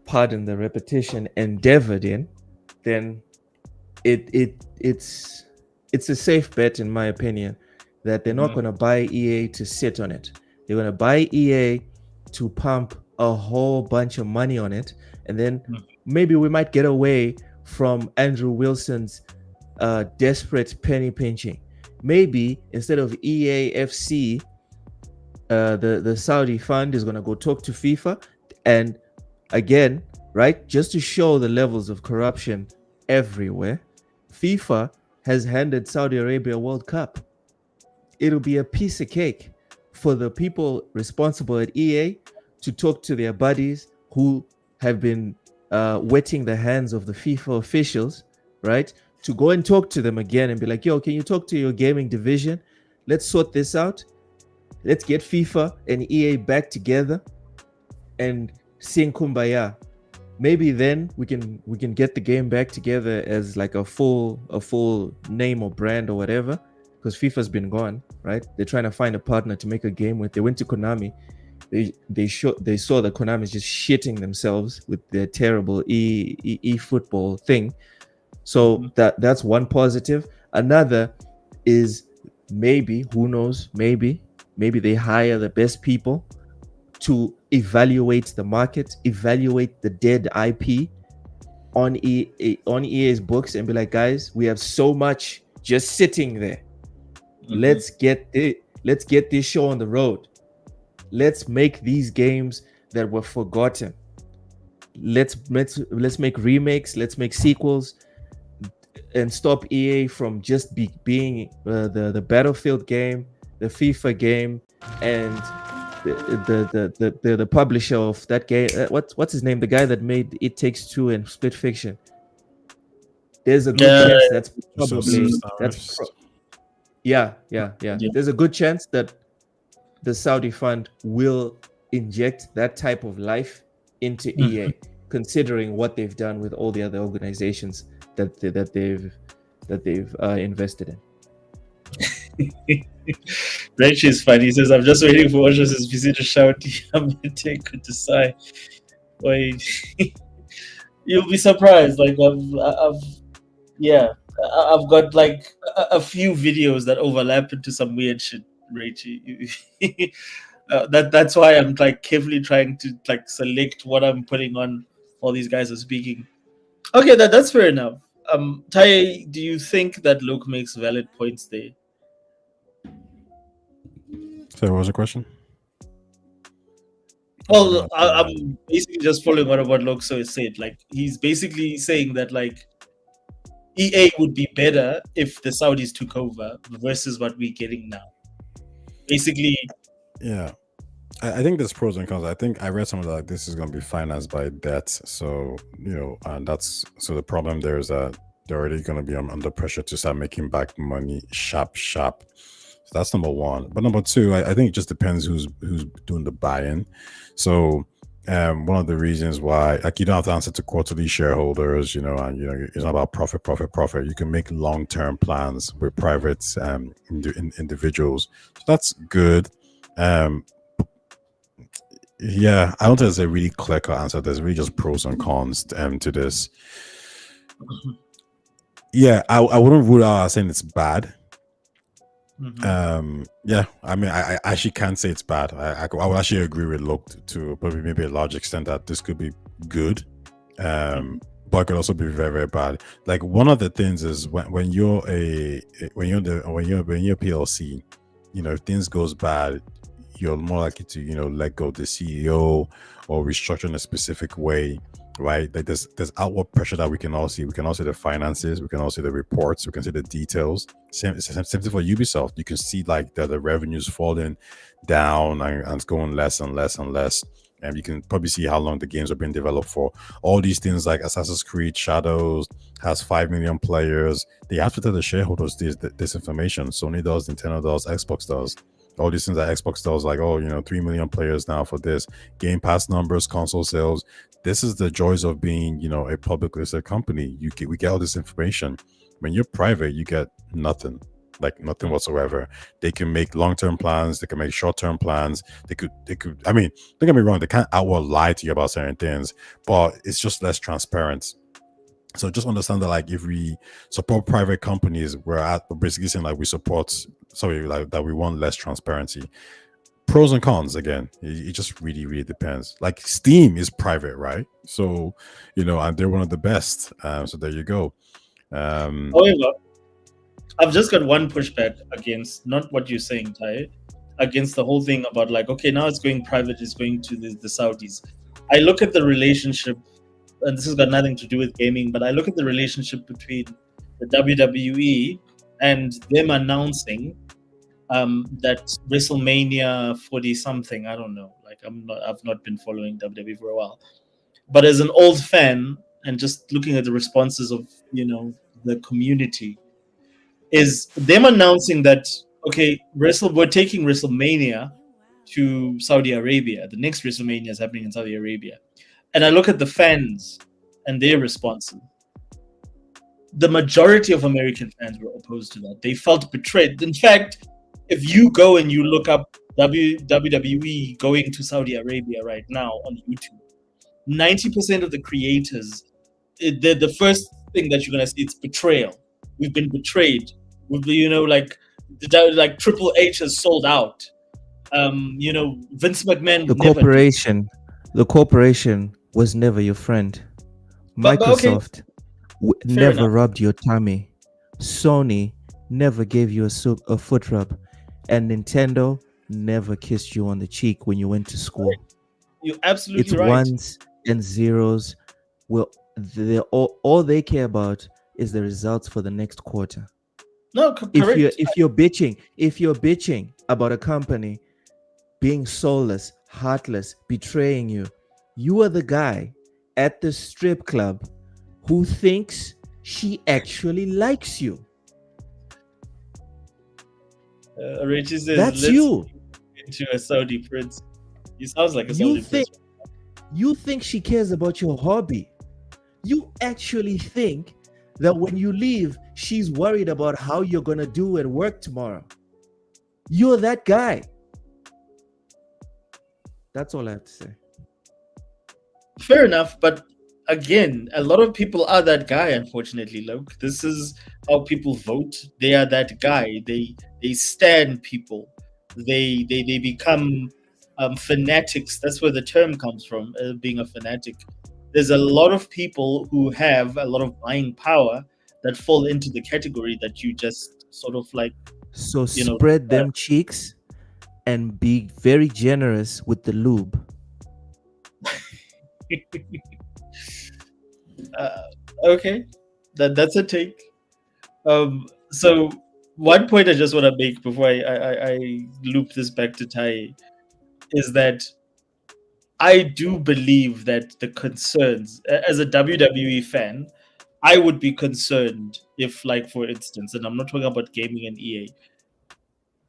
pardon the repetition, endeavored in, then it's a safe bet, in my opinion, that they're not going to buy EA to sit on it. They're going to buy EA to pump a whole bunch of money on it, and then maybe we might get away from Andrew Wilson's desperate penny pinching. Maybe instead of EAFC, the Saudi fund is going to go talk to FIFA, and again, right, just to show the levels of corruption everywhere, FIFA has handed Saudi Arabia a World Cup. It'll be a piece of cake for the people responsible at EA to talk to their buddies who have been wetting the hands of the FIFA officials, right? To go and talk to them again and be like, yo, can you talk to your gaming division? Let's sort this out. Let's get FIFA and EA back together and sing Kumbaya. Maybe then we can get the game back together as like a full name or brand or whatever, because FIFA's been gone, right? They're trying to find a partner to make a game with. They went to Konami. They saw that Konami's just shitting themselves with their terrible e-football thing. So that's one positive. Another is maybe, who knows, maybe they hire the best people to evaluate the market, evaluate the dead IP on EA's books, and be like, guys, we have so much just sitting there. Let's get this show on the road. Let's make these games that were forgotten. Let's make remakes. Let's make sequels, and stop EA from just being the Battlefield game, the FIFA game, and the publisher of that game. What's his name? The guy that made It Takes Two and Split Fiction. There's a good chance that's probably yeah. There's a good chance that the Saudi fund will inject that type of life into EA, considering what they've done with all the other organizations that they've invested in. Rach is funny. He says, I'm just waiting for Oshos' PC to shout, I'm going to take it to Sai. Wait. You'll be surprised. Like, I've got like a few videos that overlap into some weird shit, Rach. That's why I'm like carefully trying to like select what I'm putting on while these guys are speaking. Okay, that's fair enough. Tai, do you think that Luke makes valid points there? So, what was the question? Well, I'm basically just following what Luke said. Like, he's basically saying that like EA would be better if the Saudis took over versus what we're getting now. Basically, yeah. I think there's pros and cons. I think I read something like this is going to be financed by debt. So, and that's so the problem there is that they're already going to be under pressure to start making back money sharp. So that's number one. But number two, I think it just depends who's doing the buy-in. So, one of the reasons why, like, you don't have to answer to quarterly shareholders, and it's not about profit. You can make long-term plans with private individuals. So that's good. Yeah, I don't think there's a really clear-cut answer. There's really just pros and cons to this. Yeah, I wouldn't rule out saying it's bad. Yeah, I mean, I actually can't say it's bad. I would actually agree with Luke to probably maybe a large extent that this could be good, but it could also be very, very bad. Like, one of the things is when you're PLC, if things goes bad, you're more likely to let go of the CEO or restructure in a specific way, right? Like, there's outward pressure that we can all see. We can all see the finances, we can all see the reports, we can see the details. Same thing for Ubisoft. You can see like the revenues falling down and it's going less and less and less. And you can probably see how long the games are being developed for. All these things like Assassin's Creed Shadows has 5 million players. They have to tell the shareholders this information. Sony does, Nintendo does, Xbox does. All these things that Xbox does, like, 3 million players now for this. Game Pass numbers, console sales. This is the joys of being, a public listed company. We get all this information. When you're private, you get nothing. Like, nothing whatsoever. They can make long-term plans. They can make short-term plans. They could. I mean, don't get me wrong. They can't outright lie to you about certain things, but it's just less transparent. So just understand that, like, if we support private companies, we're basically saying like that we want less transparency. Pros and cons, again, it just really, really depends. Like, Steam is private, right? So, and they're one of the best. So there you go. However, I've just got one pushback against not what you're saying, Tai, against the whole thing about like, okay, now it's going private, it's going to the Saudis. I look at the relationship, and this has got nothing to do with gaming, but I look at the relationship between the WWE and them announcing that WrestleMania 40 something, I don't know, like I've not been following WWE for a while, but as an old fan and just looking at the responses of the community, is them announcing that, okay, we're taking WrestleMania to Saudi Arabia. The next WrestleMania is happening in Saudi Arabia. And I look at the fans and their responses. The majority of American fans were opposed to that. They felt betrayed. In fact, if you go and you look up WWE going to Saudi Arabia right now on YouTube, 90% of the creators, the first thing that you're going to see, it's betrayal. We've been betrayed. Like Triple H has sold out. Vince McMahon. The corporation was never your friend. Microsoft never rubbed your tummy. Sony never gave you a foot rub, and Nintendo never kissed you on the cheek when you went to school. You're absolutely it's right. Ones and zeros. Well, all they care about is the results for the next quarter. No, correct. If you're bitching about a company being soulless, heartless, betraying you, you are the guy at the strip club who thinks she actually likes you. Richie says, that's you. Into a Saudi prince. He sounds like a Saudi prince. You think she cares about your hobby. You actually think that when you leave, she's worried about how you're going to do at work tomorrow. You're that guy. That's all I have to say. Fair enough, but again, a lot of people are that guy, unfortunately, Luke. This is how people vote. They are that guy. They stand people. They become fanatics. That's where the term comes from, being a fanatic. there's a lot of people who have a lot of buying power that fall into the category that you just sort of like, So spread them cheeks and be very generous with the lube. Okay, that's a take. So one point I just want to make before I loop this back to Tai is that I do believe that the concerns, as a WWE fan, I would be concerned if, like, for instance, and I'm not talking about gaming and EA,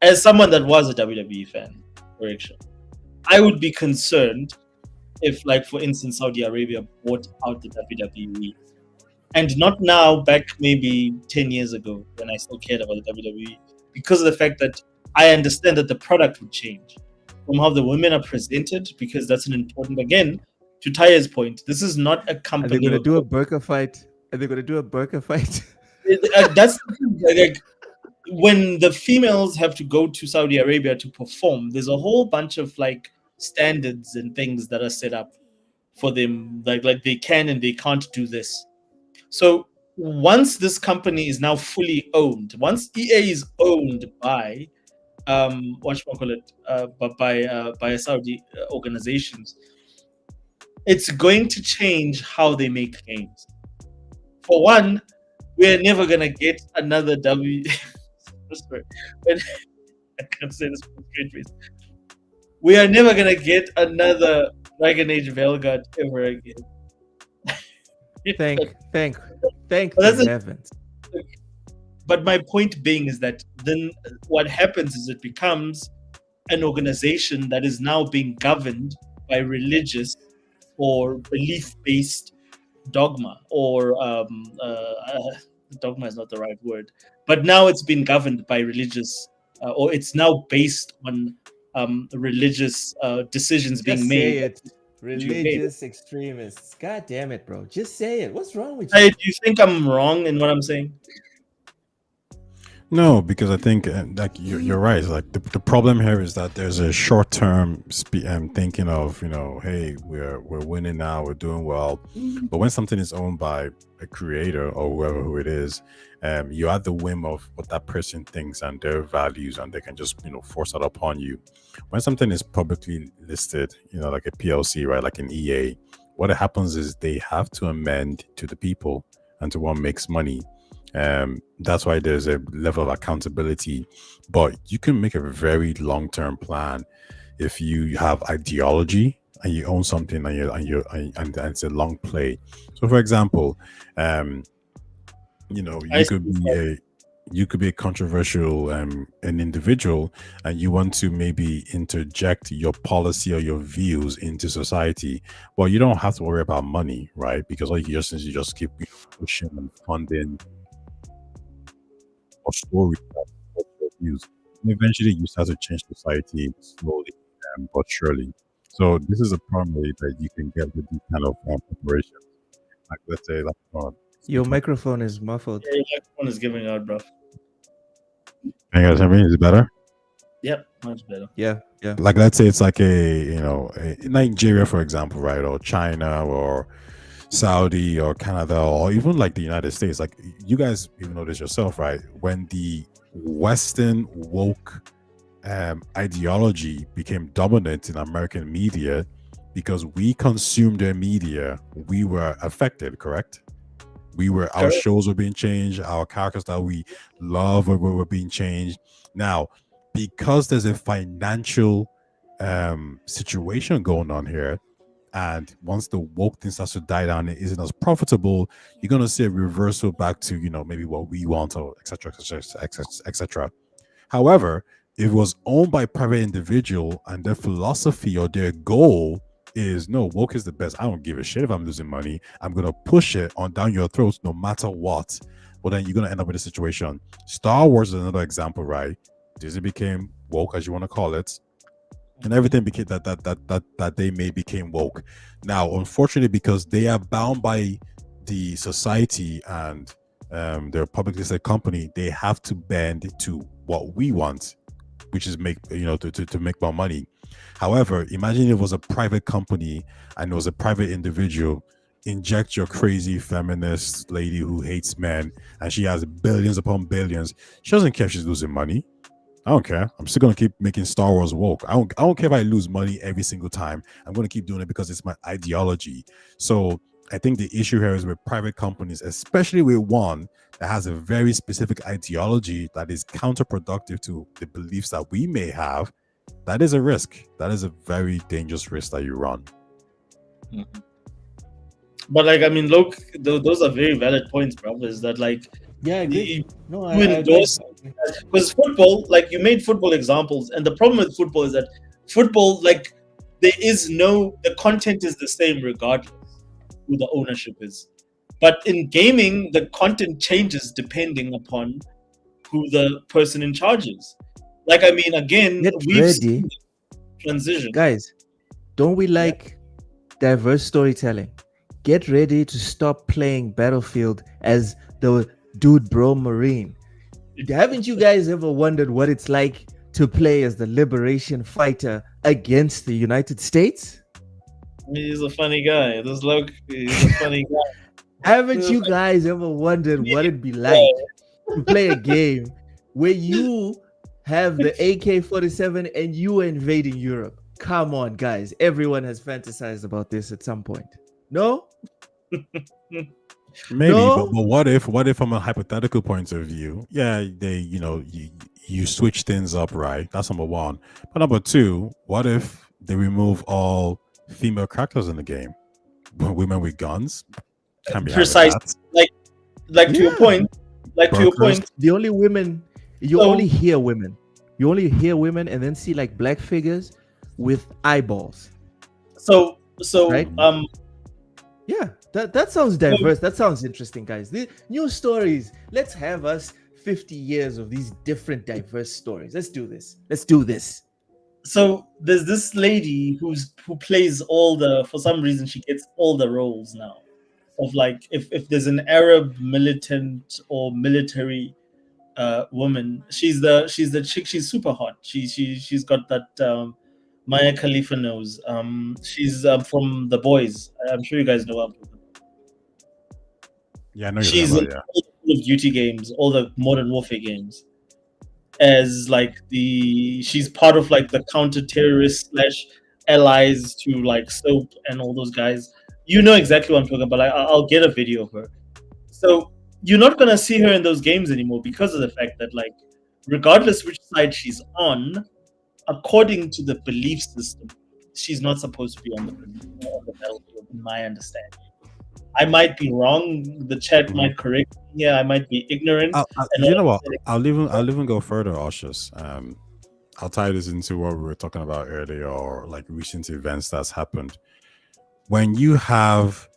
as someone that was a WWE fan, correction, I would be concerned if, like, for instance, Saudi Arabia bought out the WWE. And not now, back maybe 10 years ago, when I still cared about the WWE, because of the fact that I understand that the product would change from how the women are presented, because that's an important, again, to Taya's point, this is not a company. Are they going to do a burqa fight? Are they going to do a burqa fight? That's like, when the females have to go to Saudi Arabia to perform, there's a whole bunch of like standards and things that are set up for them, like they can and they can't do this. So once this company is now fully owned, once EA is owned by by Saudi organizations, it's going to change how they make games. For one, we're never gonna get another W. I can't say this with straight face. We are never gonna get another Dragon Age Velgard ever again. Thank the heavens. But my point being is that then what happens is it becomes an organization that is now being governed by religious or belief-based dogma, or dogma is not the right word, but now it's been governed by religious, or it's now based on religious decisions being made. Say it. Religious extremists. God damn it, bro. Just say it. What's wrong with you? Hey, do you think I'm wrong in what I'm saying? No, because I think like you're right. Like the problem here is that there's a short-term thinking of, hey, we're winning now, we're doing well. But when something is owned by a creator or who it is, you're at the whim of what that person thinks and their values, and they can just force that upon you. When something is publicly listed, like a PLC, right, like an EA, what happens is they have to amend to the people and to what makes money. That's why there's a level of accountability, but you can make a very long-term plan if you have ideology and you own something and it's a long play. So, for example, you could be a controversial an individual, and you want to maybe interject your policy or your views into society. Well, you don't have to worry about money, right? Because all you just keep pushing and funding or stories that views. And eventually you start to change society slowly but surely. So this is a problem that you can get with these kind of operations. Like, let's say, your microphone is muffled. Yeah, your microphone is giving out, bro. Can you guys hear me? Is it better? Yep, much better. Yeah. Like, let's say it's like a Nigeria, for example, right, or China, or Saudi, or Canada, or even like the United States. Like, you guys even know this yourself, right? When the Western woke ideology became dominant in American media, because we consumed their media, we were affected, correct? Our shows were being changed, our characters that we love were being changed. Now, because there's a financial situation going on here, and once the woke thing starts to die down, it isn't as profitable, you're going to see a reversal back to maybe what we want, or etc. However, if it was owned by a private individual and their philosophy or their goal is, no, woke is the best, I don't give a shit if I'm losing money, I'm going to push it on down your throats no matter what, well, then you're going to end up with a situation. Star Wars is another example, right? Disney became woke, as you want to call it, and everything became that they made became woke. Now, unfortunately, because they are bound by the society and they're a publicly listed company, they have to bend to what we want, which is make to make more money. However, imagine if it was a private company and it was a private individual inject your crazy feminist lady who hates men and she has billions upon billions. She doesn't care if she's losing money. I don't care. I'm still gonna keep making Star Wars woke. I don't care if I lose money every single time. I'm gonna keep doing it because it's my ideology. So I think the issue here is with private companies, especially with one that has a very specific ideology that is counterproductive to the beliefs that we may have. That is a risk. That is a very dangerous risk that you run. Mm-hmm. But like, I mean, look, those are very valid points, bro. Is that like, yeah, I agree. You endorse because football, like you made football examples, and the problem with football is that football, like, the content is the same regardless who the ownership is. But in gaming, the content changes depending upon who the person in charge is. Like, I mean, again, we've seen transition. Guys, don't we like diverse storytelling? Get ready to stop playing Battlefield as the dude bro Marine. Haven't you guys ever wondered what it's like to play as the liberation fighter against the United States? He's a funny guy. He's a funny guy. Haven't you guys ever wondered what it'd be like to play a game where you have the AK-47 and you are invading Europe? Come on, guys. Everyone has fantasized about this at some point. No? Maybe, no? but what if from a hypothetical point of view, you switch things up, right? That's number one. But number two, what if they remove all female characters in the game? Women with guns? Can't be precise. Like to your point. Like to your point. The only women only hear women. You only hear women and then see like black figures with eyeballs. So right? Yeah, that sounds diverse. That sounds interesting, guys. The new stories. Let's have us 50 years of these different diverse stories. Let's do this. So there's this lady who plays for some reason she gets all the roles now. Of like if there's an Arab militant or military woman, she's the chick. She's super hot. She's got that Maya Khalifa nose. She's from The Boys. I'm sure you guys know her. Yeah, I know. She's in all the Call of Duty games, all the Modern Warfare games. As like she's part of like the counter-terrorist / allies to like Soap and all those guys. You know exactly what I'm talking about. Like, I'll get a video of her. So you're not gonna see her in those games anymore because of the fact that, like, regardless which side she's on, according to the belief system, she's not supposed to be on the battlefield, in my understanding. I might be wrong. The chat might correct me. Yeah, I might be ignorant. You know what? I'll even go further, Oshus. I'll tie this into what we were talking about earlier, or like recent events that's happened. When you have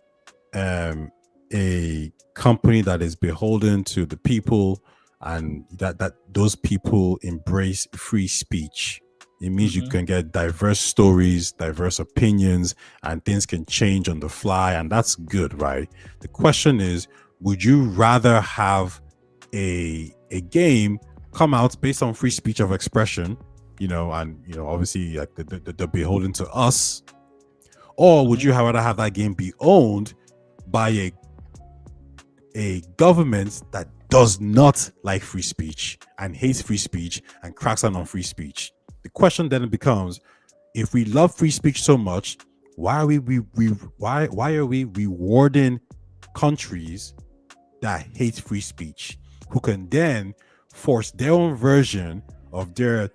a company that is beholden to the people, and that those people embrace free speech, it means you can get diverse stories, diverse opinions, and things can change on the fly, and that's good, right? The question is, would you rather have a game come out based on free speech of expression, and obviously like the beholden to us, or would you rather have that game be owned by a government that does not like free speech and hates free speech and cracks down on free speech? The question then becomes, if we love free speech so much, why are we rewarding countries that hate free speech, who can then force their own version of their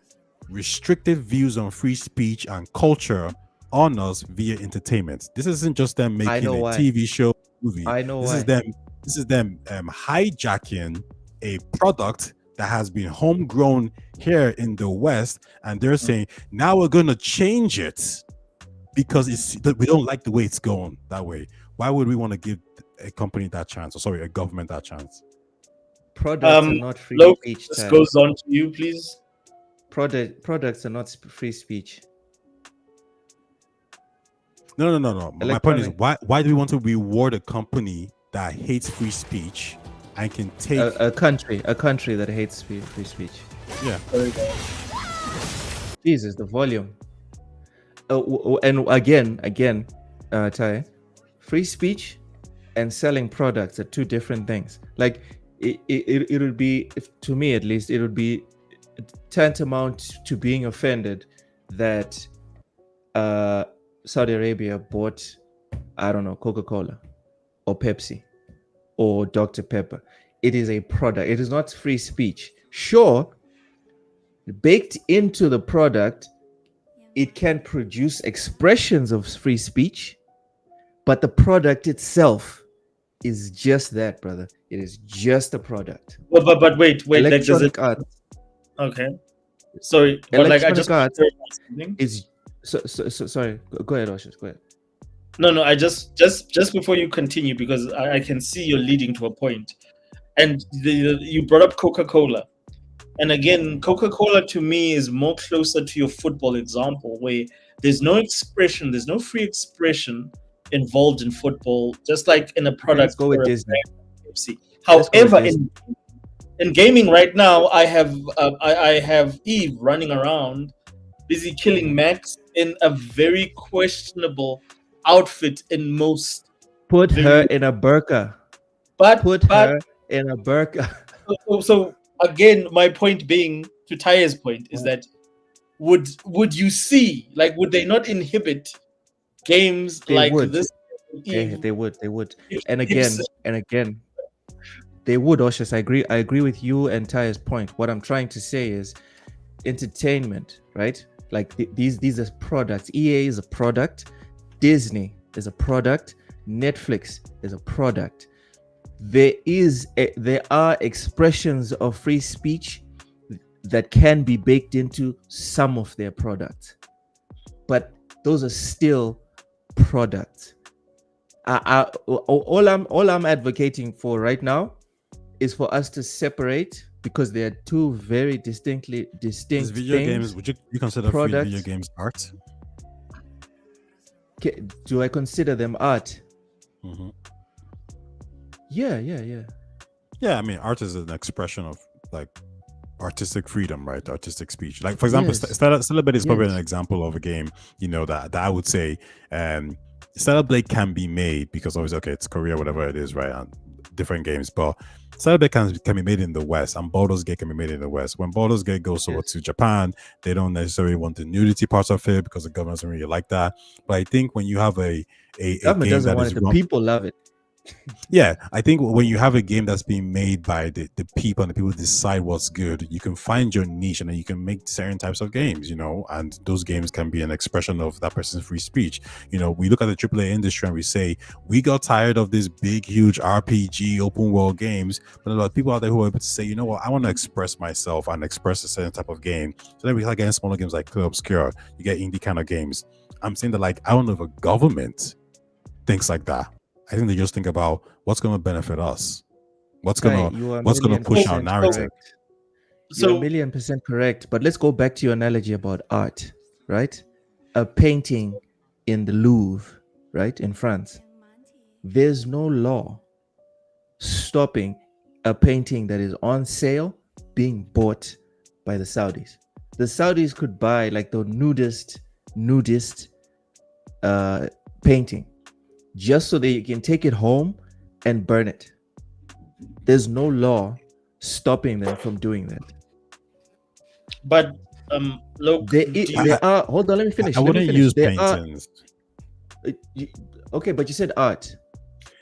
restricted views on free speech and culture on us via entertainment? This isn't just them making a TV show, movie. I know this why. This is them hijacking a product that has been homegrown here in the West, and they're saying, now we're going to change it because we don't like the way it's going that way. Why would we want to give a company that chance, or sorry, a government that chance? Products are not free speech. This goes on to you, please. Products are not free speech. No. My point is, why do we want to reward a company that hates free speech and can take a country that hates free speech? Yeah. Jesus, the volume. And again, Ty, free speech and selling products are two different things. Like it would be, to me at least, it would be tantamount to being offended that Saudi Arabia bought, I don't know, Coca-Cola or Pepsi or Dr. Pepper. It is a product. It is not free speech. Sure, baked into the product, it can produce expressions of free speech, but the product itself is just that, brother. It is just a product. But wait, Electronic art. Okay. Sorry, but like I just art is so sorry. Go ahead, Oshus. Go ahead. No, I just before you continue, because I can see you're leading to a point, and you brought up Coca-Cola, and again, Coca-Cola to me is more closer to your football example, where there's no expression, there's no free expression involved in football, just like in a product. Let's go with Disney. However, in gaming right now, I have Eve running around, busy killing Max in a very questionable outfit in most. Put her in a burqa. Put her in a burqa. So again, my point being, to Taye's point, is that would you see, like, would they not inhibit games like this? They would. And again, they would, Oshus. I agree with you and Taya's point. What I'm trying to say is entertainment, right? Like these are products. EA is a product. Disney is a product. Netflix is a product. There are expressions of free speech that can be baked into some of their products, but those are still products. All I'm advocating for right now is for us to separate, because they are two very distinct video things. Games, would you consider video games art? Do I consider them art? Mm-hmm. Yeah. I mean, art is an expression of like artistic freedom, right? Artistic speech. Like, for example, Stellar Blade is probably an example of a game, that I would say Stellar Blade can be made, because obviously, okay, it's Korea, whatever it is, right? And different games, but Stellar Blade can be made in the West, and Baldur's Gate can be made in the West. When Baldur's Gate goes over to Japan, they don't necessarily want the nudity parts of it because the government doesn't really like that. But I think when you have a government game doesn't want it, the people love it. Yeah, I think when you have a game that's being made by the people, and the people decide what's good, you can find your niche, and then you can make certain types of games, and those games can be an expression of that person's free speech. We look at the AAA industry and we say, we got tired of this big, huge RPG open world games, but a lot of people out there who are able to say, what, I want to express myself and express a certain type of game. So then we start getting smaller games like Clear Obscure, you get indie kind of games. I'm saying that, like, I don't know if a government thinks like that. I think they just think about what's going to benefit us, what's going to push our narrative. So you're 1,000,000% correct. But let's go back to your analogy about art, right? A painting in the Louvre, right, in France. There's no law stopping a painting that is on sale being bought by the Saudis. The Saudis could buy like the nudist painting, just so they can take it home and burn it. There's no law stopping them from doing that. But look, there are. Hold on, let me finish. I wouldn't use paintings. Okay, but you said art.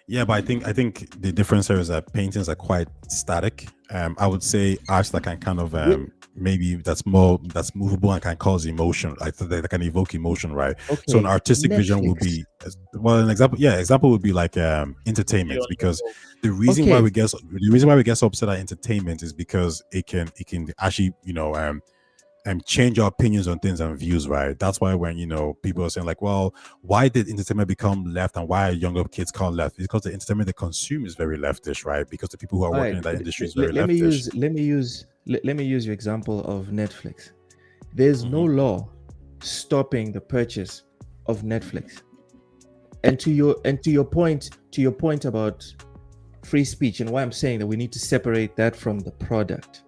Yeah, but I think the difference here is that paintings are quite static. I would say arts that can kind of maybe that's movable and can cause emotion, like that can evoke emotion, right? Okay. So an artistic vision would be, well, an example would be like entertainment, because the reason why we get so upset at entertainment is because it can actually change our opinions on things and views, right? That's why when people are saying like, well, why did entertainment become left and why are younger kids called left? It's because the entertainment they consume is very leftish, right? Because the people who are working in that industry is very leftish. Let me use your example of Netflix. There's no law stopping the purchase of Netflix. And to your point about free speech, and why I'm saying that we need to separate that from the product.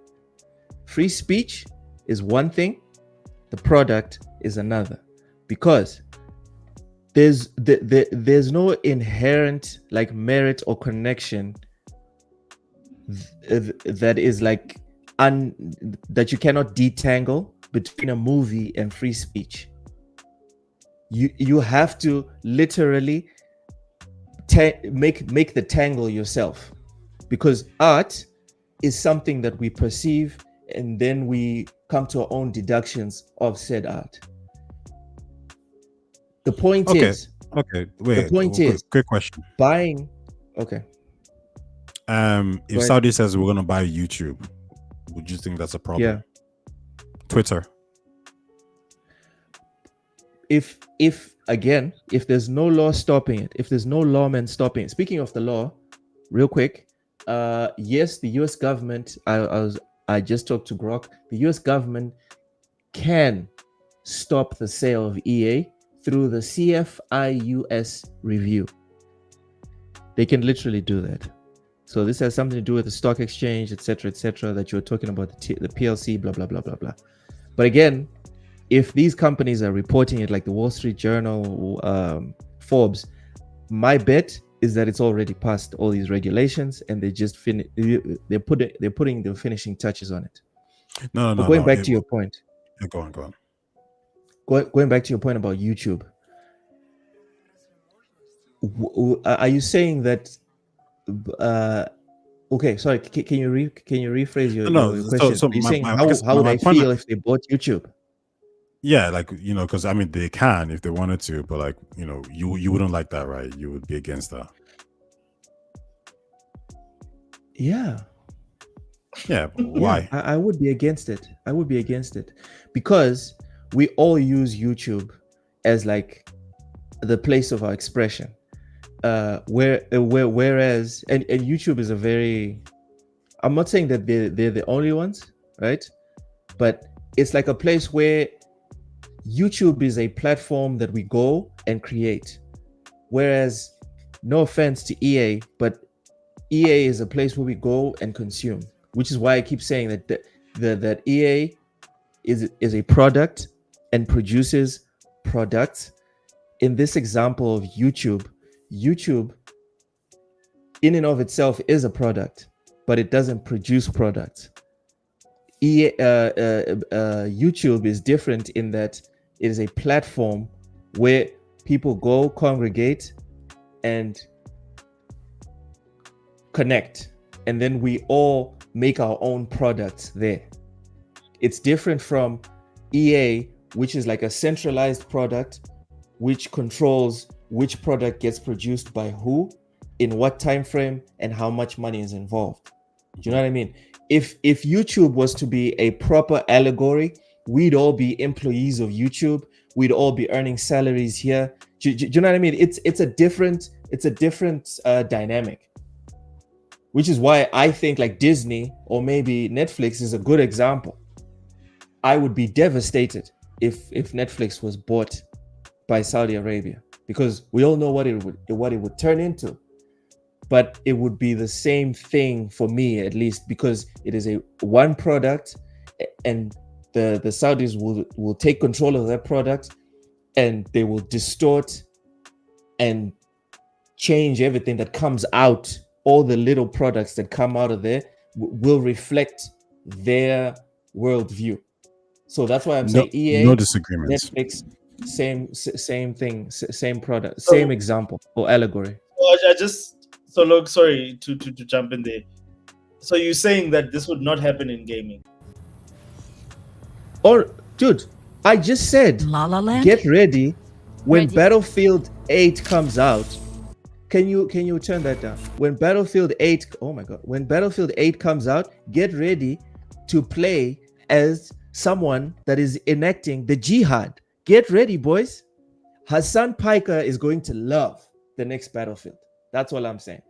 Free speech is one thing, the product is another. Because there's no inherent like merit or connection that is like that you cannot detangle between a movie and free speech. You have to literally make the tangle yourself, because art is something that we perceive and then we come to our own deductions of said art. The point is, wait, the point is, quick question. buying. Okay. If Saudi says we're gonna buy YouTube, would you think that's a problem? Yeah. Twitter. If there's no law stopping it, if there's no lawman stopping it. Speaking of the law, real quick, yes, the US government, I just talked to Grok, the US government can stop the sale of EA through the CFIUS review. They can literally do that. So this has something to do with the stock exchange, etc., that you're talking about, the PLC, blah, blah, blah, blah, blah. But again, if these companies are reporting it like the Wall Street Journal, Forbes, my bet is that it's already passed all these regulations and they just they're putting the finishing touches on it. But going back to your point. Go on. Going back to your point about YouTube. Are you saying that okay, sorry, can you rephrase your question? So you're saying how would I feel if they bought YouTube? Yeah, like, because I mean they can if they wanted to, but like, you wouldn't like that, right? You would be against that. Yeah. Why? I would be against it. Because we all use YouTube as like the place of our expression. Whereas YouTube is a very, I'm not saying that they're the only ones, right? But it's like a place where YouTube is a platform that we go and create. Whereas, no offense to EA, but EA is a place where we go and consume, which is why I keep saying that EA is a product and produces products. In this example of YouTube in and of itself is a product, but it doesn't produce products. YouTube is different in that it is a platform where people go, congregate, and connect, and then we all make our own products there. It's different from EA, which is like a centralized product which controls which product gets produced by who, in what time frame, and how much money is involved. Do you know what I mean? If YouTube was to be a proper allegory, we'd all be employees of YouTube. We'd all be earning salaries here. Do you know what I mean? It's a different dynamic. Which is why I think like Disney or maybe Netflix is a good example. I would be devastated if Netflix was bought by Saudi Arabia, because we all know what it would turn into. But it would be the same thing for me, at least, because it is a one product, and the Saudis will take control of that product, and they will distort and change everything that comes out. All the little products that come out of there will reflect their worldview. So that's why I'm saying EA, no disagreements. Netflix, same thing, same product, same example or allegory. Sorry to jump in there. So you're saying that this would not happen in gaming? Or, dude, I just said, La La Land? Get ready when Battlefield 8 comes out. Can you turn that down? When Battlefield 8, oh my God, when Battlefield 8 comes out, get ready to play as someone that is enacting the jihad. Get ready, boys. Hassan Piker is going to love the next Battlefield. That's all I'm saying.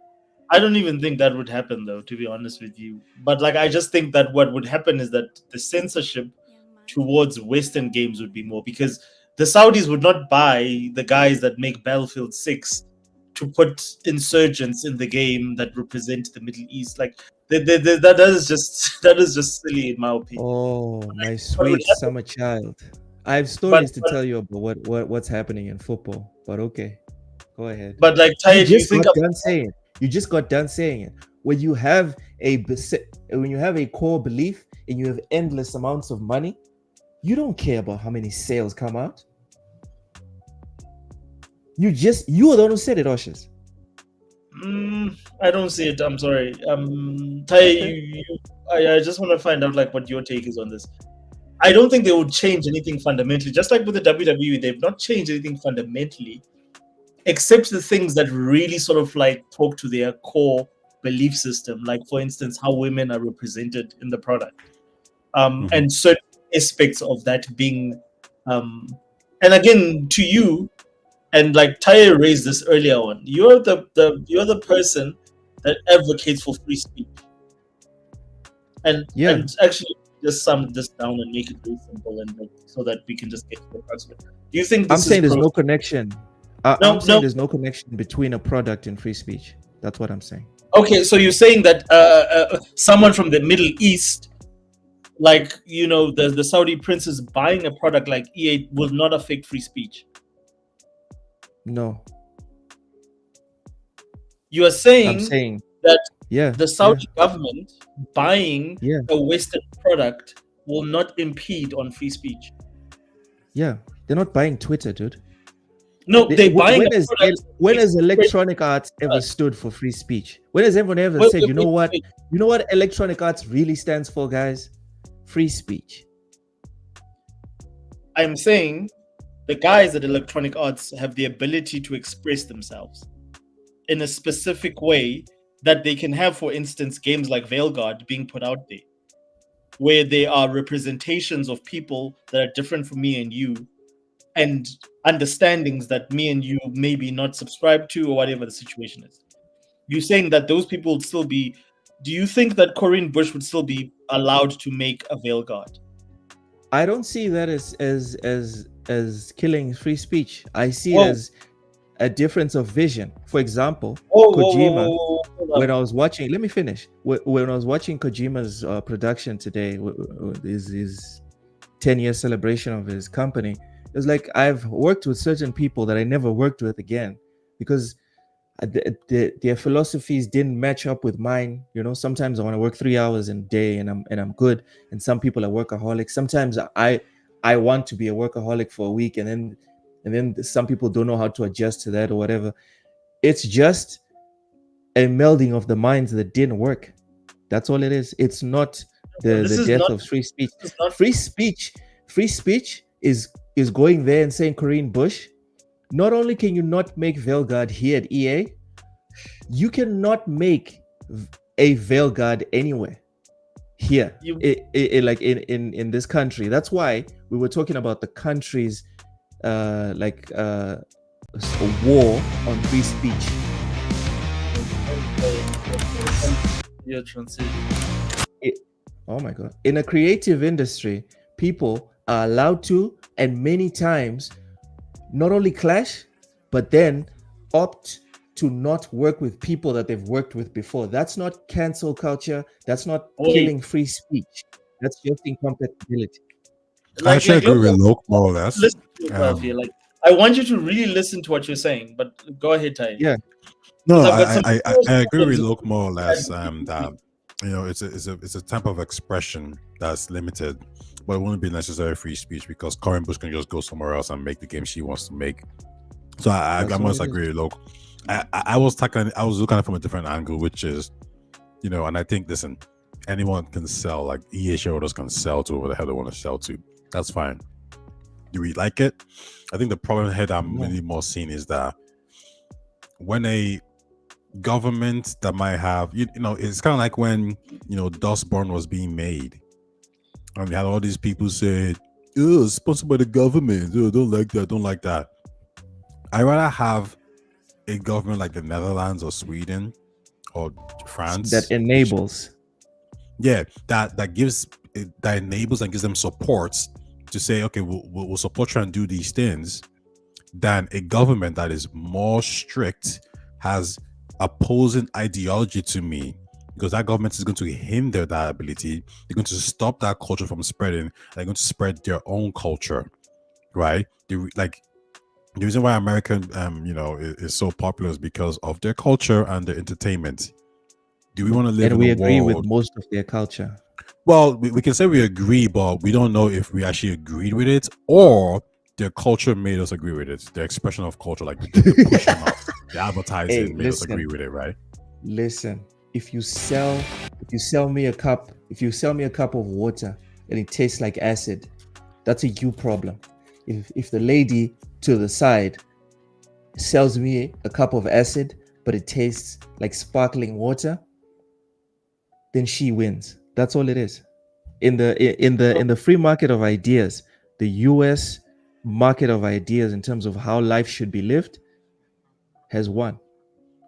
I don't even think that would happen, though, to be honest with you. But like, I just think that what would happen is that the censorship towards Western games would be more, because the Saudis would not buy the guys that make Battlefield 6 to put insurgents in the game that represent the Middle East. Like that is just silly in my opinion. Oh, my sweet summer child. I have stories to tell you about what's happening in football, but okay, go ahead. But like, Taye, do you think you just got done saying it. When you have a core belief and you have endless amounts of money, you don't care about how many sales come out. You are the one who said it, Oshers. I don't see it. I'm sorry. Taye, I just want to find out like what your take is on this. I don't think they would change anything fundamentally. Just like with the WWE, they've not changed anything fundamentally, except the things that really sort of like talk to their core belief system. Like, for instance, how women are represented in the product, and certain aspects of that being, and again, to you, and like Taye raised this earlier on, you're the person that advocates for free speech, and actually just sum this down and make it very simple and like, so that we can just get to the crux of it. Do you think I'm saying there's no connection? I'm saying there's no connection between a product and free speech. That's what I'm saying. Okay, so you're saying that someone from the Middle East, like, you know, the Saudi princes buying a product like EA will not affect free speech? No. You are saying, that the Saudi government buying a Western product will not impede on free speech? Yeah, they're not buying Twitter, dude. No, they're buying a product. When has Electronic Arts ever stood for free speech? When has everyone ever said, you know what Electronic Arts really stands for, guys? Free speech. I'm saying the guys at Electronic Arts have the ability to express themselves in a specific way that they can have, for instance, games like Veilguard being put out there, where there are representations of people that are different from me and you, and understandings that me and you maybe not subscribe to, or whatever the situation is. You're saying that those people would still be... Do you think that Corinne Bush would still be allowed to make a Veilguard? I don't see that as killing free speech. I see it as a difference of vision. For example, Kojima. When I was watching, let me finish. When I was watching Kojima's production today, his 10-year celebration of his company, it was like I've worked with certain people that I never worked with again, because their philosophies didn't match up with mine. You know, sometimes I want to work 3 hours in a day and I'm good, and some people are workaholics. Sometimes I want to be a workaholic for a week, and then some people don't know how to adjust to that or whatever. It's just a melding of the minds that didn't work. That's all it is. It's not the death of free speech. Free speech is going there and saying, Corinne Bush, not only can you not make Veilguard here at EA, you cannot make a Veilguard anywhere here, like in this country. That's why we were talking about the country's a war on free speech. Oh my God. In a creative industry, people are allowed to, and many times, not only clash, but then opt to not work with people that they've worked with before. That's not cancel culture. That's not killing free speech. That's just incompatibility. I actually agree with Loke more or less. Listen to yourself here. Like, I want you to really listen to what you're saying, but go ahead, Taye. Yeah. No, I agree with Loke more or less. That, you know, it's a type of expression that's limited, but it wouldn't be necessary free speech, because Corinne Bush can just go somewhere else and make the game she wants to make. So I must agree with Loke. I was looking at it from a different angle, which is, you know, and I think, listen, anyone can sell, like EA shareholders can sell to whoever the hell they want to sell to. That's fine. Do we like it? I think the problem here that I'm really more seeing is that when a government that might have, you know, it's kind of like when, you know, Dustborn was being made, and we had all these people say, "Oh, sponsored by the government. Oh, don't like that." I rather have a government like the Netherlands or Sweden or France that enables, that enables and gives them support to say, okay, we'll support you and do these things, than a government that is more strict, has opposing ideology to me, because that government is going to hinder that ability. They're going to stop that culture from spreading. They're going to spread their own culture. right? Like the reason why American, is so popular is because of their culture and their entertainment. Do we want to live And in a we agree with world? most of their culture. Well, we can say we agree, but we don't know if we actually agreed with it or their culture made us agree with it. The expression of culture, like the pushing us, the Hey, advertising made us agree with it, right? listen. If you sell me a cup of water and it tastes like acid, that's a you problem. If the lady to the side sells me a cup of acid but it tastes like sparkling water, then she wins. That's all it is. In the free market of ideas, the US market of ideas in terms of how life should be lived has won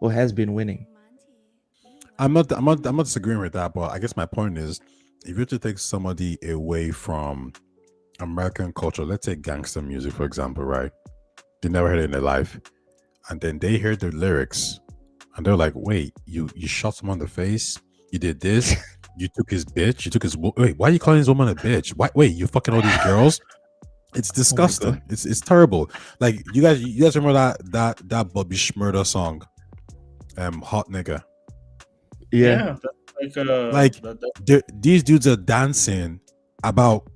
or has been winning. I'm not disagreeing with that, but I guess my point is, if you were to take somebody away from American culture, let's take gangster music for example, right? They never heard it in their life, and then they hear the lyrics, and they're like, "Wait, you shot someone in the face? You did this? You took his bitch? You took his wait? Why are you calling his woman a bitch? Why? Wait, you fucking all these girls? It's Oh my god. disgusting. It's terrible. Like you guys remember that Bobby Shmurda song, Hot Nigga? Yeah. Yeah, Like these dudes are dancing about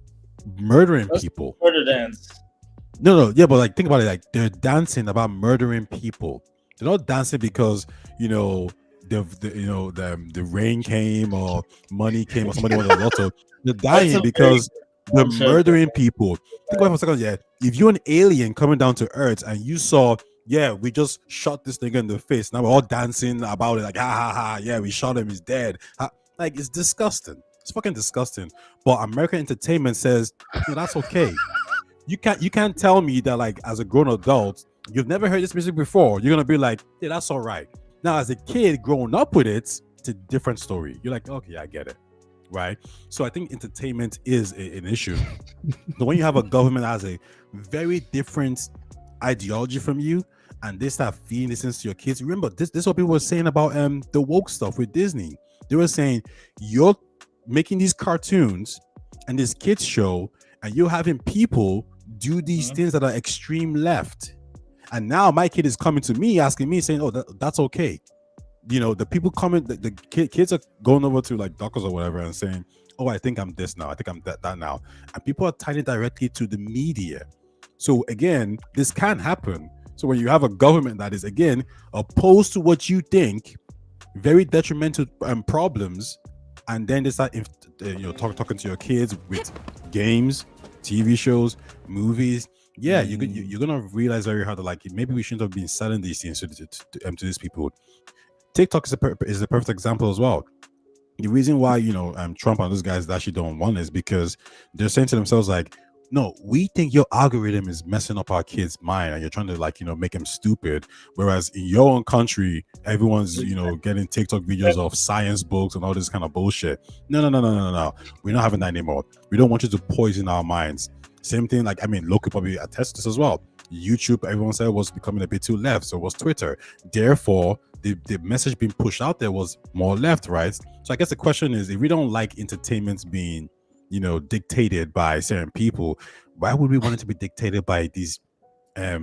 murdering that's people. murder dance. No, yeah, but like think about it. Like they're dancing about murdering people. They're not dancing because the rain came or money came or somebody won the lotto. They're That's dying a very because they're culture. murdering people. Think about it for a second. Yeah, if you're an alien coming down to Earth and you saw, yeah, we just shot this nigga in the face. Now we're all dancing about it, like ha ha ha. Yeah, we shot him. He's dead. Like it's disgusting. It's fucking disgusting. But American entertainment says, no, that's okay. You can't tell me that, like, as a grown adult you've never heard this music before. You're gonna be like, yeah, that's all right. Now as a kid growing up with it, it's a different story. You're like, okay, I get it, right? So I think entertainment is an issue. So when you have a government that has a very different ideology from you and they start feeding this into your kids, remember this is what people were saying about the woke stuff with Disney. They were saying, you're making these cartoons and this kids show and you're having people do these things that are extreme left, and now my kid is coming to me asking me, saying, oh, that's okay. The people coming, the kids are going over to like doctors or whatever and saying, oh, I think I'm this now, I think I'm that now, and people are tying it directly to the media. So again, this can happen. So when you have a government that is, again, opposed to what you think, very detrimental problems, and then they start talking to your kids with games, TV shows, movies. Yeah, you're gonna realize very hard that, like, maybe we shouldn't have been selling these things to these people. TikTok is a perfect example as well. The reason why Trump and those guys actually don't want is because they're saying to themselves, like, no, we think your algorithm is messing up our kids' mind and you're trying to, like, make them stupid. Whereas in your own country, everyone's, getting TikTok videos of science books and all this kind of bullshit. No. We're not having that anymore. We don't want you to poison our minds. Same thing, like, I mean, Loki probably attests to this as well. YouTube, everyone said, was becoming a bit too left. So was Twitter. Therefore, the message being pushed out there was more left, right? So I guess the question is, if we don't like entertainment being dictated by certain people, why would we want it to be dictated by these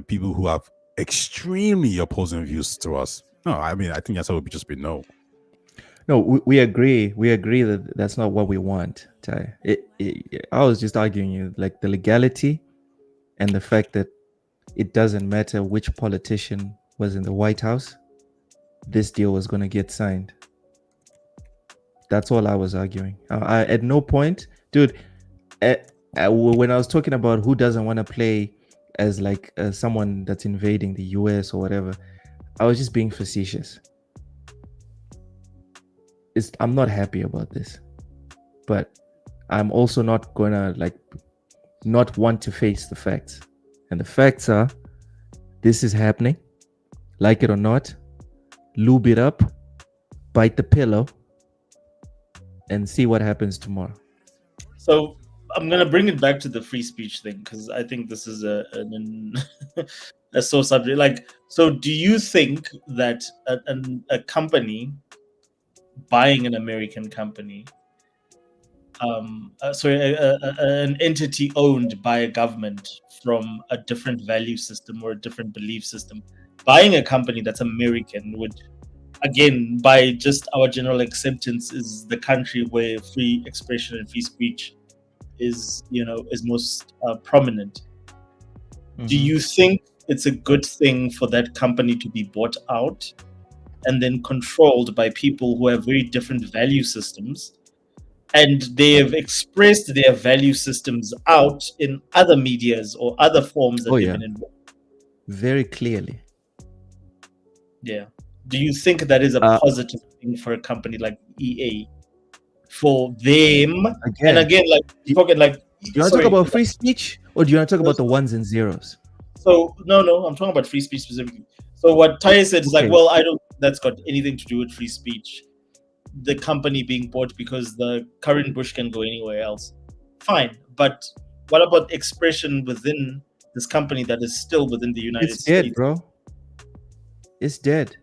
people who have extremely opposing views to us? No, I mean, I think that's how it would just be no. No, we agree. We agree that that's not what we want. Ty. I was just arguing you, like, the legality and the fact that it doesn't matter which politician was in the White House, this deal was going to get signed. That's all I was arguing. I at no point, dude, when I was talking about who doesn't want to play as like someone that's invading the US or whatever, I was just being facetious. I'm not happy about this, but I'm also not gonna not want to face the facts. And the facts are, this is happening. Like it or not, lube it up, bite the pillow, and see what happens tomorrow. So I'm gonna bring it back to the free speech thing, because I think this is a sore subject. Like, so do you think that a company buying an American company an entity owned by a government from a different value system or a different belief system, buying a company that's American would, again, by just our general acceptance, is the country where free expression and free speech is most prominent. Do you think it's a good thing for that company to be bought out and then controlled by people who have very different value systems, and they have expressed their value systems out in other medias or other forms that they've been involved? Very clearly. Yeah. Do you think that is a positive thing for a company like EA? For them, again, and again, like talking like, do you want to talk about free speech, or do you want to talk about the ones and zeros? So no, I'm talking about free speech specifically. So what Taye said is like, well, I don't think that's got anything to do with free speech. The company being bought because the current Bush can go anywhere else. Fine, but what about expression within this company that is still within the United States? It's dead, bro. It's dead.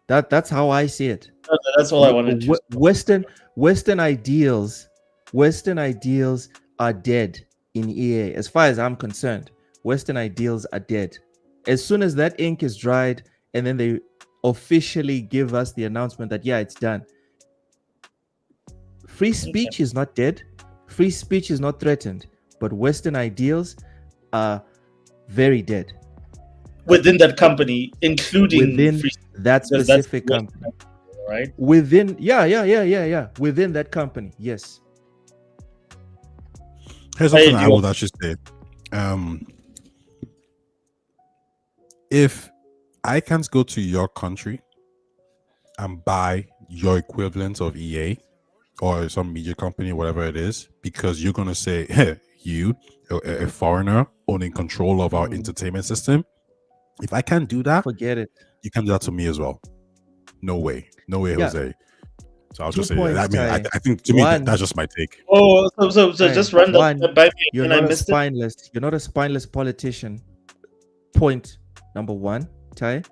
That's how I see it. That's all I wanted to. Western ideals are dead in EA. As far as I'm concerned, Western ideals are dead. As soon as that ink is dried, and then they officially give us the announcement that it's done. Free speech is not dead. Free speech is not threatened, but Western ideals are very dead. Within that company, including within that specific company, right? Within within that company, yes. Here's something I would actually say. If I can't go to your country and buy your equivalent of EA or some media company, whatever it is, because you're going to say, hey, you, a foreigner owning control of our entertainment system, if I can't do that, forget it. You can do that to me as well. No way, Jose. So I'll just say, I think to me that's just my take. Oh, so just run that by me. You're not a spineless. You're not a spineless politician. Point number one, Ty.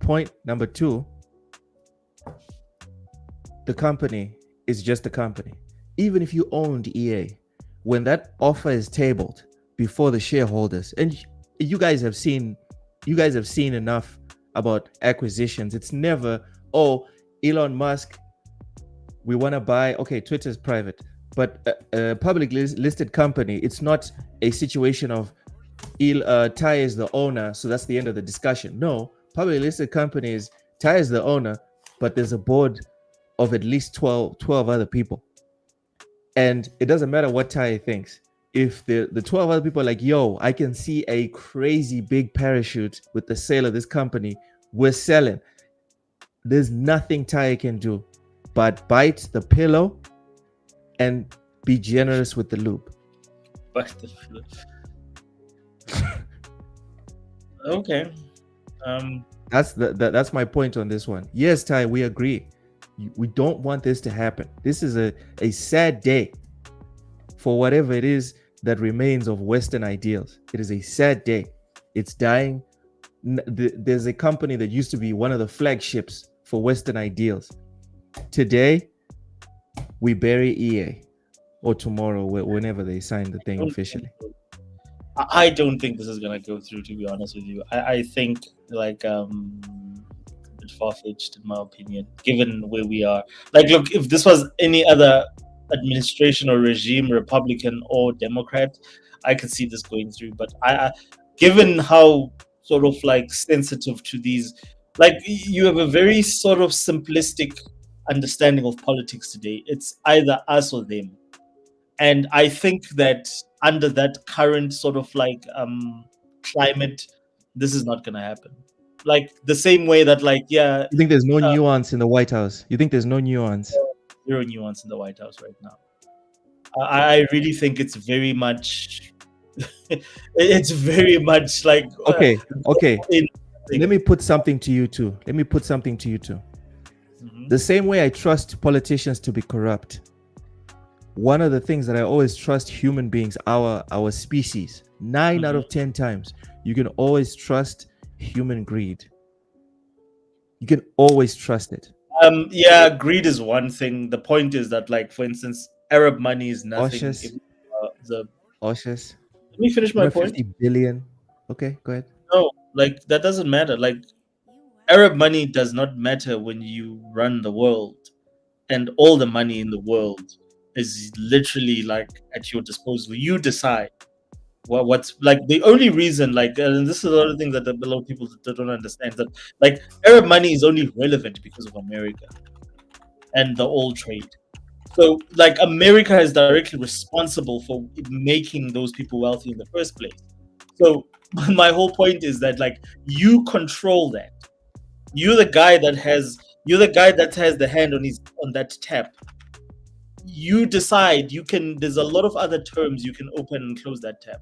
Point number two. The company is just a company. Even if you owned EA, when that offer is tabled before the shareholders, and you guys have seen enough about acquisitions. It's never, Elon Musk, we want to buy. Okay, Twitter's private, but a publicly listed company. It's not a situation of Ty is the owner, so that's the end of the discussion. No, publicly listed companies, Ty is the owner, but there's a board of at least 12 other people. And it doesn't matter what Ty thinks. If the 12 other people are like, yo, I can see a crazy big parachute with the sale of this company, we're selling. There's nothing Ty can do but bite the pillow and be generous with the lube. Bite the pillow. Okay. That's my point on this one. Yes, Ty, we agree. We don't want this to happen. This is a sad day for whatever it is that remains of Western ideals. It is a sad day. It's dying. There's a company that used to be one of the flagships for Western ideals. Today, we bury EA, or tomorrow, whenever they sign the thing officially. I don't think this is gonna go through, to be honest with you. I think like a bit far-fetched in my opinion, given where we are. Like, look, if this was any other administration or regime, Republican or Democrat, I could see this going through. But I given how sort of like sensitive to these, like, you have a very sort of simplistic understanding of politics today. It's either us or them. And I think that under that current sort of like climate, this is not going to happen. Like the same way that, like, you think there's no nuance in the White House? You think there's no nuance? Zero nuance in the White House right now. I really think it's very much, it's very much like. Okay. Let me put something to you too. Mm-hmm. The same way I trust politicians to be corrupt. One of the things that I always trust human beings, our species, 9 out of 10 times, you can always trust human greed. You can always trust it. Greed is one thing. The point is that, like, for instance, Arab money is nothing. Oshus. Oshus. Let me finish my point. 50 billion. Okay, go ahead. No, like that doesn't matter. Like Arab money does not matter when you run the world, and all the money in the world is literally like at your disposal. You decide what's like the only reason. Like, and this is a lot of things that a lot of people don't understand. That like Arab money is only relevant because of America and the oil trade. So, like, America is directly responsible for making those people wealthy in the first place. So, my whole point is that, like, you control that. You're the guy that has the hand on that tap. You decide. You can. There's a lot of other terms you can open and close that tap.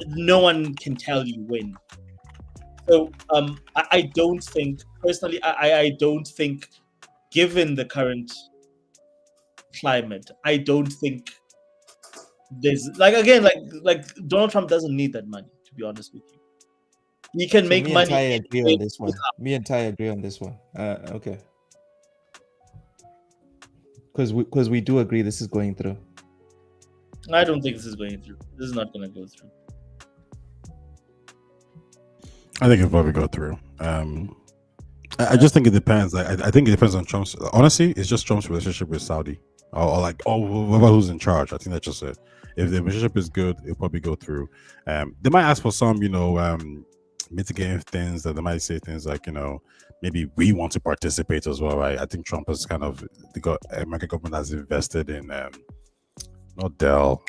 No one can tell you when. So, I don't think personally. I don't think, given the current climate, I don't think there's like Donald Trump doesn't need that money, to be honest with you. He can make money. Me and Ty agree on this one. Me and Ty agree on this one. Okay. Because we do agree this is going through. I don't think this is going through. This is not going to go through. I think it'll probably go through. I just think it depends. I think it depends on Trump's. Honestly, it's just Trump's relationship with Saudi, or whoever who's in charge. I think that's just it. If the relationship is good, it'll probably go through. They might ask for some, mitigating things. That they might say things like, maybe we want to participate as well, right? I think Trump has kind of the American government has invested in not Dell,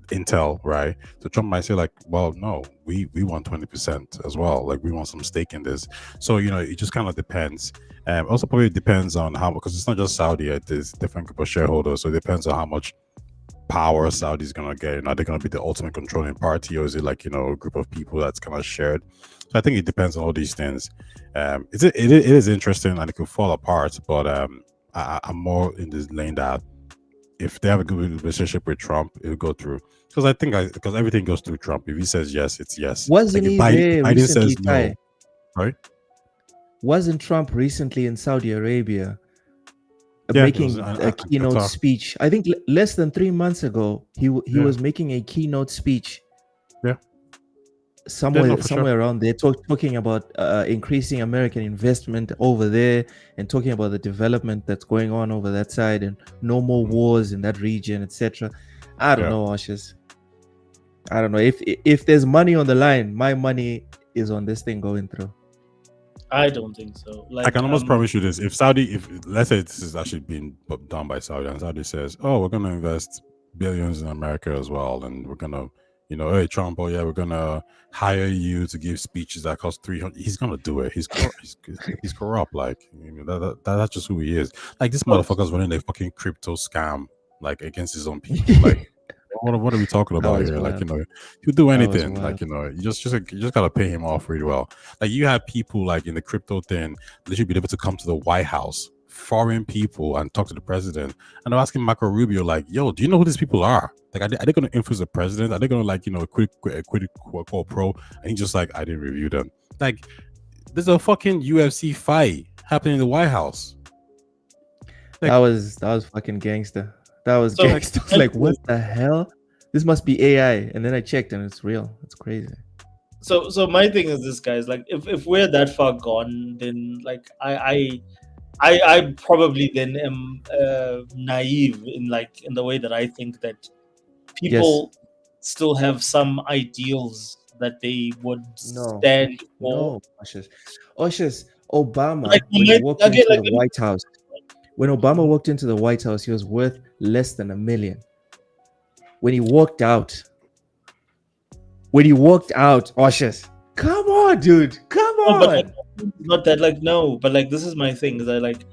Intel, right? So Trump might say like, well, no, we want 20% as well. Like we want some stake in this. So, it just kind of depends. Also probably depends on how, because it's not just Saudi, there's different group of shareholders. So it depends on how much power Saudi is going to get. Are they going to be the ultimate controlling party, or is it like, a group of people that's kind of shared? So I think it depends on all these things. It is interesting and it could fall apart, but I'm more in this lane that if they have a good relationship with Trump, it'll go through. Because because everything goes through Trump. If he says yes, it's yes. Wasn't he there Biden recently, says no. Right? Wasn't Trump recently in Saudi Arabia making a keynote speech? I think less than 3 months ago, he was making a keynote speech. Yeah. Somewhere around there, talking about increasing American investment over there, and talking about the development that's going on over that side, and no more wars in that region, etc. I don't know, Ashes. I don't know if there's money on the line. My money is on this thing going through. I don't think so. Like, I can almost promise you this: if let's say this is actually being done by Saudi, and Saudi says, "Oh, we're going to invest billions in America as well, and we're going to." Hey Trump, we're gonna hire you to give speeches that cost 300. He's gonna do it. He's corrupt. Like that's just who he is. Like this motherfucker's running a fucking crypto scam, like against his own people. Like what are we talking about here? Wild. Like he'll do anything. Like you just gotta pay him off really well. Like you have people like in the crypto thing, they should be able to come to the White House, foreign people, and talk to the president. And they're asking Marco Rubio, like, yo, do you know who these people are? Like, are they going to influence the president? Are they going to, quid quo pro? And he's just like, I didn't review them. Like, there's a fucking UFC fight happening in the White House. Like, that was fucking gangster. That was gangster. Like, what the hell? This must be AI. And then I checked, and it's real. It's crazy. So my thing is this, guys. Like, if we're that far gone, then like I probably then am naive in the way that I think that people still have some ideals that they would stand for. No, Oshus, Obama, when he walked into the White House, when Obama walked into the White House, he was worth less than $1 million. When he walked out, Oshus, come on, dude, come on. But not that, but this is my thing, is that like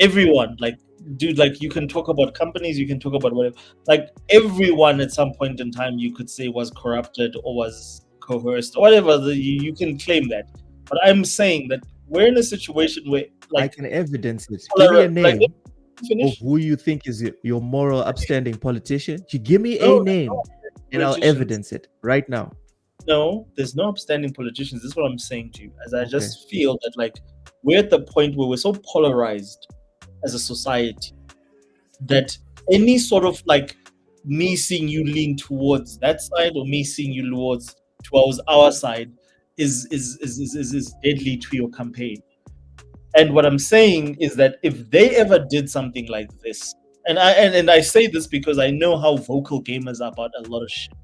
everyone, like, dude, like you can talk about companies, you can talk about whatever, like everyone at some point in time you could say was corrupted or was coerced or whatever, you can claim that. But I'm saying that we're in a situation where, like, I can evidence it. Give me a name of who you think is your moral upstanding politician. You give me a name and I'll evidence it right now. No, there's no upstanding politicians. This is what I'm saying to you, as I just feel that like we're at the point where we're so polarized as a society that any sort of like me seeing you lean towards that side or me seeing you towards our side is deadly to your campaign. And what I'm saying is that if they ever did something like this, and I say this because I know how vocal gamers are about a lot of shit.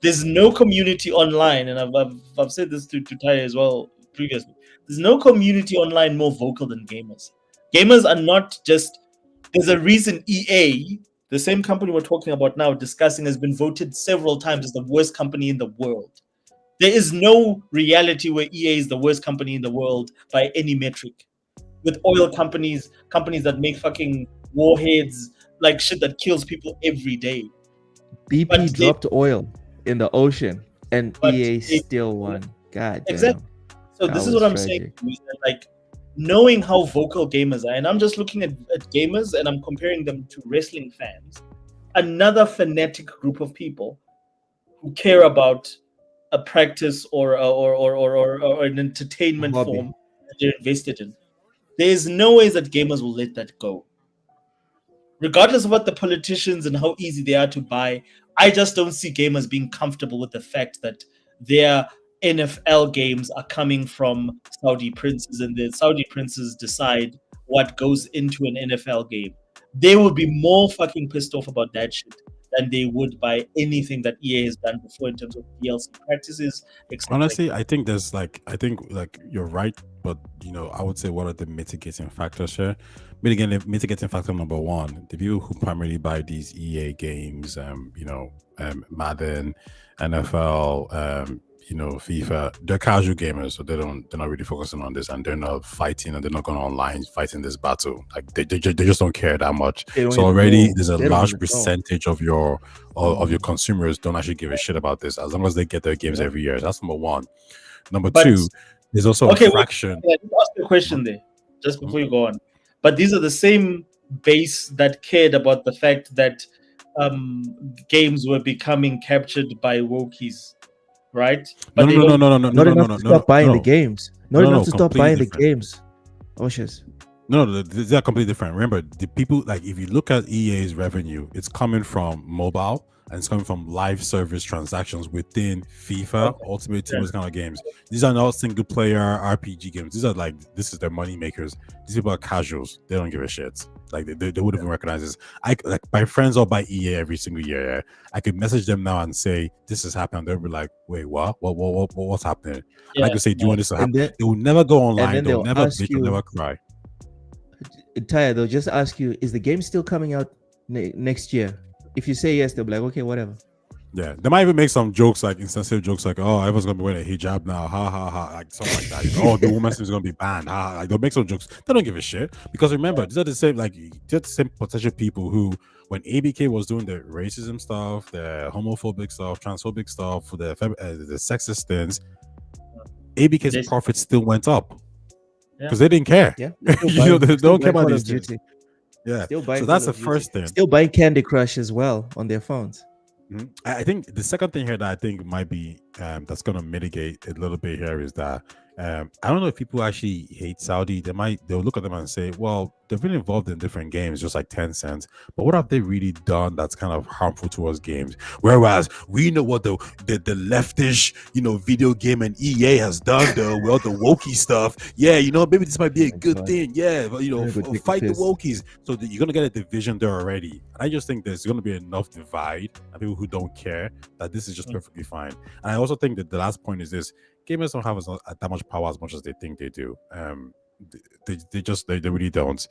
There's no community online, and I've said this to Taya as well previously. There's no community online more vocal than gamers. Gamers are not just. There's a reason EA, the same company we're talking about now, discussing, has been voted several times as the worst company in the world. There is no reality where EA is the worst company in the world by any metric. With oil companies that make fucking warheads, like shit that kills people every day. BP dropped oil in the ocean, and EA still won. God damn. Exactly. So this is what I'm saying. Like, knowing how vocal gamers are, and I'm just looking at gamers and I'm comparing them to wrestling fans, another fanatic group of people who care about a practice or an entertainment form that they're invested in. There is no way that gamers will let that go. Regardless of what the politicians and how easy they are to buy, I just don't see gamers being comfortable with the fact that their NFL games are coming from Saudi princes, and the Saudi princes decide what goes into an NFL game. They would be more fucking pissed off about that shit than they would by anything that EA has done before in terms of DLC practices. Honestly, I think you're right, but I would say what are the mitigating factors here? Mitigating factor number one: the people who primarily buy these EA games, Madden, NFL, FIFA, they're casual gamers, so they're not really focusing on this, and they're not fighting, and they're not going online fighting this battle. Like they just don't care that much. So already there's a large percentage of your consumers don't actually give a shit about this, as long as they get their games every year. That's number one. Number two, there's also a fraction. Wait, ask the question there just before you go on. But these are the same base that cared about the fact that games were becoming captured by wokies. Right? But no. Not enough to stop buying the games. Not enough to stop buying the games. Oshas. No, they're completely different. Remember, the people, like, if you look at EA's revenue, it's coming from mobile and it's coming from live service transactions within FIFA, Ultimate Team, those kind of games. These are not single player RPG games. This is their money makers. These people are casuals. They don't give a shit. Like they wouldn't even recognize this. My friends all buy EA every single year. Yeah? I could message them now and say this is happening. They'll be like, "Wait, what? What's happening?" Yeah. I could say, "Do you want this to happen?" They will never go online. They'll never bitch. They'll never cry. Taya, they'll just ask you, "Is the game still coming out next year?" If you say yes, they'll be like, "Okay, whatever." Yeah, they might even make some jokes, like insensitive jokes, like, "Oh, everyone's gonna be wearing a hijab now, ha ha ha," like something like that. Oh, the women's is gonna be banned, ha. Like they'll make some jokes. They don't give a shit, because remember, these are the same potential people who, when ABK was doing the racism stuff, the homophobic stuff, transphobic stuff, the sexist things, ABK's profits still went up because they didn't care. Yeah, they don't care about these things. Yeah, so that's the first thing. Still buying Candy Crush as well on their phones. Mm-hmm. I think the second thing here that I think might be that's going to mitigate a little bit here is that I don't know if people actually hate Saudi. They'll look at them and say, well, they've been involved in different games, just like Tencent, but what have they really done that's kind of harmful towards games? Whereas we know what the leftish, video game and EA has done, the wokey stuff. Yeah, maybe this might be a good thing. Yeah, but, fight the wokies. So you're going to get a division there already. And I just think there's going to be enough divide and people who don't care that this is just perfectly fine. And I also think that the last point is this: gamers don't have that much power as much as they think they do. They really don't.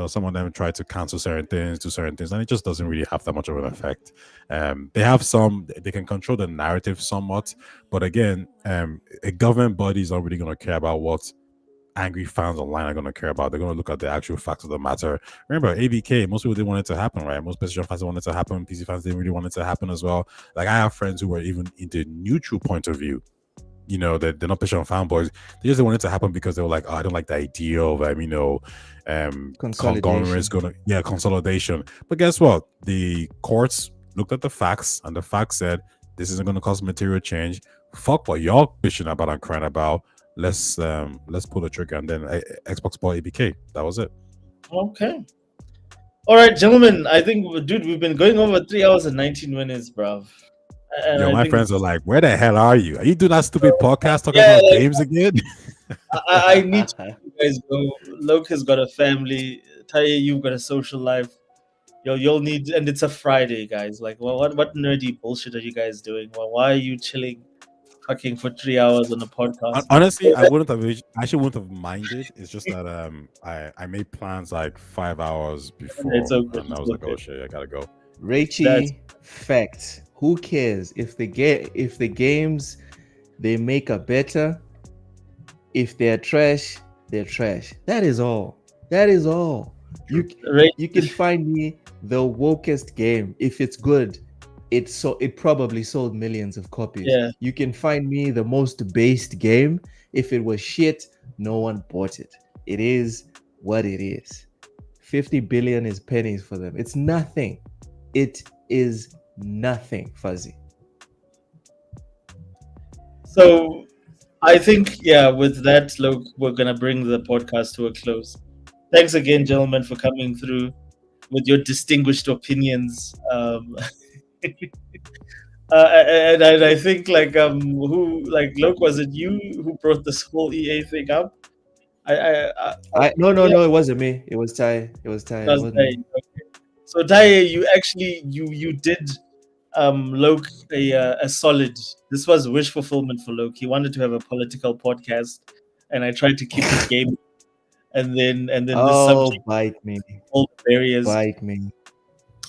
Some of them try to cancel certain things, do certain things, and it just doesn't really have that much of an effect. They can control the narrative somewhat, but again, a government body is not really going to care about what angry fans online are going to care about. They're going to look at the actual facts of the matter. Remember, ABK, most people didn't want it to happen, right? Most PlayStation fans wanted it to happen. PC fans didn't really want it to happen as well. Like, I have friends who were even in the neutral point of view. They're not PlayStation fanboys. They just wanted it to happen because they were like, "Oh, I don't like the idea of consolidation." But guess what? The courts looked at the facts, and the facts said this isn't going to cause material change. Fuck what y'all bitching about and crying about. Let's pull the trigger, and then Xbox bought ABK. That was it. Okay. All right, gentlemen. I think, dude, we've been going over 3 hours and 19 minutes, bruv. And Yo, I my think, friends are like, "Where the hell are you? Are you doing that stupid podcast talking yeah, about like, games again?" I need to let you guys go. Loke has got a family. Taye, you've got a social life. You'll need, and it's a Friday, guys. Like, well, what nerdy bullshit are you guys doing? Well, why are you chilling, fucking for 3 hours on a podcast? Honestly, I wouldn't have. I actually wouldn't have minded. It's just that I made plans like 5 hours It's before, okay. and I It's was like, okay. "Oh shit, I gotta go." That's Raichi, fact. Who cares if the games they make are better? If they're trash, they're trash. That is all. That is all. You right. you can find me the wokest game. If it's good, it probably sold millions of copies. Yeah. You can find me the most based game. If it was shit, no one bought it. It is what it is. 50 billion is pennies for them. It's nothing. It is nothing, Fuzzy. So I think, yeah, with that, Look, we're gonna bring the podcast to a close. Thanks again, gentlemen, for coming through with your distinguished opinions. And I think who like Loke, was it you who brought this whole EA thing up? No, Yeah, no, it wasn't me. It was Ty. It was Ty. It that's wasn't Taye. me. Okay. So Taye, you actually you did Loke a solid. This was wish fulfillment for Loke. He wanted to have a political podcast, and I tried to keep it game, and then this Oh, subject, bite me. all the barriers. Bite me.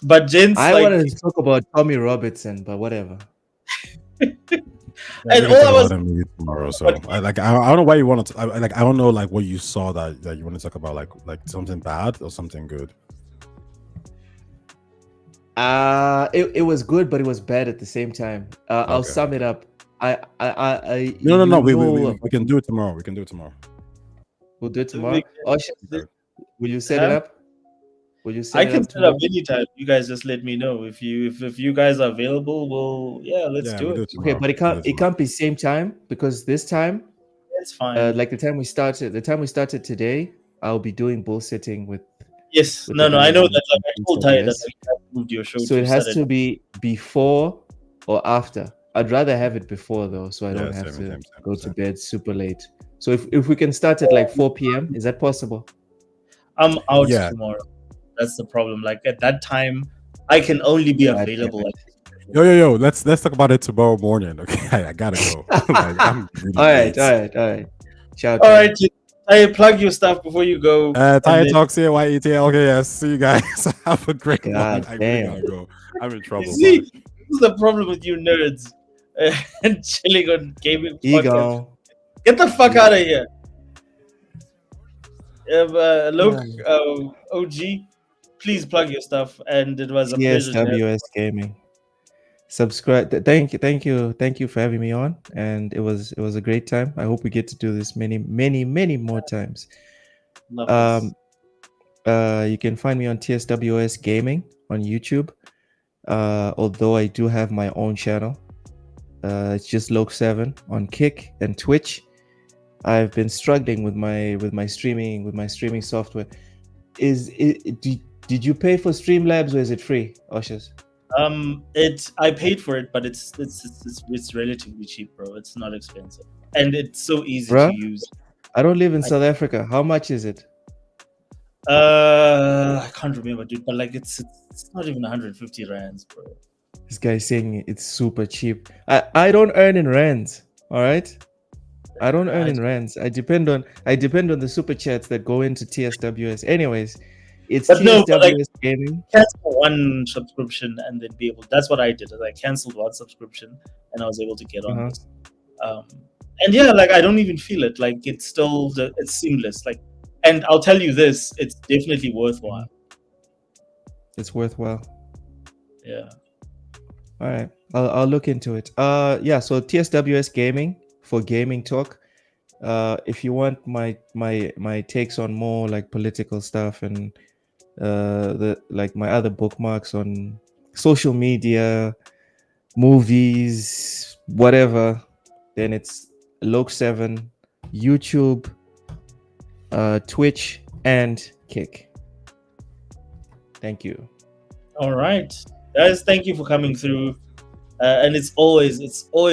But gents, I like, wanted to talk about Tommy Robertson, but whatever. Yeah, and we can all talk I was, about it maybe tomorrow. So but I don't know why you want to. I don't know like what you saw that you want to talk about, like something bad or something good. It was good, but it was bad at the same time. I'll Okay. sum it up. No. We, we, know we, we can do it tomorrow. We can do it tomorrow. we'll do it tomorrow. Oh, shit. Will you set it huh? up? Will you I set it can up set up tomorrow? anytime. You guys just let me know if you guys are available. Let's Yeah, do we do it. it tomorrow. Okay, but it can't be same time because this time, It's fine. like the time we started today, I'll be doing bull sitting with Yes, the no, I guys know on that. Like, I told Ty that TWS. I have moved your show So to it has Saturday. to be before or after. I'd rather have it before though, so I don't have to go to bed super late. So if we can start at like 4 p.m., is that possible? I'm out Yeah. tomorrow. That's the problem. Like at that time, I can only be God damn available. it. Yo. Let's talk about it tomorrow morning. Okay, I gotta go. Like I'm really All right. late. Ciao. All right, I plug your stuff before you go. Tayetalks here, YET. Okay, yes. See you guys. Have a great one. God I really damn. gotta go. I'm in You trouble. see, Bye. this is the problem with you nerds and chilling on gaming podcasts. Ego. Get the fuck out of here. Look, OG, please plug your stuff, and it was a pleasure to have you. TSWS Gaming. Subscribe. Thank you for having me on, and it was a great time. I hope we get to do this many more times. Love this. You can find me on TSWS Gaming on YouTube. Although I do have my own channel. It's just Loke7 on Kick and Twitch. I've been struggling with my streaming software. Did you pay for Streamlabs or is it free, Oshas? I paid for it, but it's relatively cheap, bro. It's not expensive, and it's so easy to use. I don't live in South Africa. How much is it? I can't remember, dude. But like, it's not even 150 rands, bro. This guy's saying it's super cheap. I don't earn in rands. All right. I don't earn in rands. I depend on the super chats that go into TSWS. Anyways, it's TSWS Gaming. Cancel one subscription and then be able. That's what I did. I canceled one subscription and I was able to get on this. And yeah, like I don't even feel it. Like it's still it's seamless. Like, and I'll tell you this: it's definitely worthwhile. It's worthwhile. Yeah. All right, I'll look into it. Yeah. So TSWS Gaming for gaming talk. If you want my takes on more like political stuff and my other bookmarks on social media, movies, whatever, then it's Loke7, YouTube, Twitch, and Kick. Thank you. All right, guys, thank you for coming through. And it's always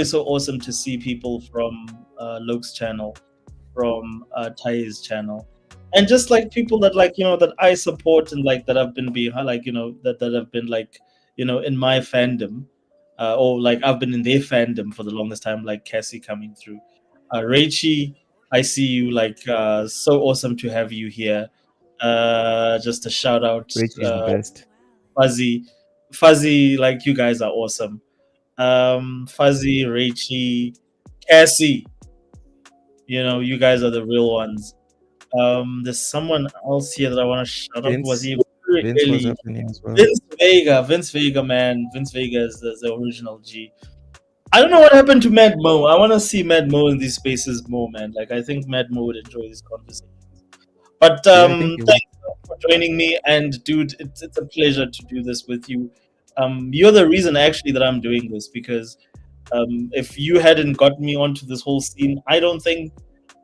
so awesome to see people from Loke's channel, from Taye's channel, and just like people that that I support and like that have been behind, that have been in my fandom, or like I've been in their fandom for the longest time, like Cassie coming through. Raichi, I see you, so awesome to have you here. Just a shout out, Rich is the best. Fuzzy, like you guys are awesome. Fuzzy, Raichi, Cassie, you guys are the real ones. There's someone else here that I want to shout out. Was he Vince was really? up in here as well. Vince Vega, man. Vince Vega is the original G. I don't know what happened to Mad Mo. I want to see Mad Mo in these spaces more, man. Like, I think Mad Mo would enjoy these conversations. But thank you for joining me, and dude, it's a pleasure to do this with you. You're the reason actually that I'm doing this, because if you hadn't gotten me onto this whole scene, I don't think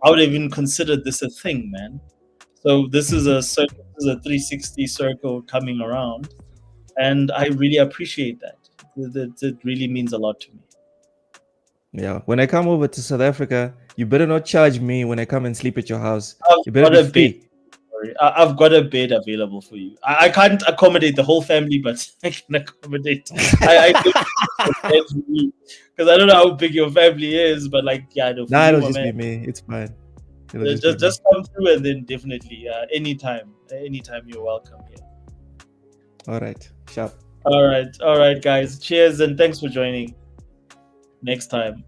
I would have even considered this a thing, man. So this is a circle, this is a 360 circle coming around, and I really appreciate that. It really means a lot to me. Yeah, when I come over to South Africa, you better not charge me when I come and sleep at your house. I've You better got be a bed. I've got a bed available for you. I can't accommodate the whole family, but I can accommodate. I because I don't know how big your family is, but It'll just be me. It's fine. Just come through, and then definitely anytime you're welcome here. All right, sharp. All right, guys. Cheers, and thanks for joining. Next time.